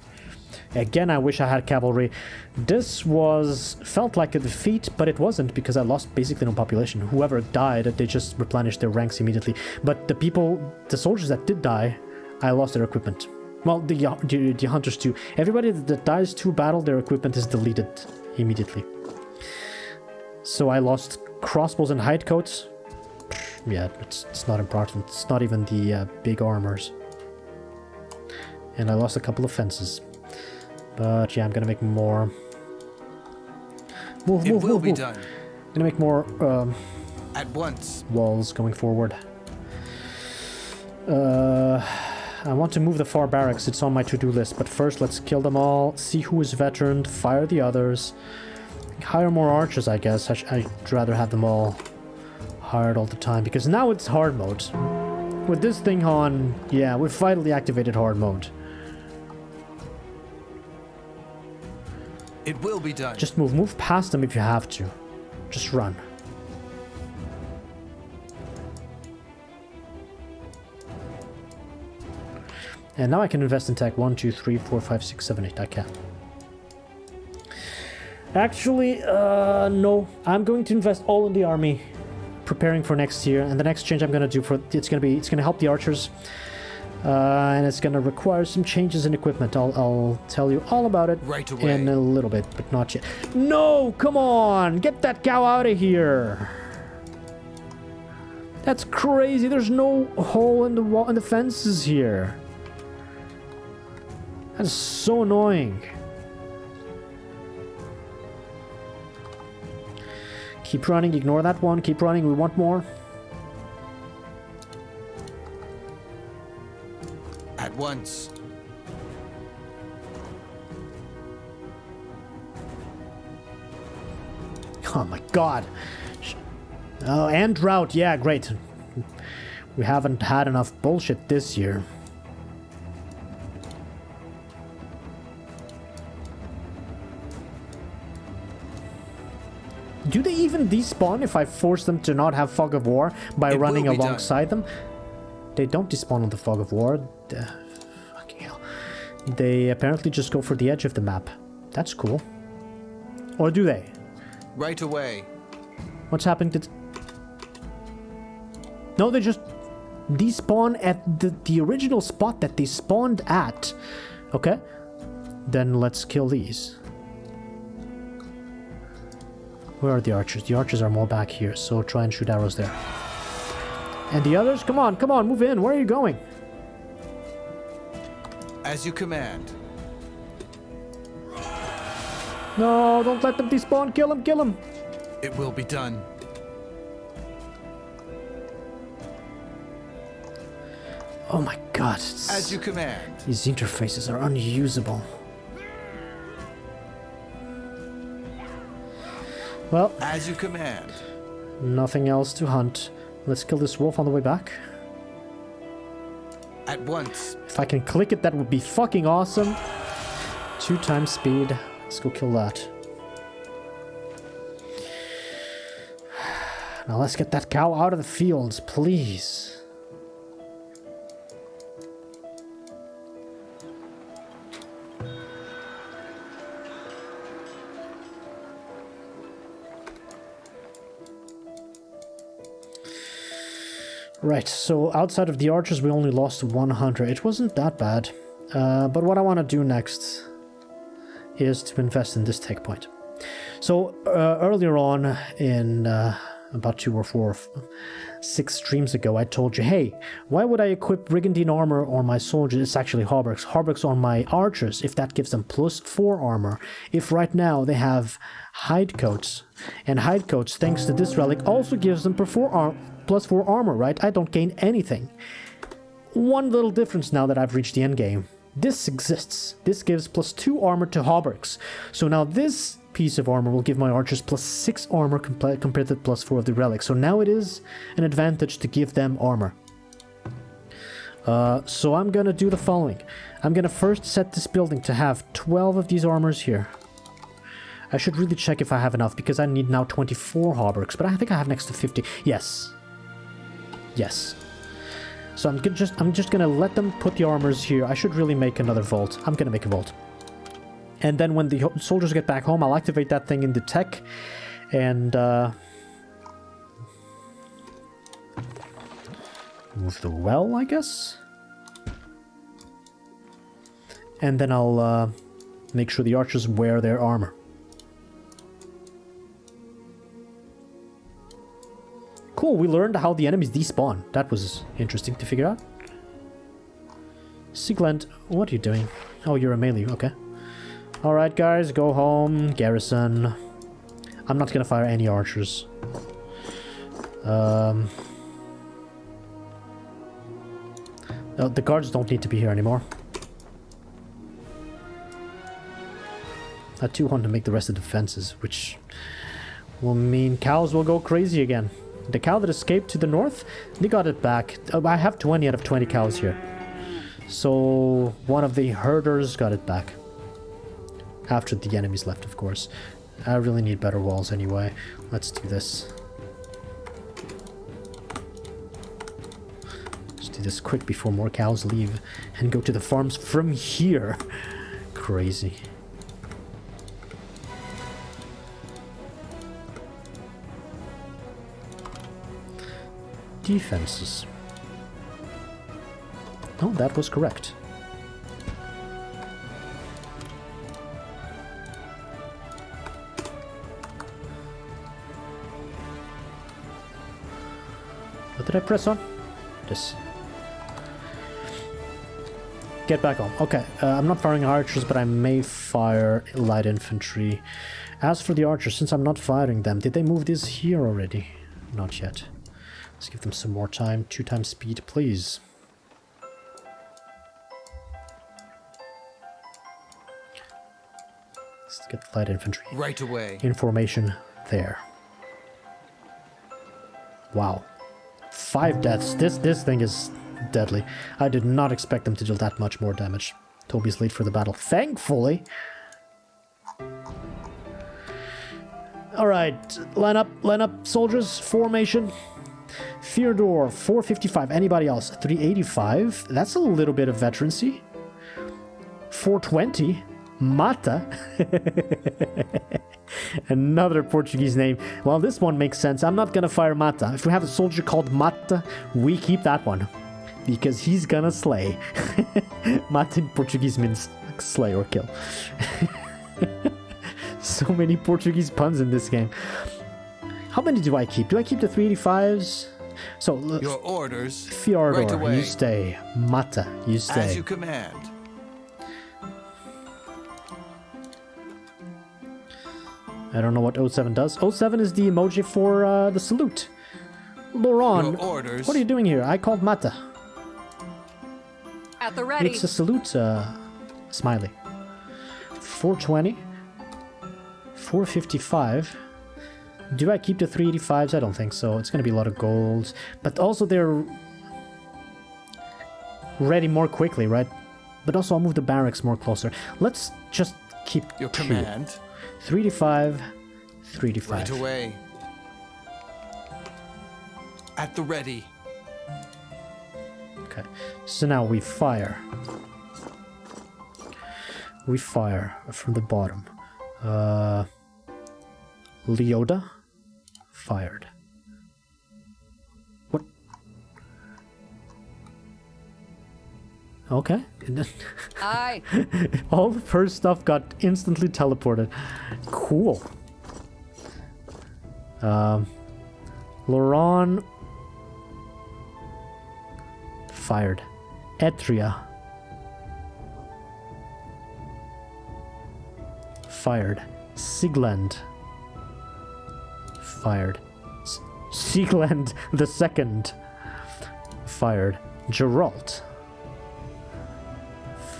Again, I wish I had cavalry. This felt like a defeat, but it wasn't, because I lost basically no population. Whoever died, they just replenished their ranks immediately. But the soldiers that did die, I lost their equipment. Well, the hunters too. Everybody that dies to battle, their equipment is deleted immediately. So I lost crossbows and hide coats. Yeah, it's not important. It's not even the big armors. And I lost a couple of fences. But yeah, I'm gonna make more. Move. Done. I'm gonna make more at once. Walls going forward. I want to move the far barracks. It's on my to-do list. But first, let's kill them all. See who is veteran. Fire the others. Hire more archers, I guess. I'd rather have them all hired all the time, because now it's hard mode. With this thing on, yeah, we've finally activated hard mode. It will be done. Just move past them if you have to. Just run. And now I can invest in tech. 1, 2, 3, 4, 5, 6, 7, 8. I can. Actually, no. I'm going to invest all in the army, preparing for next year. And the next change I'm going to do it's going to help the archers, and it's going to require some changes in equipment. I'll tell you all about it right away in a little bit, but not yet. No, come on, get that cow out of here. That's crazy. There's no hole in the wall in the fences here. That's so annoying. Keep running, ignore that one, keep running, we want more. At once. Oh my god. Oh, and drought, yeah, great. We haven't had enough bullshit this year. Do they even despawn if I force them to not have Fog of War by running alongside them? They don't despawn on the Fog of War. Fucking hell. They apparently just go for the edge of the map. That's cool. Or do they? Right away. What's happening to... No, they just despawn at the original spot that they spawned at. Okay. Then let's kill these. Where are the archers? The archers are more back here, so try and shoot arrows there. And the others? Come on, move in. Where are you going? As you command. No, don't let them despawn. Kill him. It will be done. Oh my god. As you command. These interfaces are unusable. Well, as you command. Nothing else to hunt. Let's kill this wolf on the way back. At once. If I can click it, that would be fucking awesome. 2 times speed. Let's go kill that. Now let's get that cow out of the fields, please. Right, so outside of the archers we only lost 100. It wasn't that bad. But what I want to do next is to invest in this tech point. So earlier on in about 2 or 4 or 6 streams ago, I told you, hey, why would I equip brigandine armor on my soldiers? It's actually hauberks on my archers, if that gives them +4 armor. If right now they have hide coats, and hide coats, thanks to this relic, also gives them +4 armor, right? I don't gain anything. One little difference now that I've reached the end game. This exists. This gives +2 armor to hauberks. So now this piece of armor will give my archers +6 armor compared to +4 of the relic. So now it is an advantage to give them armor. So I'm gonna do the following. I'm gonna first set this building to have 12 of these armors here. I should really check if I have enough, because I need now 24 hauberks, but I think I have next to 50. Yes. Yes. So I'm just gonna let them put the armors here. I should really make another vault. I'm gonna make a vault. And then when the soldiers get back home, I'll activate that thing in the tech. And move the well, I guess. And then I'll make sure the archers wear their armor. Cool, we learned how the enemies despawn. That was interesting to figure out. Sigland, what are you doing? Oh, you're a melee, okay. Alright guys, go home, garrison. I'm not gonna fire any archers. The guards don't need to be here anymore. I too want to make the rest of the defenses, which will mean cows will go crazy again. The cow that escaped to the north, they got it back. I have 20 out of 20 cows here. So one of the herders got it back. After the enemies left, of course. I really need better walls anyway. Let's do this. Let's do this quick before more cows leave and go to the farms from here. Crazy. Defenses. Oh, that was correct. What did I press on? This. Get back on. Okay, I'm not firing archers, but I may fire light infantry. As for the archers, since I'm not firing them, did they move this here already? Not yet. Let's give them some more time. 2 times speed, please. Let's get the light infantry. Right away. Information there. Wow. 5 deaths. This thing is deadly. I did not expect them to deal that much more damage. Toby's late for the battle. Thankfully. Alright. Line up, soldiers. Formation. Theodore, 455. Anybody else? 385. That's a little bit of veterancy. 420. Mata? Another Portuguese name. Well, this one makes sense. I'm not gonna fire Mata. If we have a soldier called Mata, we keep that one. Because he's gonna slay. Mata in Portuguese means slay or kill. So many Portuguese puns in this game. How many do I keep? Do I keep the 385s? So, Your orders. Fjordor, right away. you stay. Mata, you stay. As you command. I don't know what 07 does. 07 is the emoji for the salute. Laurent, Your orders. what are you doing here? I called Mata. At the ready. It's a salute smiley. 420. 455. Do I keep the 385s? I don't think so. It's going to be a lot of golds. But also they're ready more quickly, right? But also I'll move the barracks more closer. Let's just keep Your two. command. 385. 385. Right away. At the ready. Okay. So now we fire. We fire from the bottom. Leoda fired. What? Okay. Aye. All the first stuff got instantly teleported. Cool. Laurent fired. Etria fired. Sigland fired. Sigland the second fired. Geralt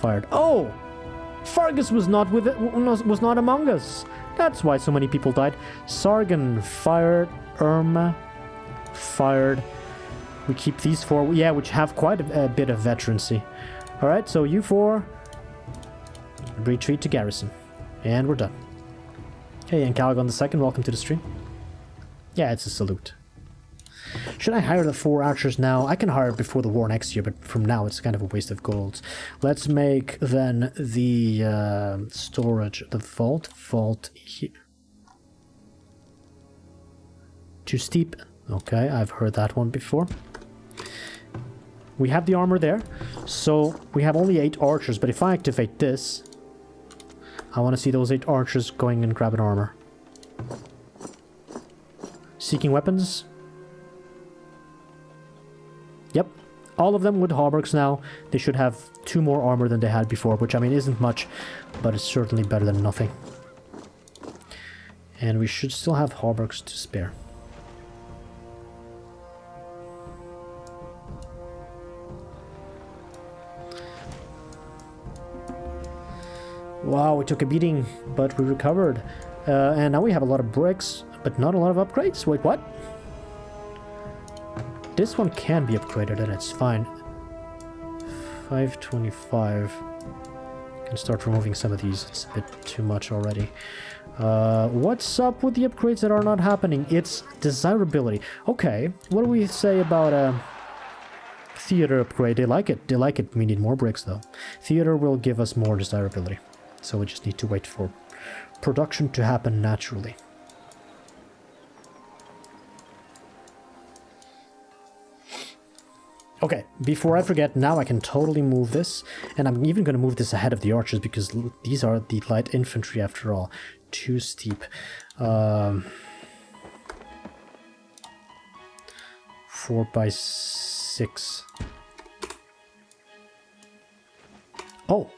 fired. Oh, Fargus was not with it. Was not among us. That's why so many people died. Sargon fired. Irma fired. We keep these four. Yeah, which have quite a bit of veterancy. All right, so you four retreat to garrison, and we're done. Hey, and Calagon the second, welcome to the stream. Yeah, it's a salute. Should I hire the 4 archers now? I can hire it before the war next year, but from now it's kind of a waste of golds. Let's make then the storage, the vault here. Too steep. Okay, I've heard that one before. We have the armor there, so we have only 8 archers, but if I activate this, I want to see those 8 archers going and grabbing armor. Seeking weapons. Yep, all of them with hauberks now. They should have 2 more armor than they had before, which I mean isn't much, but it's certainly better than nothing. And we should still have hauberks to spare. Wow, we took a beating, but we recovered. And now we have a lot of bricks, but not a lot of upgrades. Wait, what? This one can be upgraded and it's fine. 525. Can start removing some of these. It's a bit too much already. What's up with the upgrades that are not happening? It's desirability. Okay, what do we say about a theater upgrade? They like it. They like it. We need more bricks though. Theater will give us more desirability. So we just need to wait for production to happen naturally. Okay, before I forget, now I can totally move this, and I'm even going to move this ahead of the archers because these are the light infantry after all. Too steep. 4x6. Oh,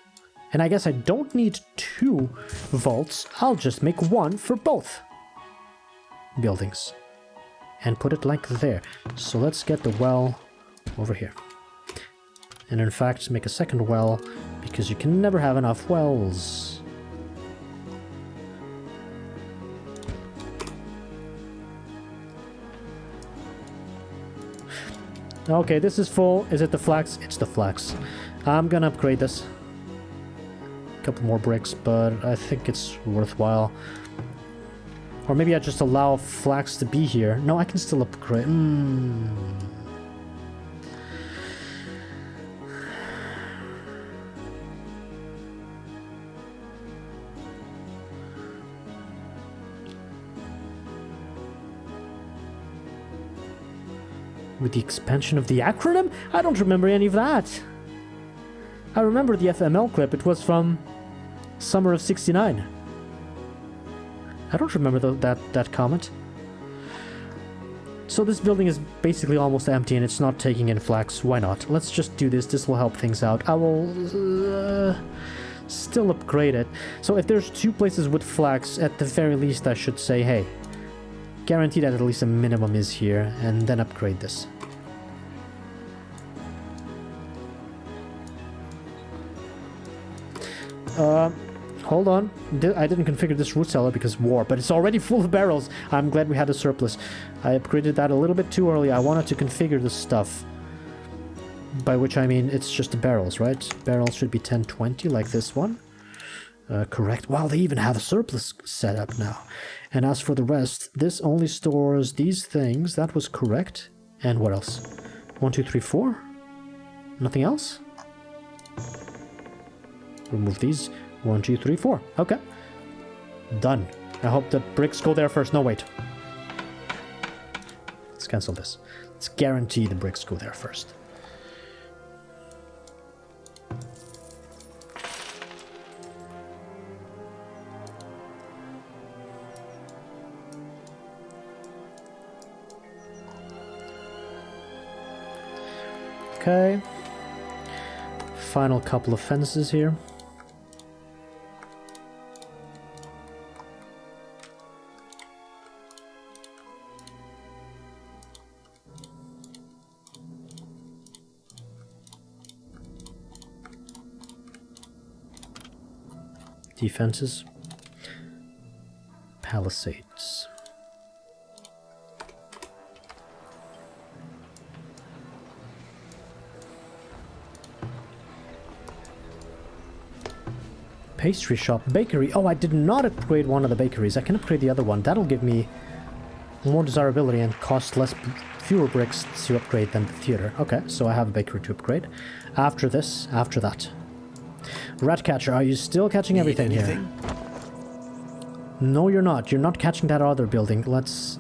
and I guess I don't need 2 vaults. I'll just make 1 for both buildings and put it like there. So let's get the well over here. And in fact, make a second well, because you can never have enough wells. Okay, this is full. Is it the flax? It's the flax. I'm gonna upgrade this. A couple more bricks, but I think it's worthwhile. Or maybe I just allow flax to be here. No, I can still upgrade. With the expansion of the acronym? I don't remember any of that. I remember the FML clip. It was from summer of 69. I don't remember that comment. So this building is basically almost empty and it's not taking in flax. Why not? Let's just do this. This will help things out. I will still upgrade it. So if there's 2 places with flax, at the very least I should say, hey, guarantee that at least a minimum is here, and then upgrade this. Hold on. I didn't configure this root cellar because war, but it's already full of barrels. I'm glad we had a surplus. I upgraded that a little bit too early. I wanted to configure this stuff. By which I mean it's just the barrels, right? Barrels should be 1020 like this one. Correct. Wow, they even have a surplus set up now. And as for the rest, this only stores these things. That was correct. And what else? 1, 2, 3, 4? Nothing else? Remove these. 1, 2, 3, 4. Okay. Done. I hope that bricks go there first. No, wait. Let's cancel this. Let's guarantee the bricks go there first. Okay. Final couple of fences here. Defenses. Palisades. Pastry shop, bakery. Oh, I did not upgrade one of the bakeries. I can upgrade the other one. That'll give me more desirability and cost fewer bricks to upgrade than the theater. Okay, so I have a bakery to upgrade. After this, after that. Ratcatcher, are you still catching everything here? No, you're not. You're not catching that other building. Let's...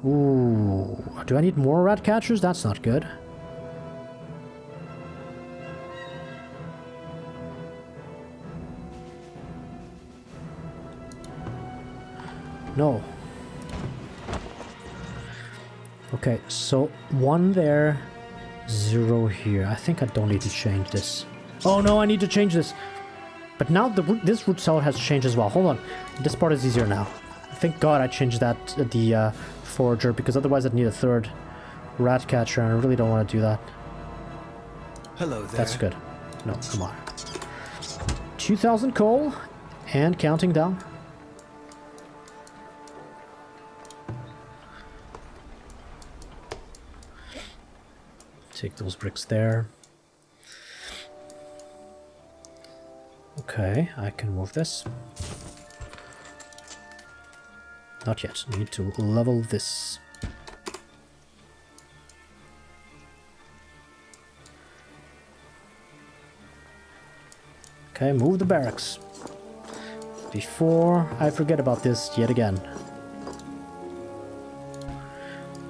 Ooh. Do I need more ratcatchers? That's not good. No. Okay, so 1 there, 0 here. I think I don't need to change this. Oh no, I need to change this. But now this root cellar has changed as well. Hold on. This part is easier now. Thank God I changed that, the forager, because otherwise I'd need a 3rd rat catcher, and I really don't want to do that. Hello there. That's good. No, come on. 2,000 coal, and counting down. Take those bricks there. Okay, I can move this. Not yet. Need to level this. Okay, move the barracks. Before I forget about this yet again.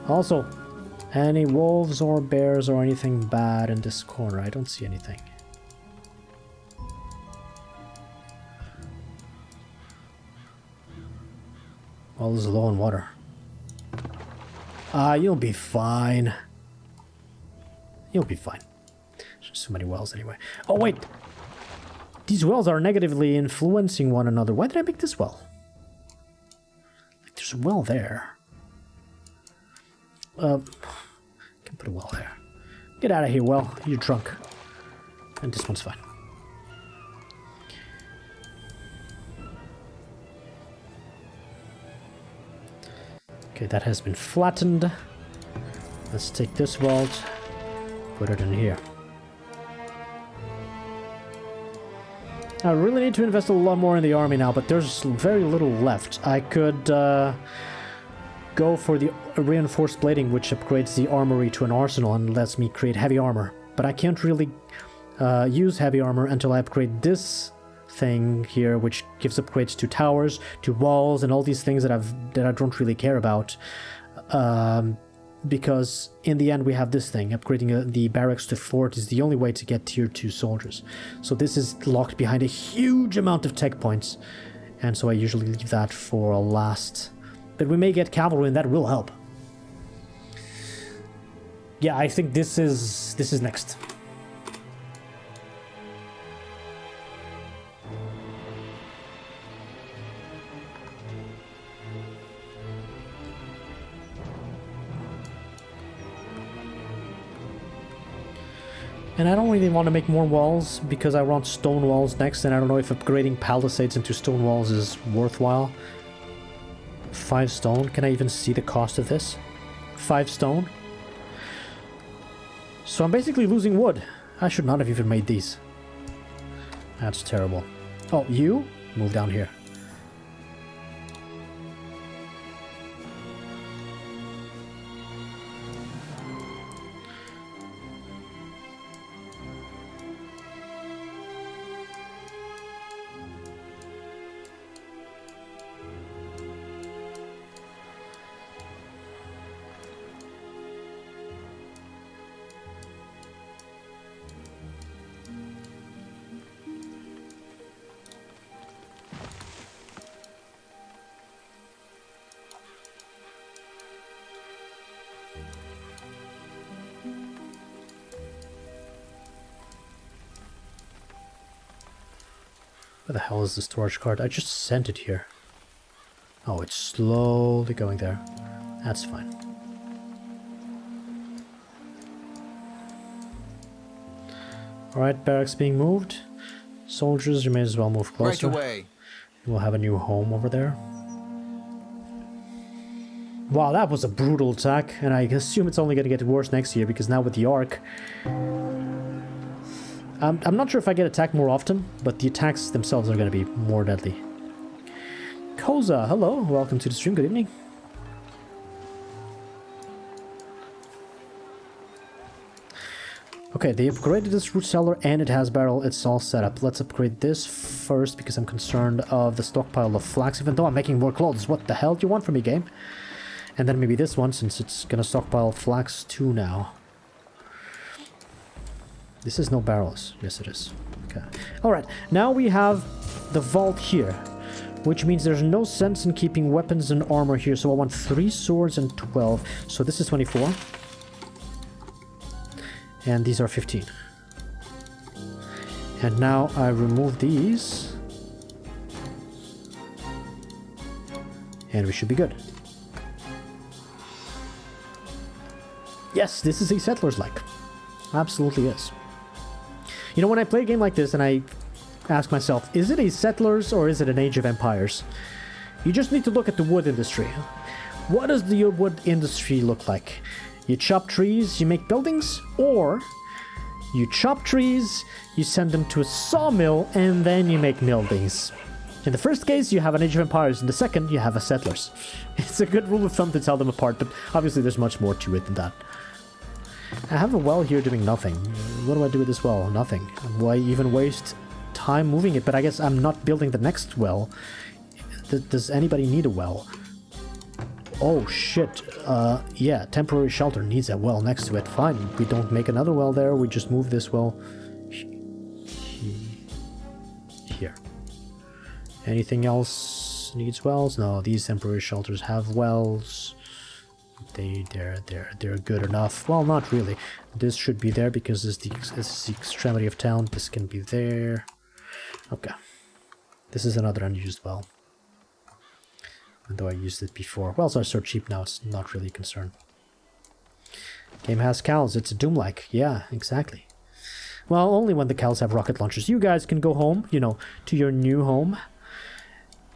Also, any wolves or bears or anything bad in this corner? I don't see anything. Well, this is low on water. You'll be fine. You'll be fine. There's so many wells anyway. Oh, wait! These wells are negatively influencing one another. Why did I make this well? Like, there's a well there. Can put a well there. Get out of here, well. You're drunk. And this one's fine. Okay, that has been flattened. Let's take this vault, put it in here. I really need to invest a lot more in the army now, but there's very little left. I could go for the reinforced blading, which upgrades the armory to an arsenal and lets me create heavy armor. But I can't really use heavy armor until I upgrade this thing here, which gives upgrades to towers, to walls, and all these things that I don't really care about. because in the end we have this thing. Upgrading the barracks to fort is the only way to get tier 2 soldiers. So this is locked behind a huge amount of tech points, and so I usually leave that for last. But we may get cavalry, and that will help. Yeah, I think this is next. And I don't really want to make more walls because I want stone walls next, and I don't know if upgrading palisades into stone walls is worthwhile. 5 stone. Can I even see the cost of this? 5 stone. So I'm basically losing wood. I should not have even made these. That's terrible. Oh, you? Move down here. Where the hell is the storage card? I just sent it here. Oh, it's slowly going there. That's fine. Alright, barracks being moved. Soldiers, you may as well move closer. Right away. We'll have a new home over there. Wow, that was a brutal attack, and I assume it's only going to get worse next year, because now with the Ark... I'm not sure if I get attacked more often, but the attacks themselves are going to be more deadly. Koza, hello, welcome to the stream, good evening. Okay, they upgraded this root cellar and it has barrel, it's all set up. Let's upgrade this first because I'm concerned of the stockpile of flax, even though I'm making more clothes. What the hell do you want from me, game? And then maybe this one, since it's going to stockpile flax too now. This is no barrels. Yes, it is. Okay. Alright, now we have the vault here, which means there's no sense in keeping weapons and armor here. So I want 3 swords and 12. So this is 24. And these are 15. And now I remove these. And we should be good. Yes, this is a settler's-like. Absolutely is. You know, when I play a game like this and I ask myself, is it a settlers or is it an Age of Empires? You just need to look at the wood industry. What does the wood industry look like? You chop trees, you make buildings, or you chop trees, you send them to a sawmill, and then you make buildings. In the first case, you have an Age of Empires. In the second, you have a settlers. It's a good rule of thumb to tell them apart, but obviously there's much more to it than that. I have a well here doing nothing. What do I do with this well? Nothing. Why even waste time moving it? But I guess I'm not building the next well. Does anybody need a well? Oh shit. Yeah, temporary shelter needs a well next to it. Fine, we don't make another well there. We just move this well here. Anything else needs wells? No, these temporary shelters have wells. They're good enough. Well, not really. This should be there because this is the extremity of town. This can be there. Okay. This is another unused well. Even though I used it before. Wells are so cheap now, it's not really a concern. Game has cows. It's a Doom-like. Yeah, exactly. Well, only when the cows have rocket launchers. You guys can go home, you know, to your new home.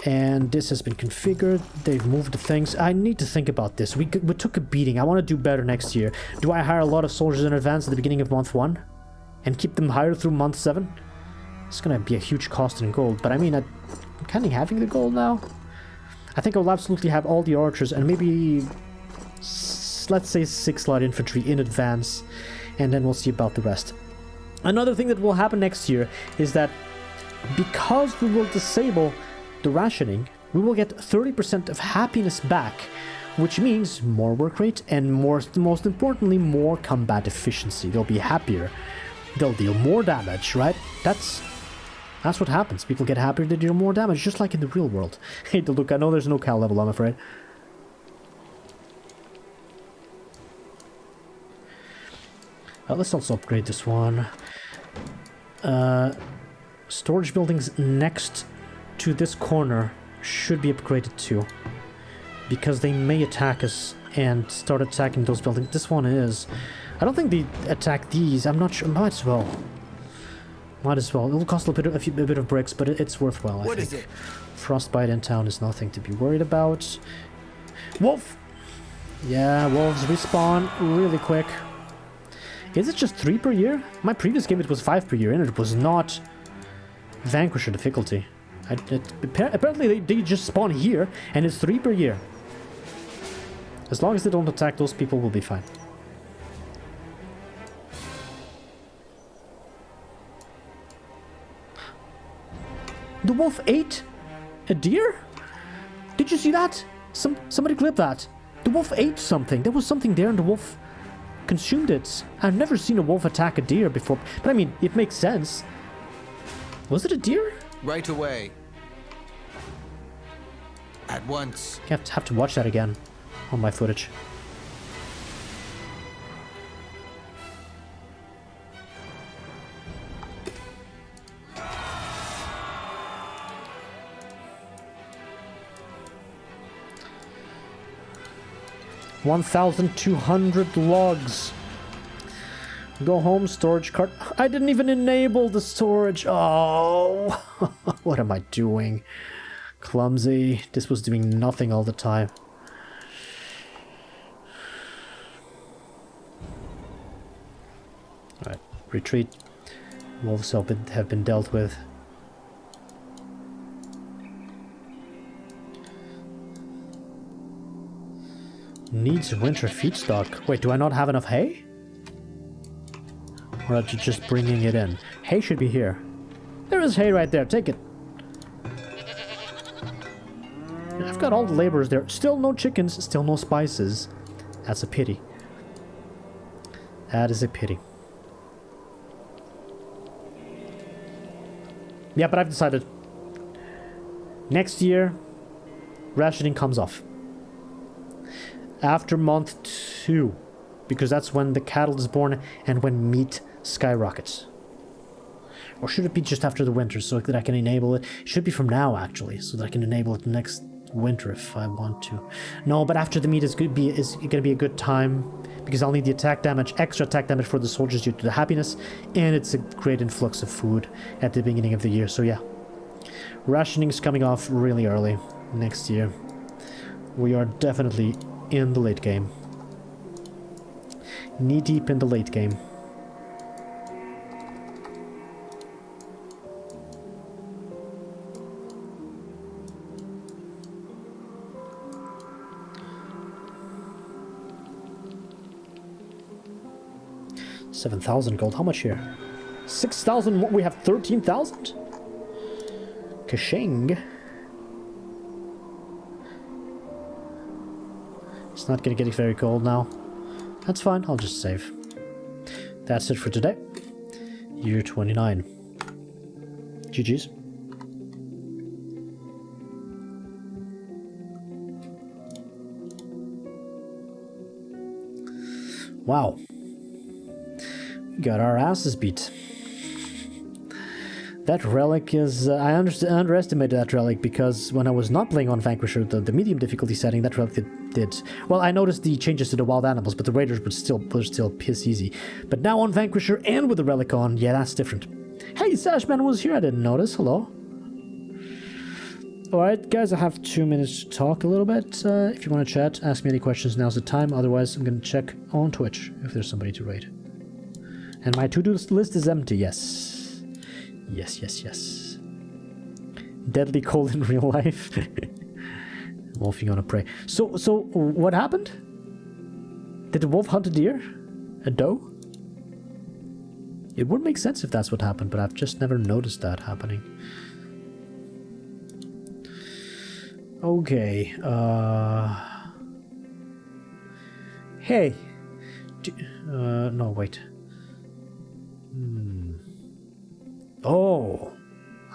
And this has been configured. They've moved the things. I need to think about this. We took a beating. I want to do better next year. Do I hire a lot of soldiers in advance at the beginning of month 1? And keep them hired through month 7? It's going to be a huge cost in gold. But I mean, I'm kind of having the gold now. I think I'll absolutely have all the archers and maybe, let's say, 6 light infantry in advance. And then we'll see about the rest. Another thing that will happen next year is that because we will disable the rationing, we will get 30% of happiness back which means more work rate and most importantly, more combat efficiency. They'll be happier. They'll deal more damage, right? That's what happens. People get happier, they deal more damage, just like in the real world. Hey, look, I know there's no cal level, I'm afraid. Let's also upgrade this one. Storage buildings next to this corner should be upgraded too, because they may attack us and start attacking those buildings. This one is. I don't think they attack these. I'm not sure. Might as well. Might as well. It'll cost a bit of bricks, but it's worthwhile, I think. What is it? Frostbite in town is nothing to be worried about. Wolf! Yeah, wolves respawn really quick. Is it just 3 per year? My previous game it was 5 per year, and it was not Vanquisher difficulty. Apparently they just spawn here, and it's 3 per year. As long as they don't attack those people, we'll be fine. The wolf ate a deer? Did you see that? Somebody clip that. The wolf ate something. There was something there and the wolf consumed it. I've never seen a wolf attack a deer before. But I mean, it makes sense. Was it a deer? Right away. At once. I have to watch that again on my footage. $1,200 logs. Go home, storage cart. I didn't even enable the storage. Oh, what am I doing? Clumsy. This was doing nothing all the time. Alright, retreat. Wolves have been dealt with. Needs winter feedstock. Wait, do I not have enough hay? Or are you just bringing it in? Hay should be here. There is hay right there. Take it. I've got all the laborers there. Still no chickens. Still no spices. That's a pity. That is a pity. Yeah, but I've decided. Next year, rationing comes off. After month 2, because that's when the cattle is born and when meat skyrockets. Or should it be just after the winter so that I can enable it? It should be from now, actually, so that I can enable it next winter if I want to. No, but after the meat is going to be a good time, because I'll need the attack damage, extra attack damage for the soldiers due to the happiness, and it's a great influx of food at the beginning of the year. So yeah, rationing is coming off really early next year. We are definitely in the late game. Knee deep in the late game. $7,000 gold. How much here? 6,000 more. We have 13,000? Kashing. It's not gonna get very cold now. That's fine, I'll just save. That's it for today. Year 29. GG's. Wow. We got our asses beat. That relic is... I underestimated that relic because when I was not playing on Vanquisher, the medium difficulty setting, that relic did... Well, I noticed the changes to the wild animals, but the raiders were still piss easy. But now on Vanquisher and with the relic on, yeah, that's different. Hey, Sashman was here, I didn't notice. Hello. Alright, guys, I have 2 minutes to talk a little bit. If you want to chat, ask me any questions, now's the time. Otherwise, I'm going to check on Twitch if there's somebody to raid. And my to-do list is empty, yes. Yes. Deadly cold in real life. Wolfing on a prey. So what happened? Did the wolf hunt a deer? A doe? It would make sense if that's what happened, but I've just never noticed that happening. Okay, Hey. No, wait. Oh.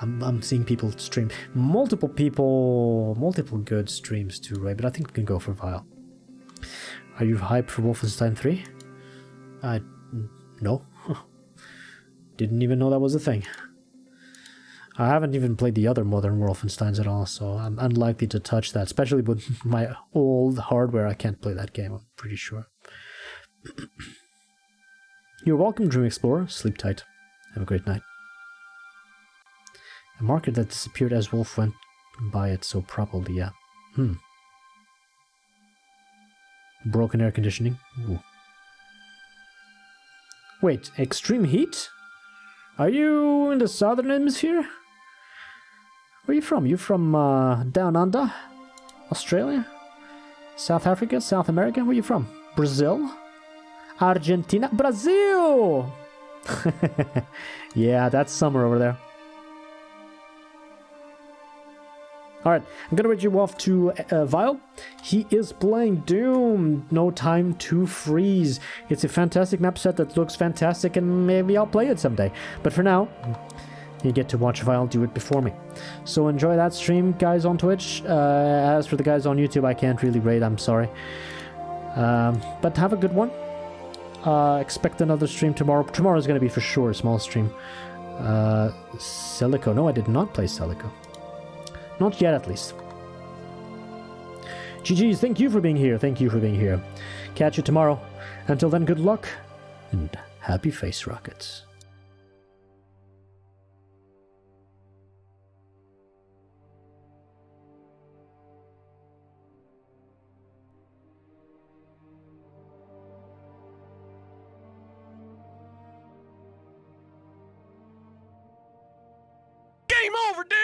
I'm seeing people stream. Multiple good streams too, right? But I think we can go for a while. Are you hyped for Wolfenstein 3? No. Didn't even know that was a thing. I haven't even played the other modern Wolfensteins at all, so I'm unlikely to touch that. Especially with my old hardware, I can't play that game, I'm pretty sure. You're welcome, Dream Explorer. Sleep tight. Have a great night. A market that disappeared as Wolf went by it so properly, yeah. Broken air conditioning. Ooh. Wait, extreme heat? Are you in the southern hemisphere? Where are you from? You from down under? Australia? South Africa? South America? Where are you from? Brazil? Argentina? Brazil! Yeah, that's summer over there. Alright, I'm gonna read you off to Vile. He is playing Doom, No Time to Freeze. It's a fantastic map set that looks fantastic, and maybe I'll play it someday. But for now, you get to watch Vile do it before me. So enjoy that stream, guys on Twitch. As for the guys on YouTube, I can't really raid, I'm sorry. But have a good one. Expect another stream tomorrow. Tomorrow's gonna be for sure a small stream. Celico. No, I did not play Celico. Not yet, at least. GG's, thank you for being here. Thank you for being here. Catch you tomorrow. Until then, good luck and happy face rockets. Game over, dude!